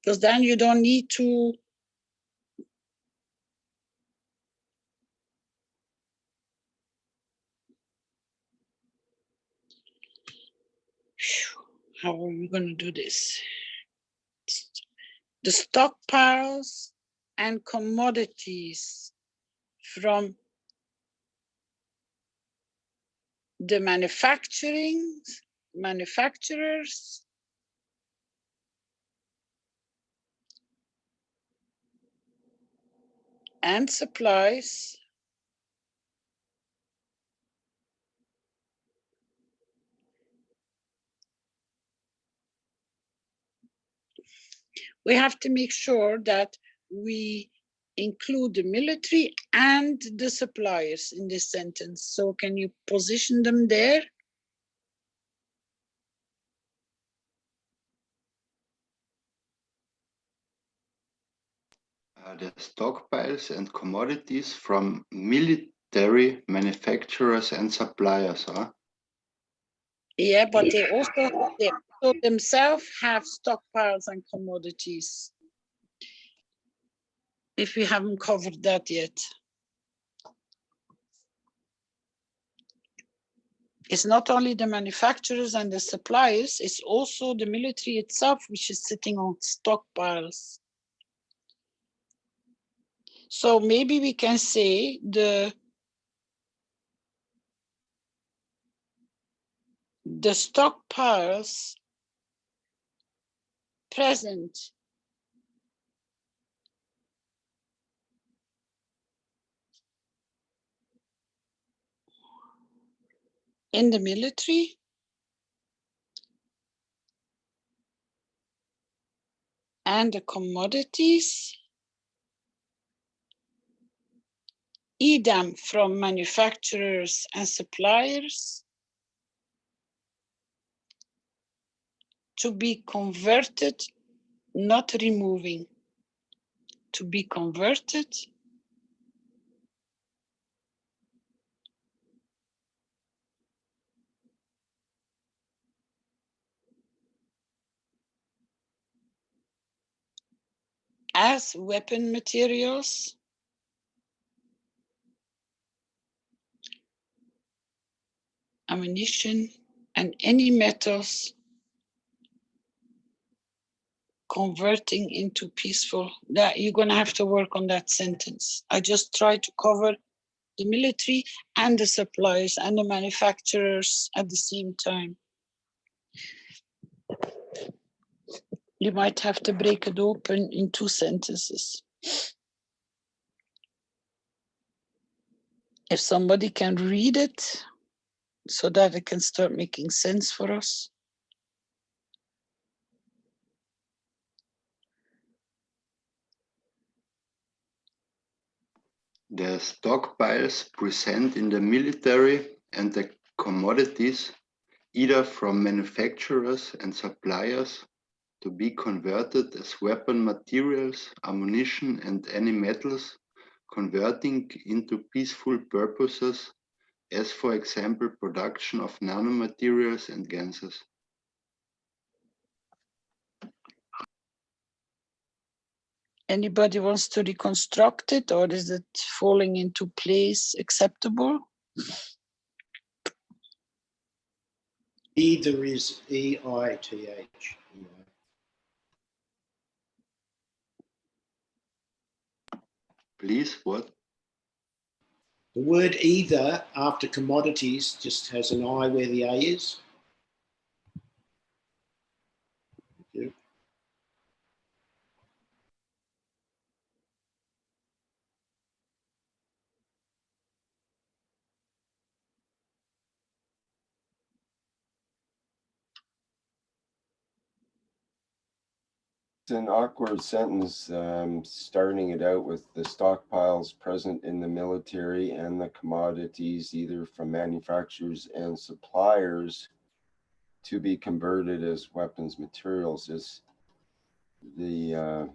Because then you don't need to how are we going to do this? The stockpiles and commodities from the manufacturers and supplies we have to make sure that we include the military and the suppliers in this sentence. So can you position them there? The stockpiles and commodities from military manufacturers and suppliers, huh? Yeah, but they also themselves have stockpiles and commodities. If we haven't covered that yet. It's not only the manufacturers and the suppliers, it's also the military itself, which is sitting on stockpiles. So maybe we can say the stockpiles present in the military, and the commodities, either from manufacturers and suppliers, to be converted, not removing, to be converted as weapon materials, ammunition, and any metals converting into peaceful. That you're going to have to work on that sentence. I just try to cover the military and the suppliers and the manufacturers at the same time. You might have to break it open in 2 sentences. If somebody can read it so that it can start making sense for us. The stockpiles present in the military and the commodities, either from manufacturers and suppliers, to be converted as weapon materials, ammunition, and any metals, converting into peaceful purposes, as for example, production of nanomaterials and gases. Anybody wants to reconstruct it, or is it falling into place acceptable? Either is E-I-T-H. Please, what? The word either after commodities just has an I where the A is. Thank you. It's an awkward sentence, starting it out with the stockpiles present in the military and the commodities, either from manufacturers and suppliers, to be converted as weapons materials. Is the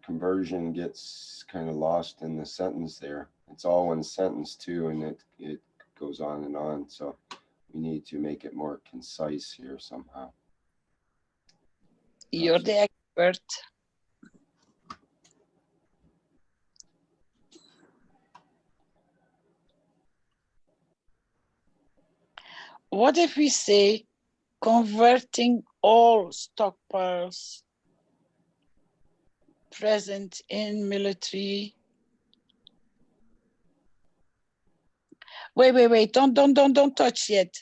conversion gets kind of lost in the sentence there. It's all one sentence too, and it goes on and on. So we need to make it more concise here somehow. You're the expert. What if we say converting all stockpiles present in military? Wait, don't touch yet.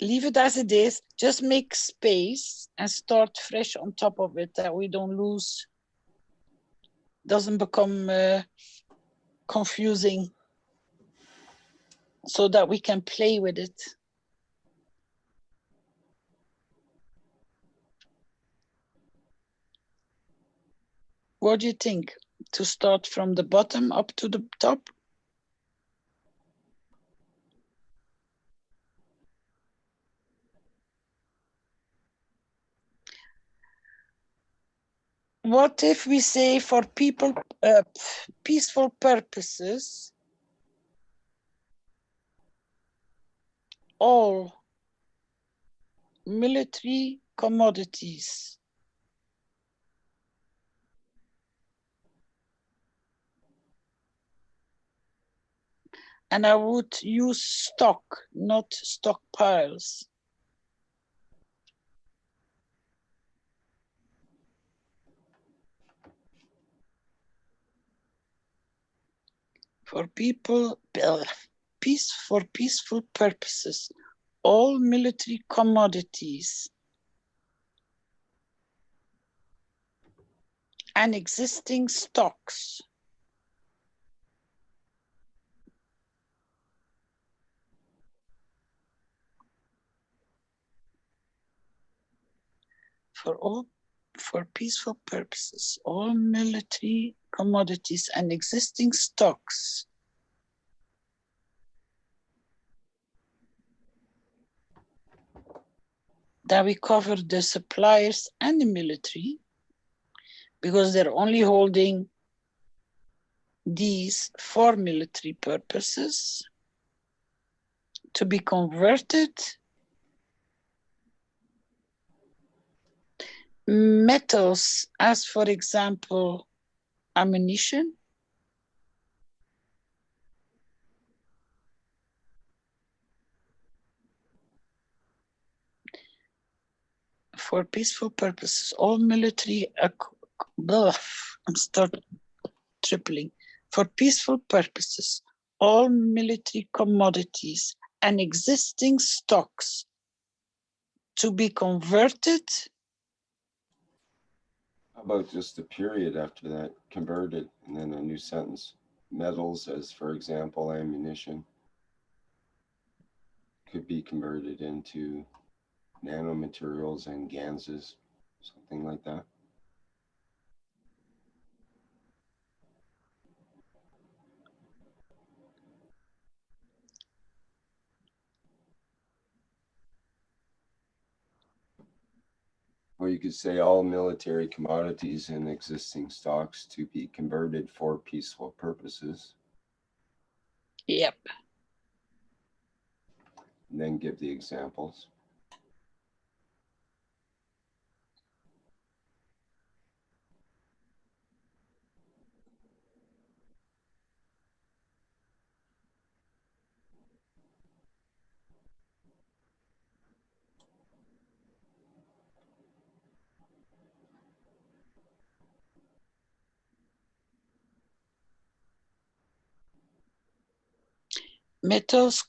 Leave it as it is, just make space and start fresh on top of it, that we don't lose, doesn't become confusing, so that we can play with it. What do you think? To start from the bottom up to the top? What if we say for people, peaceful purposes, all military commodities? And I would use stock, not stockpiles. For people, for peaceful purposes, all military commodities and existing stocks for peaceful purposes, all military commodities and existing stocks that we cover the suppliers and the military, because they're only holding these for military purposes, to be converted. Metals, as for example, ammunition, for peaceful purposes, all military, I'm start tripling. For peaceful purposes, all military commodities and existing stocks to be converted. How about just a period after that, converted, and then a new sentence? Metals, as for example, ammunition, could be converted into nanomaterials and ganses, something like that. Or you could say all military commodities and existing stocks to be converted for peaceful purposes. Yep. And then give the examples. Metals,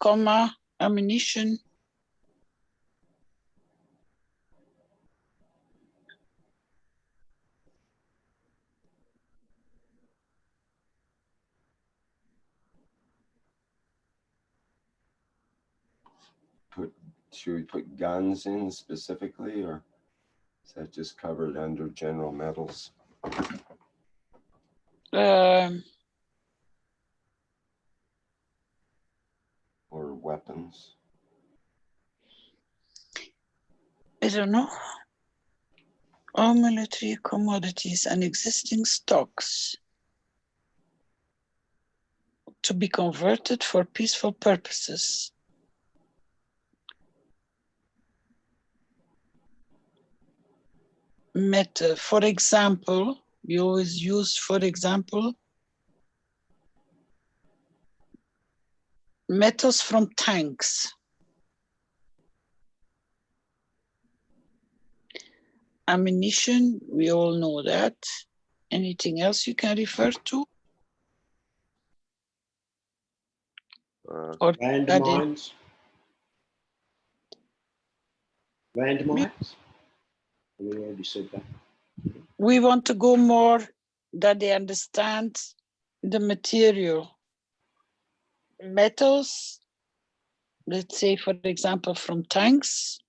ammunition. Should we put guns in specifically, or is that just covered under general metals? Or weapons? I don't know. All military commodities and existing stocks to be converted for peaceful purposes. For example, we always use, for example, metals from tanks. Ammunition, we all know that. Anything else you can refer to? Or landmines. Landmines. We already said that. We want to go more that they understand the material. Metals, let's say, for example, from tanks.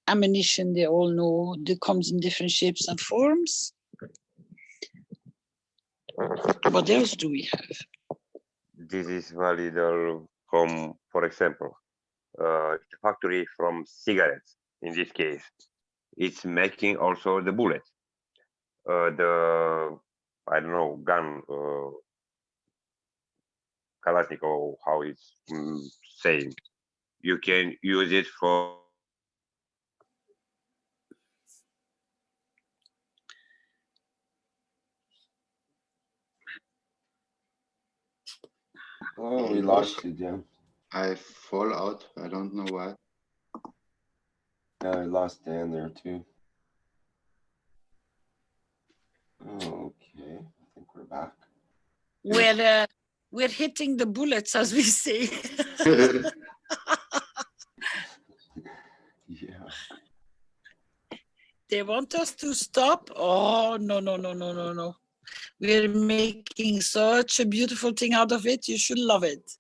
Ammunition, they all know, it comes in different shapes and forms. What else do we have? This is valid from, for example, the factory from cigarettes. In this case, it's making also the bullets. The, I don't know, gun, Kalashnikov, how it's saying. You can use it for Oh, we lost you, Jim. I fall out. I don't know why. Yeah, I lost Dan there too. Okay, I think we're back. We're hitting the bullets, as we say. Yeah. They want us to stop? Oh, no. We're making such a beautiful thing out of it. You should love it.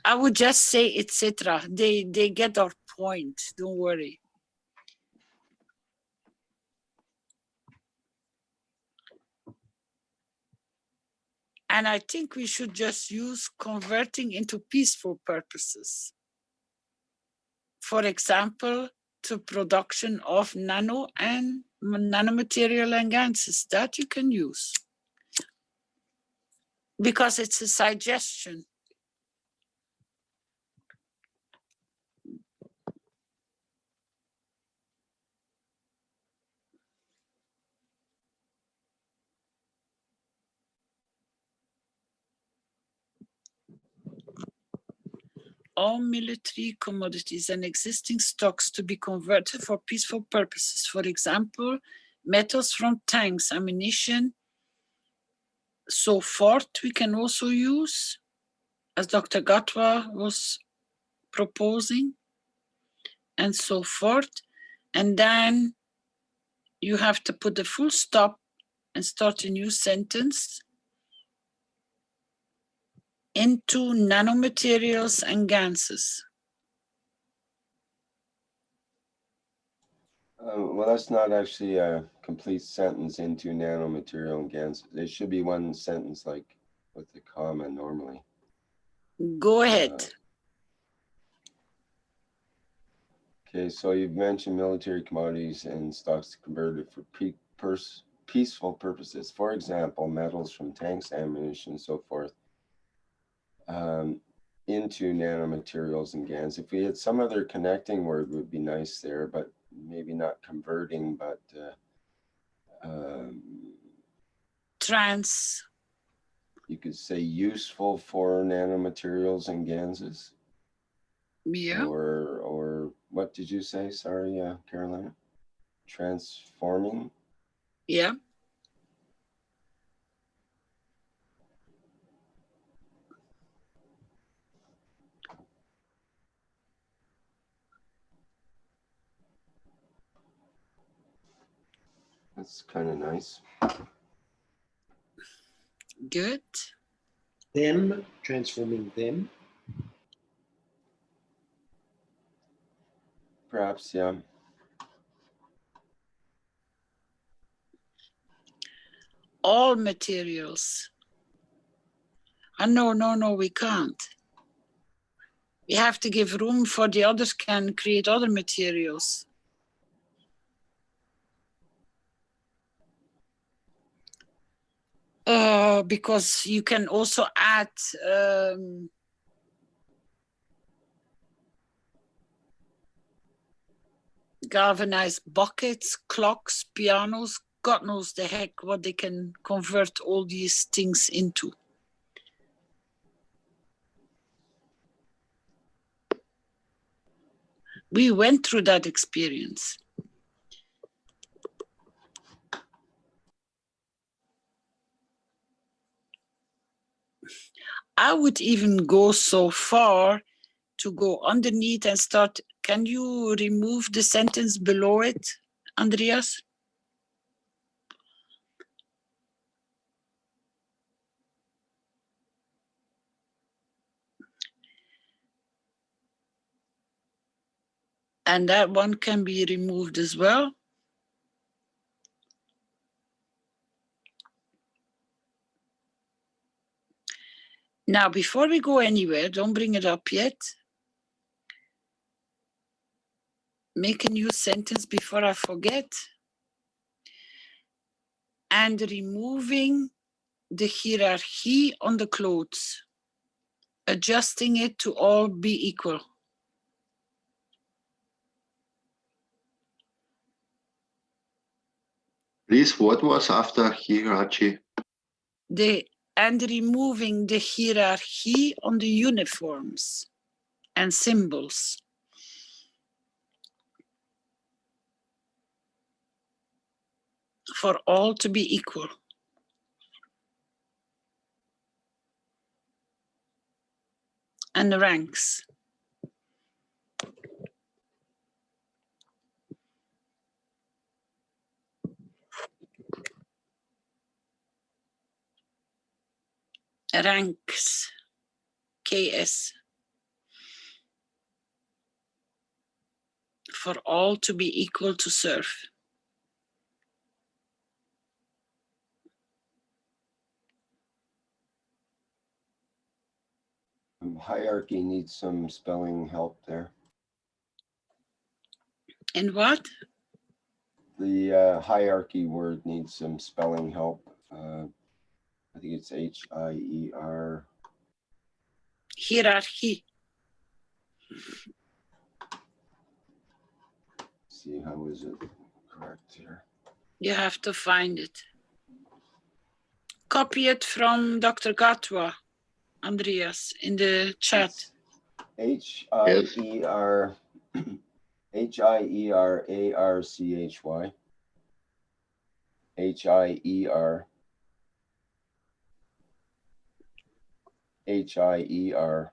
I would just say etc. They get our point. Don't worry. And I think we should just use converting into peaceful purposes. For example, to production of nanomaterial and gases that you can use. Because it's a suggestion. All military commodities and existing stocks to be converted for peaceful purposes. For example, metals from tanks, ammunition, so forth we can also use, as Dr. Gatwa was proposing, and so forth. And then you have to put a full stop and start a new sentence. Into nanomaterials and gases. Well, that's not actually a complete sentence, into nanomaterial and gases. It should be one sentence, like with the comma normally. Go ahead. Okay, so you've mentioned military commodities and stocks converted for peaceful purposes. For example, metals from tanks, ammunition, and so forth, into nanomaterials and GANs. If we had some other connecting word, would be nice there, but maybe not converting, but trans. You could say useful for nanomaterials and ganses. Yeah. Or what did you say? Sorry, Carolina. Transforming. Yeah. That's kind of nice. Good. Them, transforming them. Perhaps, yeah. All materials. No, we can't. We have to give room for the others can create other materials. Because you can also add galvanized buckets, clocks, pianos, God knows the heck what they can convert all these things into. We went through that experience. I would even go so far to go underneath and start. Can you remove the sentence below it, Andreas? And that one can be removed as well. Now, before we go anywhere, don't bring it up yet. Make a new sentence before I forget. And removing the hierarchy on the clothes, adjusting it to all be equal. Please, what was after hierarchy? And removing the hierarchy on the uniforms and symbols. For all to be equal. And the ranks. Ranks, KS. for all to be equal to serve. Hierarchy needs some spelling help there. And what? The hierarchy word needs some spelling help. I think it's H-I-E-R. Hierarchy. See, how is it correct here? You have to find it. Copy it from Dr. Gatwa, Andreas, in the chat. H-I-E-R. H-I-E-R-A-R-C-H-Y. H-I-E-R. H-I-E-R.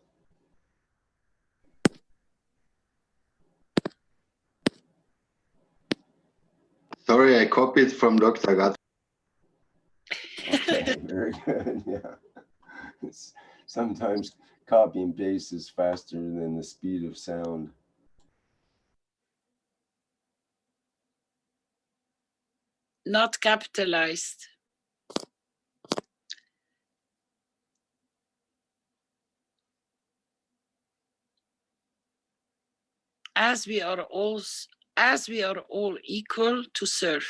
Sorry, I copied from Dr. Gat. Okay, very good. Yeah. Sometimes copy and paste is faster than the speed of sound. Not capitalized. As we are all equal to serve.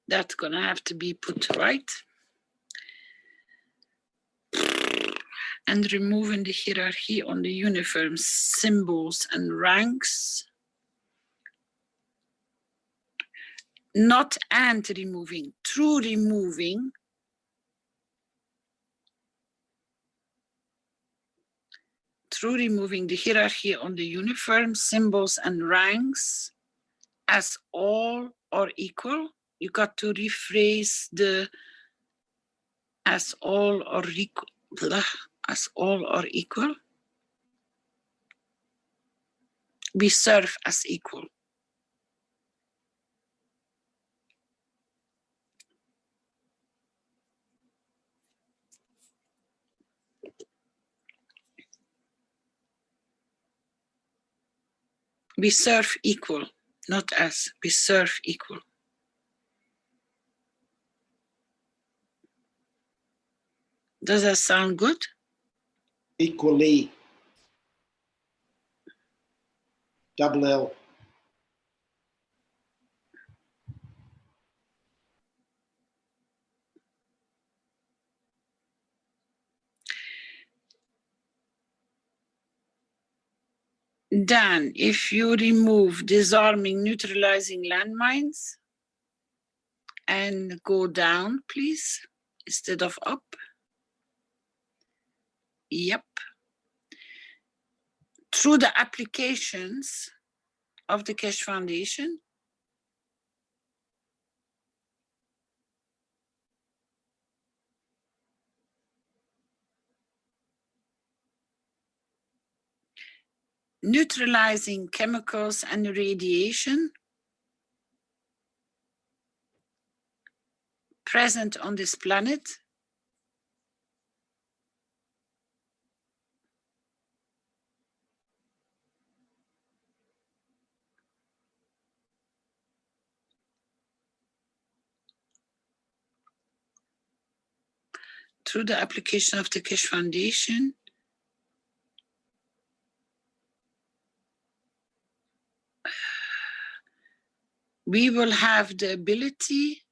That's gonna have to be put right. And removing the hierarchy on the uniform symbols and ranks. Not and removing, through removing. Through removing the hierarchy on the uniform symbols and ranks as all are equal. You got to rephrase the as all are equal. As all are equal. We serve as equal. We serve equal, not as. We serve equal. Does that sound good? Equally. Double L. Dan, if you remove disarming, neutralizing landmines and go down, please, instead of up. Yep. Through the applications of the Keshe Foundation, neutralizing chemicals and radiation present on this planet, through the application of the Keshe Foundation, we will have the ability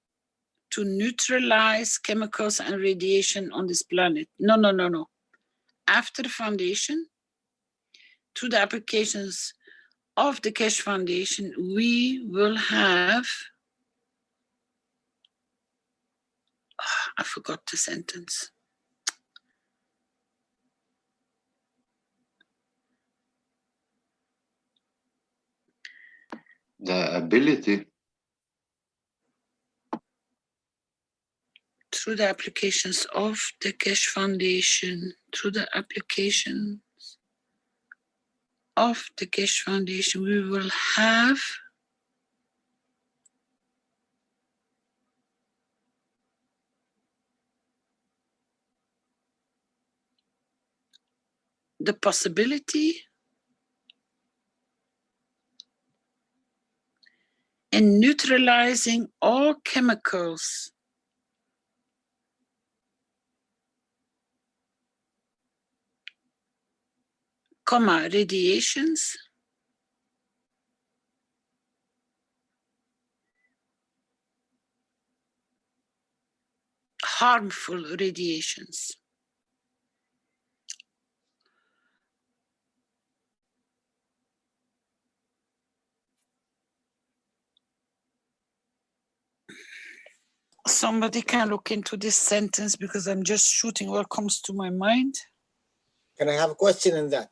to neutralize chemicals and radiation on this planet. No. After the foundation, through the applications of the Keshe Foundation, we will have, I forgot the sentence. The ability. Through the applications of the Keshe Foundation, through the applications of the Keshe Foundation, we will have the possibility in neutralizing all chemicals comma radiations harmful radiations. Somebody can look into this sentence because I'm just shooting what comes to my mind. Can I have a question in that?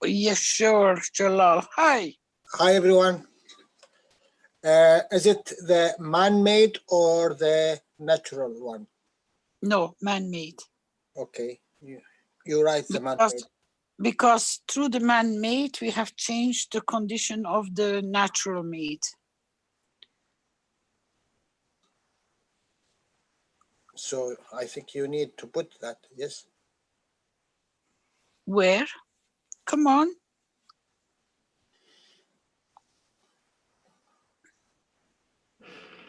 Yes, sure, Jalal. Hi. Hi, everyone. Is it the man-made or the natural one? No, man-made. Okay, you're right, the man-made. Because through the man-made, we have changed the condition of the natural made. So I think you need to put that, yes? Where? Come on.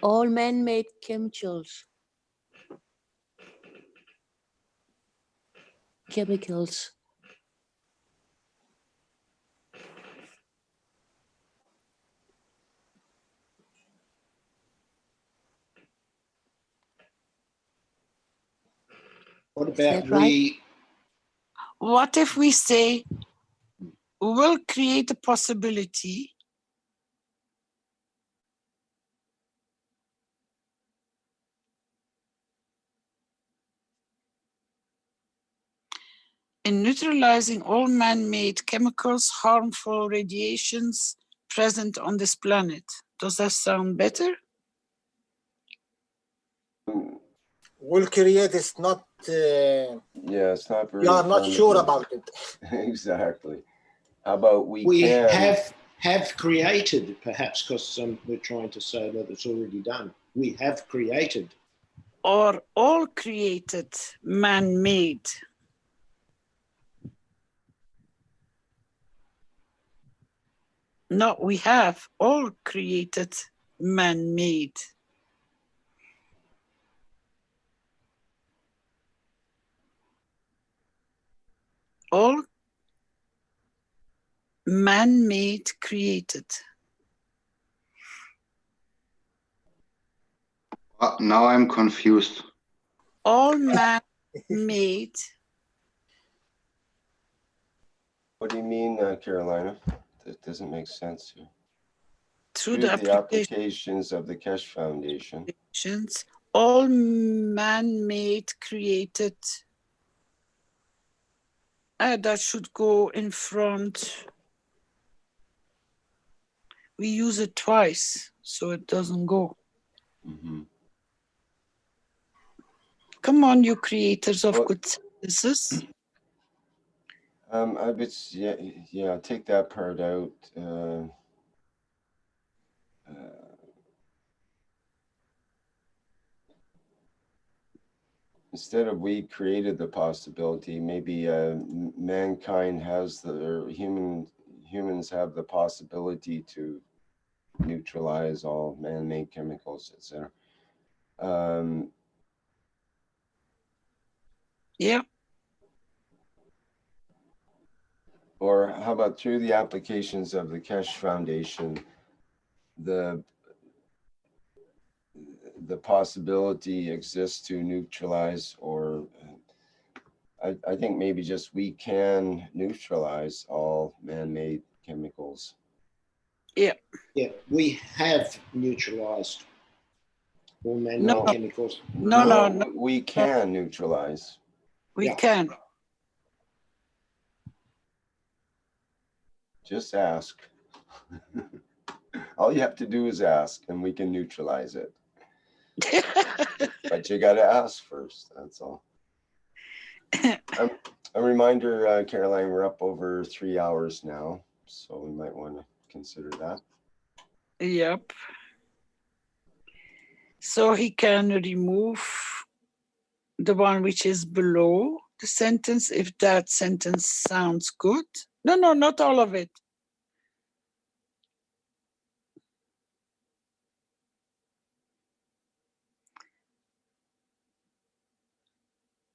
All man-made chemicals. What about right? What if we say, we'll create a possibility in neutralizing all man-made chemicals, harmful radiations present on this planet. Does that sound better? Will create is not... Yeah, it's not very... You are not sure about it. Exactly. How about we have created, perhaps, because we're trying to say that it's already done. We have created. Or all created, man-made. No, we have all created, man-made. All man-made created. Now I'm confused. All man-made. What do you mean, Carolina? That doesn't make sense here. Through the the applications of the Keshe Foundation. All man-made created. That should go in front. We use it twice, so it doesn't go. Mm-hmm. Come on, you creators of good sentences. I would, yeah, take that part out. Instead of we created the possibility, maybe mankind has humans have the possibility to neutralize all man-made chemicals, etc. Yeah. Or how about through the applications of the Keshe Foundation, the possibility exists to neutralize, or I think maybe just we can neutralize all man-made chemicals. Yeah. Yeah, we have neutralized all man-made chemicals. No. We can neutralize. We can. Just ask. All you have to do is ask, and we can neutralize it. But you got to ask first. That's all. A reminder, Caroline, we're up over 3 hours now, so we might want to consider that. Yep. So he can remove the one which is below the sentence, if that sentence sounds good. No, no, not all of it.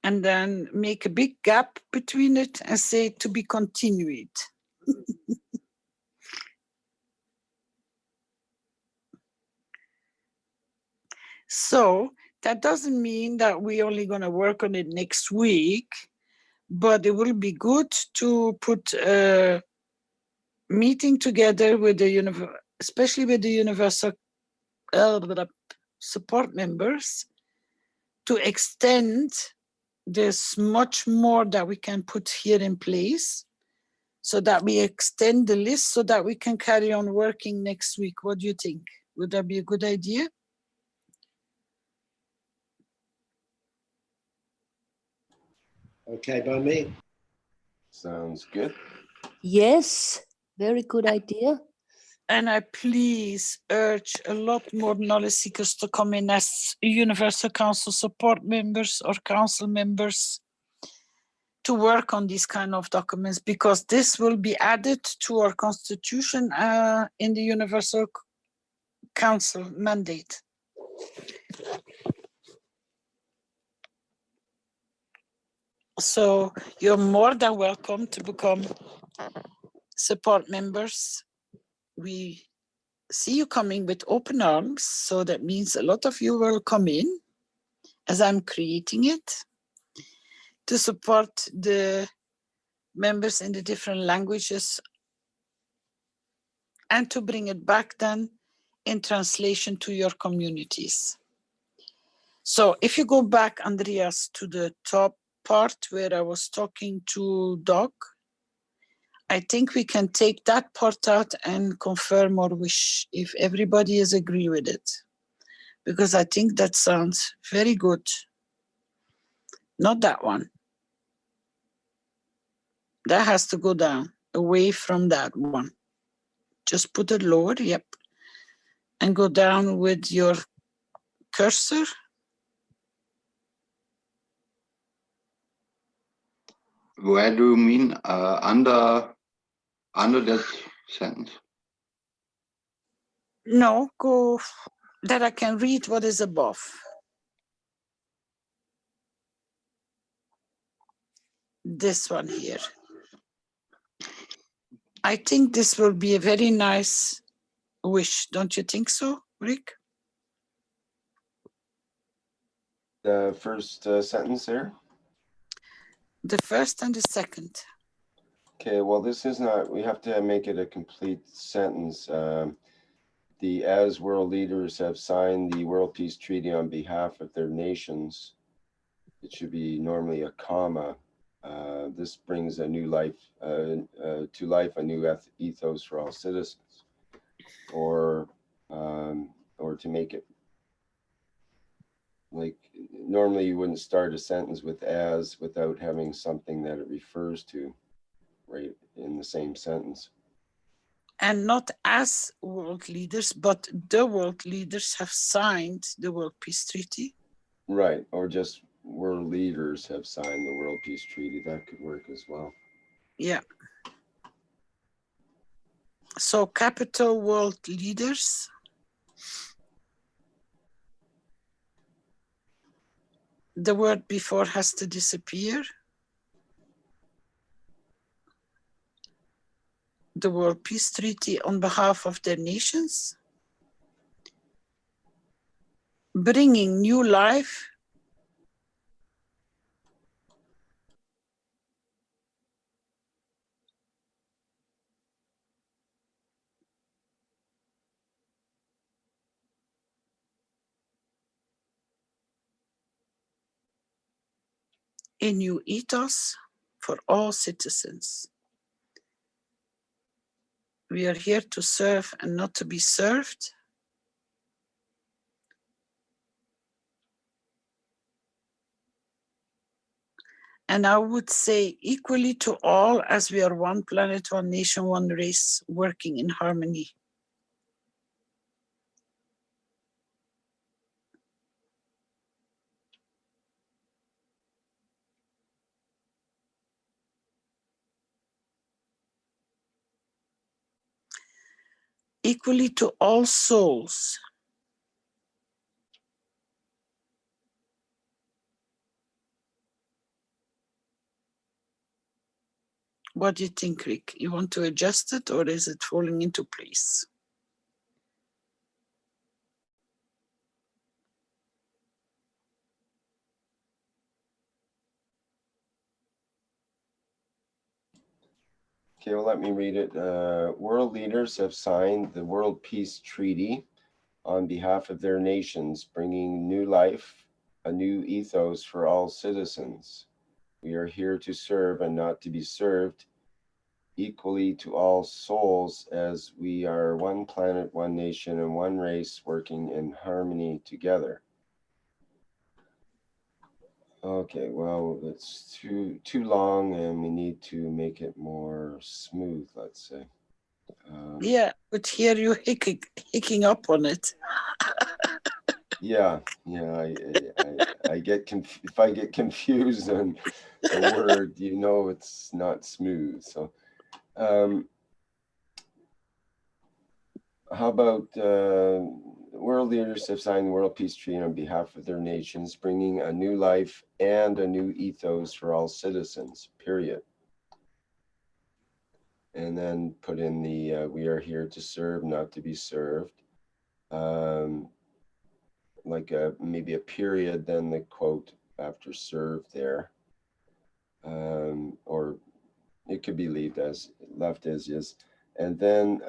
And then make a big gap between it and say to be continued. So that doesn't mean that we're only going to work on it next week, but it will be good to put a meeting together with the especially with the universal support members, to extend. There's much more that we can put here in place, so that we extend the list so that we can carry on working next week. What do you think? Would that be a good idea? Okay by me. Sounds good. Yes, very good idea. And I please urge a lot more knowledge seekers to come in as Universal Council support members or council members to work on these kind of documents, because this will be added to our constitution in the Universal Council mandate. So you're more than welcome to become support members. We see you coming with open arms, so that means a lot of you will come in as I'm creating it to support the members in the different languages and to bring it back then in translation to your communities. So if you go back, Andreas, to the top part where I was talking to Doc, I think we can take that part out and confirm or wish if everybody is agree with it. Because I think that sounds very good. Not that one. That has to go down, away from that one. Just put it lower, yep. And go down with your cursor. Where do you mean under that sentence? No, go that I can read what is above. This one here. I think this will be a very nice wish. Don't you think so, Rick? The first sentence there. The first and the second. Okay, well, this is not, we have to make it a complete sentence. As world leaders have signed the World Peace Treaty on behalf of their nations, it should be normally a comma. This brings a new life, to life, a new ethos for all citizens. Or to make it like, normally you wouldn't start a sentence with as without having something that it refers to right in the same sentence. And not as world leaders, but the world leaders have signed the World Peace Treaty. Right, or just world leaders have signed the World Peace Treaty. That could work as well. Yeah. So capital world leaders. The word before has to disappear. The World Peace Treaty on behalf of their nations, bringing new life a new ethos for all citizens. We are here to serve and not to be served. And I would say equally to all, as we are one planet, one nation, one race, working in harmony. equally to all souls. What do you think, Rick? You want to adjust it, or is it falling into place? Okay, well, let me read it. World leaders have signed the World Peace Treaty on behalf of their nations, bringing new life, a new ethos for all citizens. We are here to serve and not to be served, equally to all souls, as we are one planet, one nation, and one race working in harmony together. Okay, well, it's too long, and we need to make it more smooth, let's say. Yeah, but here you hicking up on it. Yeah, I get if I get confused on a word, you know, it's not smooth. So, how about world leaders have signed the World Peace Treaty on behalf of their nations, bringing a new life and a new ethos for all citizens, period. And then put in the we are here to serve, not to be served. Like maybe a period, then the quote after serve there. Or it could be left as is. And then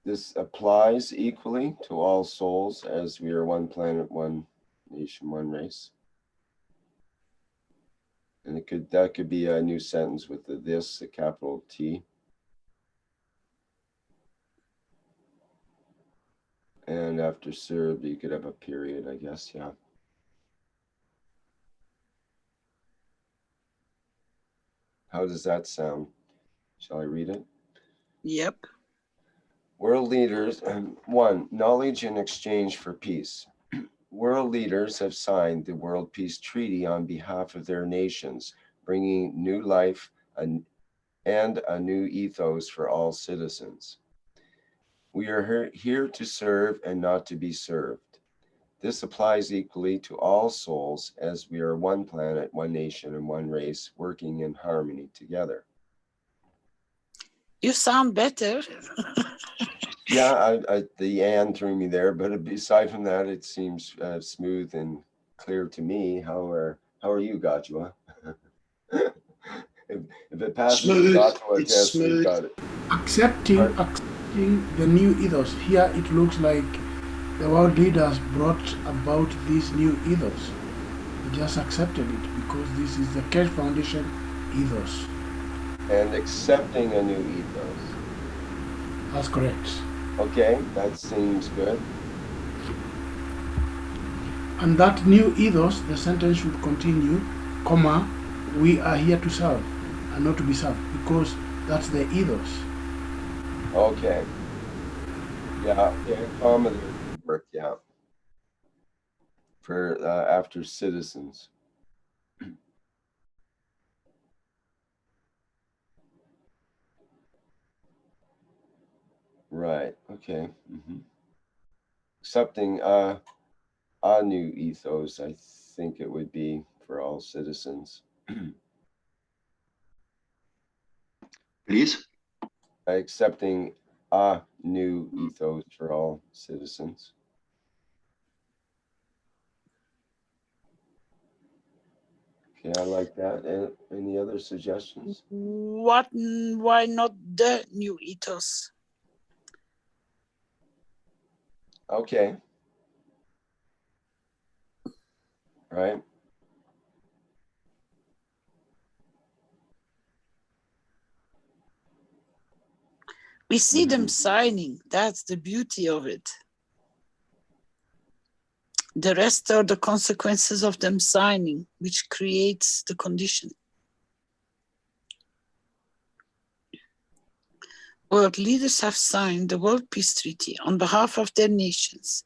this applies equally to all souls, as we are one planet, one nation, one race. And that could be a new sentence with a capital T. And after served, you could have a period, I guess, yeah. How does that sound? Shall I read it? Yep. World leaders, one, knowledge in exchange for peace. World leaders have signed the World Peace Treaty on behalf of their nations, bringing new life and a new ethos for all citizens. We are here to serve and not to be served. This applies equally to all souls, as we are one planet, one nation, and one race, working in harmony together. You sound better. Yeah, the and threw me there, but aside from that, it seems smooth and clear to me. How are you, Gajwa? if it passes Smooth, the Gajwa it's test, smooth. we've got it. Accepting the new ethos. Here it looks like the world leaders brought about this new ethos. They just accepted it because this is the Keshe Foundation ethos. And accepting a new ethos. That's correct. Okay, that seems good. And that new ethos, the sentence should continue, comma, we are here to serve and not to be served, because that's the ethos. Okay. Yeah, comma there would work, yeah. For after citizens. Right, okay. Accepting a new ethos, I think it would be for all citizens. Please. Accepting a new ethos for all citizens. Okay, I like that. Any other suggestions? Why not the new ethos? Okay. Right. We see them signing. That's the beauty of it. The rest are the consequences of them signing, which creates the condition. World leaders have signed the World Peace Treaty on behalf of their nations,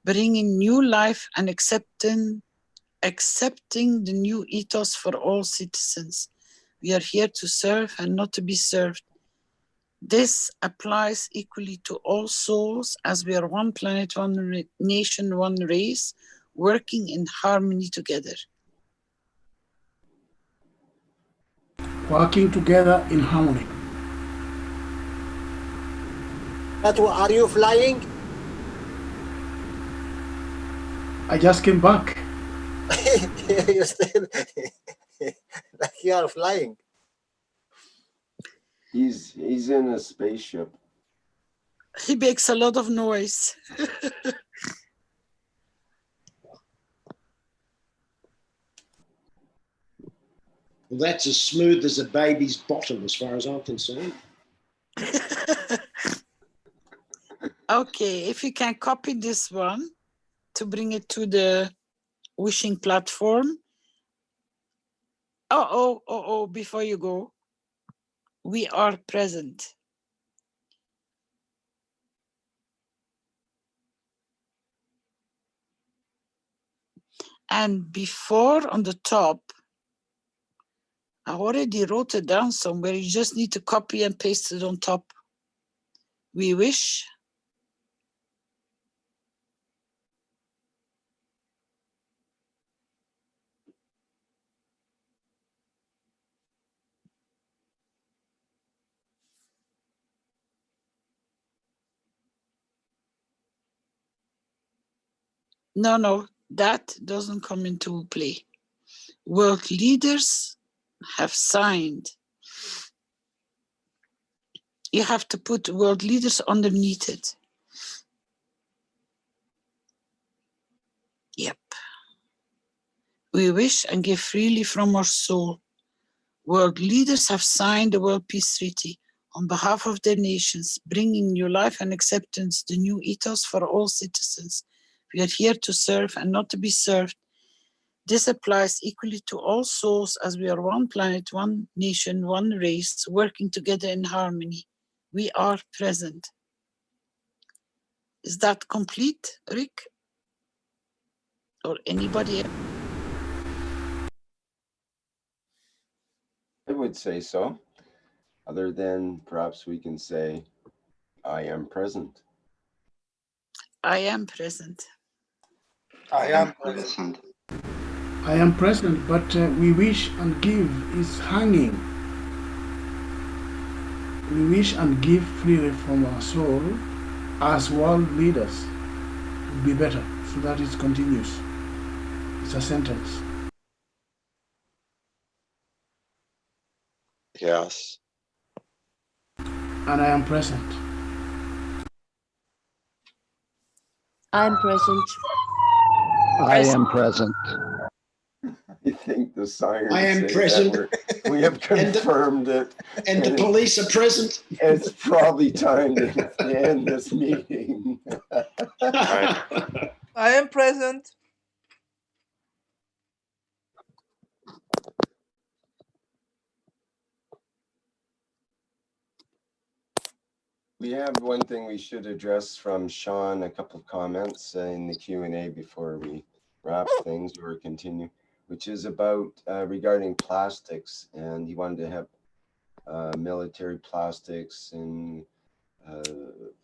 bringing new life and accepting the new ethos for all citizens. We are here to serve and not to be served. This applies equally to all souls, as we are one planet, one nation, one race, working in harmony together. Working together in harmony. But are you flying? I just came back. You said like you are flying. He's in a spaceship. He makes a lot of noise. Well, that's as smooth as a baby's bottom, as far as I'm concerned. Okay, if you can copy this one to bring it to the wishing platform. Before you go, we are present. And before, on the top, I already wrote it down somewhere. You just need to copy and paste it on top. We wish no, that doesn't come into play. World leaders have signed. You have to put world leaders underneath it. Yep. We wish and give freely from our soul. World leaders have signed the World Peace Treaty on behalf of their nations, bringing new life and acceptance, the new ethos for all citizens. We are here to serve and not to be served. This applies equally to all souls, as we are one planet, one nation, one race, working together in harmony. We are present. Is that complete, Rick? Or anybody else? I would say so. Other than perhaps we can say, I am present. I am present. I am present. I am present, but we wish and give is hanging. We wish and give freely from our soul as world leaders. It would be better, so that it continues. It's a sentence. Yes. And I am present. I'm present. I am present. I think the sirens I am say present. that we have confirmed it. And the police are present. It's probably time to end this meeting. Right. I am present. We have one thing we should address from Sean, a couple of comments in the Q&A before we wrap things or continue, which is about regarding plastics. And he wanted to have military plastics and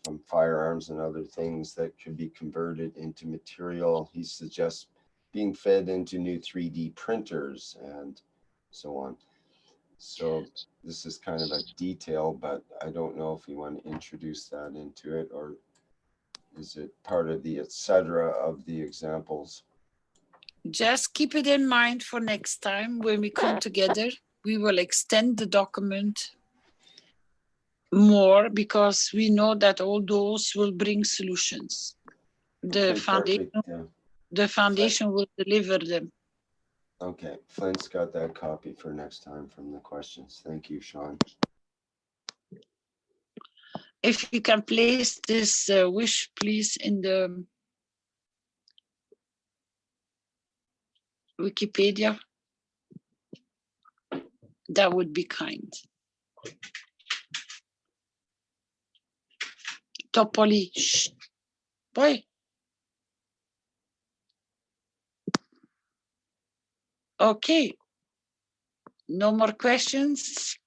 from firearms and other things that could be converted into material. He suggests being fed into new 3D printers and so on. So this is kind of a detail, but I don't know if you want to introduce that into it, or is it part of the etc. of the examples? Just keep it in mind for next time when we come together. We will extend the document more because we know that all those will bring solutions. The Okay, foundation, perfect, yeah. the foundation will deliver them. Okay, Flint's got that copy for next time from the questions. Thank you, Sean. If you can place this wish, please, in the Wikipedia, that would be kind. Topoli, shh, boy. Okay. No more questions?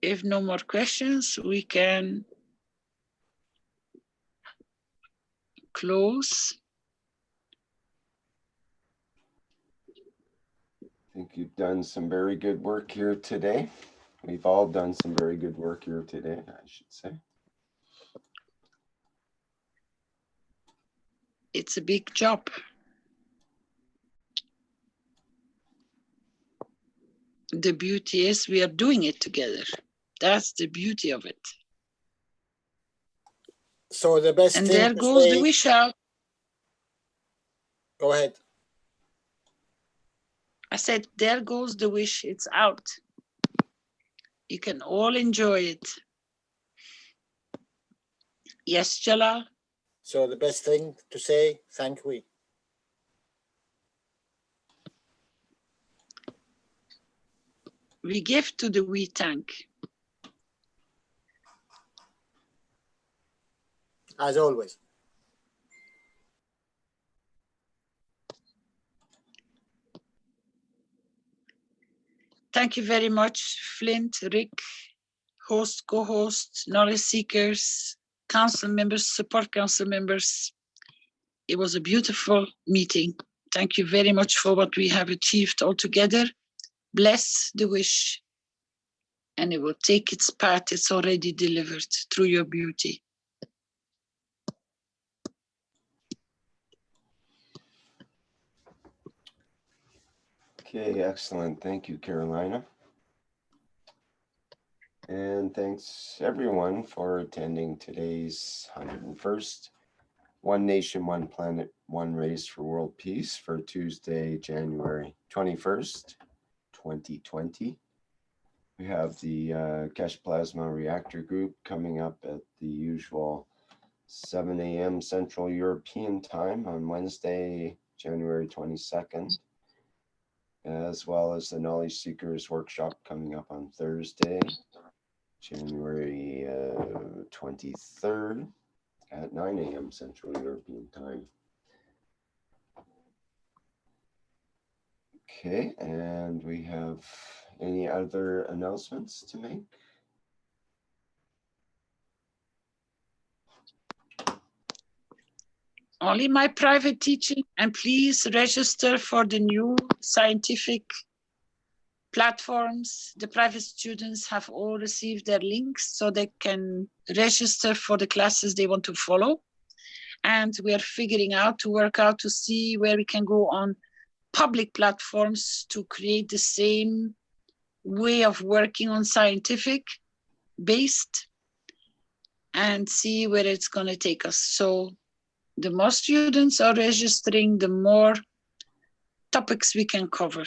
If no more questions, we can close. I think you've done some very good work here today. We've all done some very good work here today, I should say. It's a big job. The beauty is we are doing it together. That's the beauty of it. So the best And thing there to goes say, the wish out. go ahead. I said, there goes the wish, it's out. You can all enjoy it. Yes, Jalal? So the best thing to say, thank you. We give to the we tank. As always. Thank you very much, Flint, Rick, host, co-host, knowledge seekers, council members, support council members. It was a beautiful meeting. Thank you very much for what we have achieved all together. Bless the wish, and it will take its path. It's already delivered through your beauty. Okay, excellent. Thank you, Carolina. And thanks everyone for attending today's 101st One Nation, One Planet, One Race for World Peace for Tuesday, January 21st, 2020. We have the Keshe Plasma Reactor Group coming up at the usual 7 a.m. Central European Time on Wednesday, January 22nd, as well as the Knowledge Seekers Workshop coming up on Thursday, January 23rd at 9 a.m. Central European Time. Okay, and we have any other announcements to make? Only my private teaching, and please register for the new scientific platforms. The private students have all received their links so they can register for the classes they want to follow. And we are figuring out to work out to see where we can go on public platforms to create the same way of working on scientific based and see where it's going to take us. So the more students are registering, the more topics we can cover.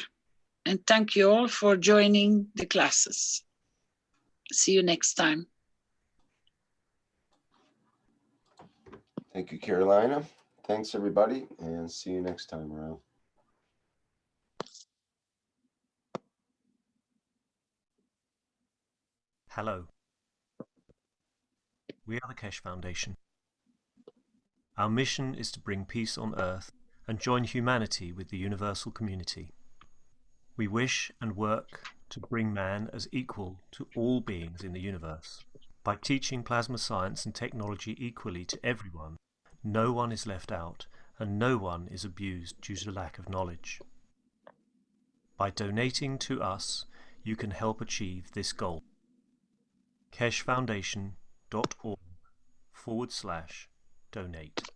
And thank you all for joining the classes. See you next time. Thank you, Carolina. Thanks, everybody, and see you next time around. Hello. We are the Keshe Foundation. Our mission is to bring peace on earth and join humanity with the universal community. We wish and work to bring man as equal to all beings in the universe. By teaching plasma science and technology equally to everyone, no one is left out and no one is abused due to lack of knowledge. By donating to us, you can help achieve this goal. KesheFoundation.org/donate.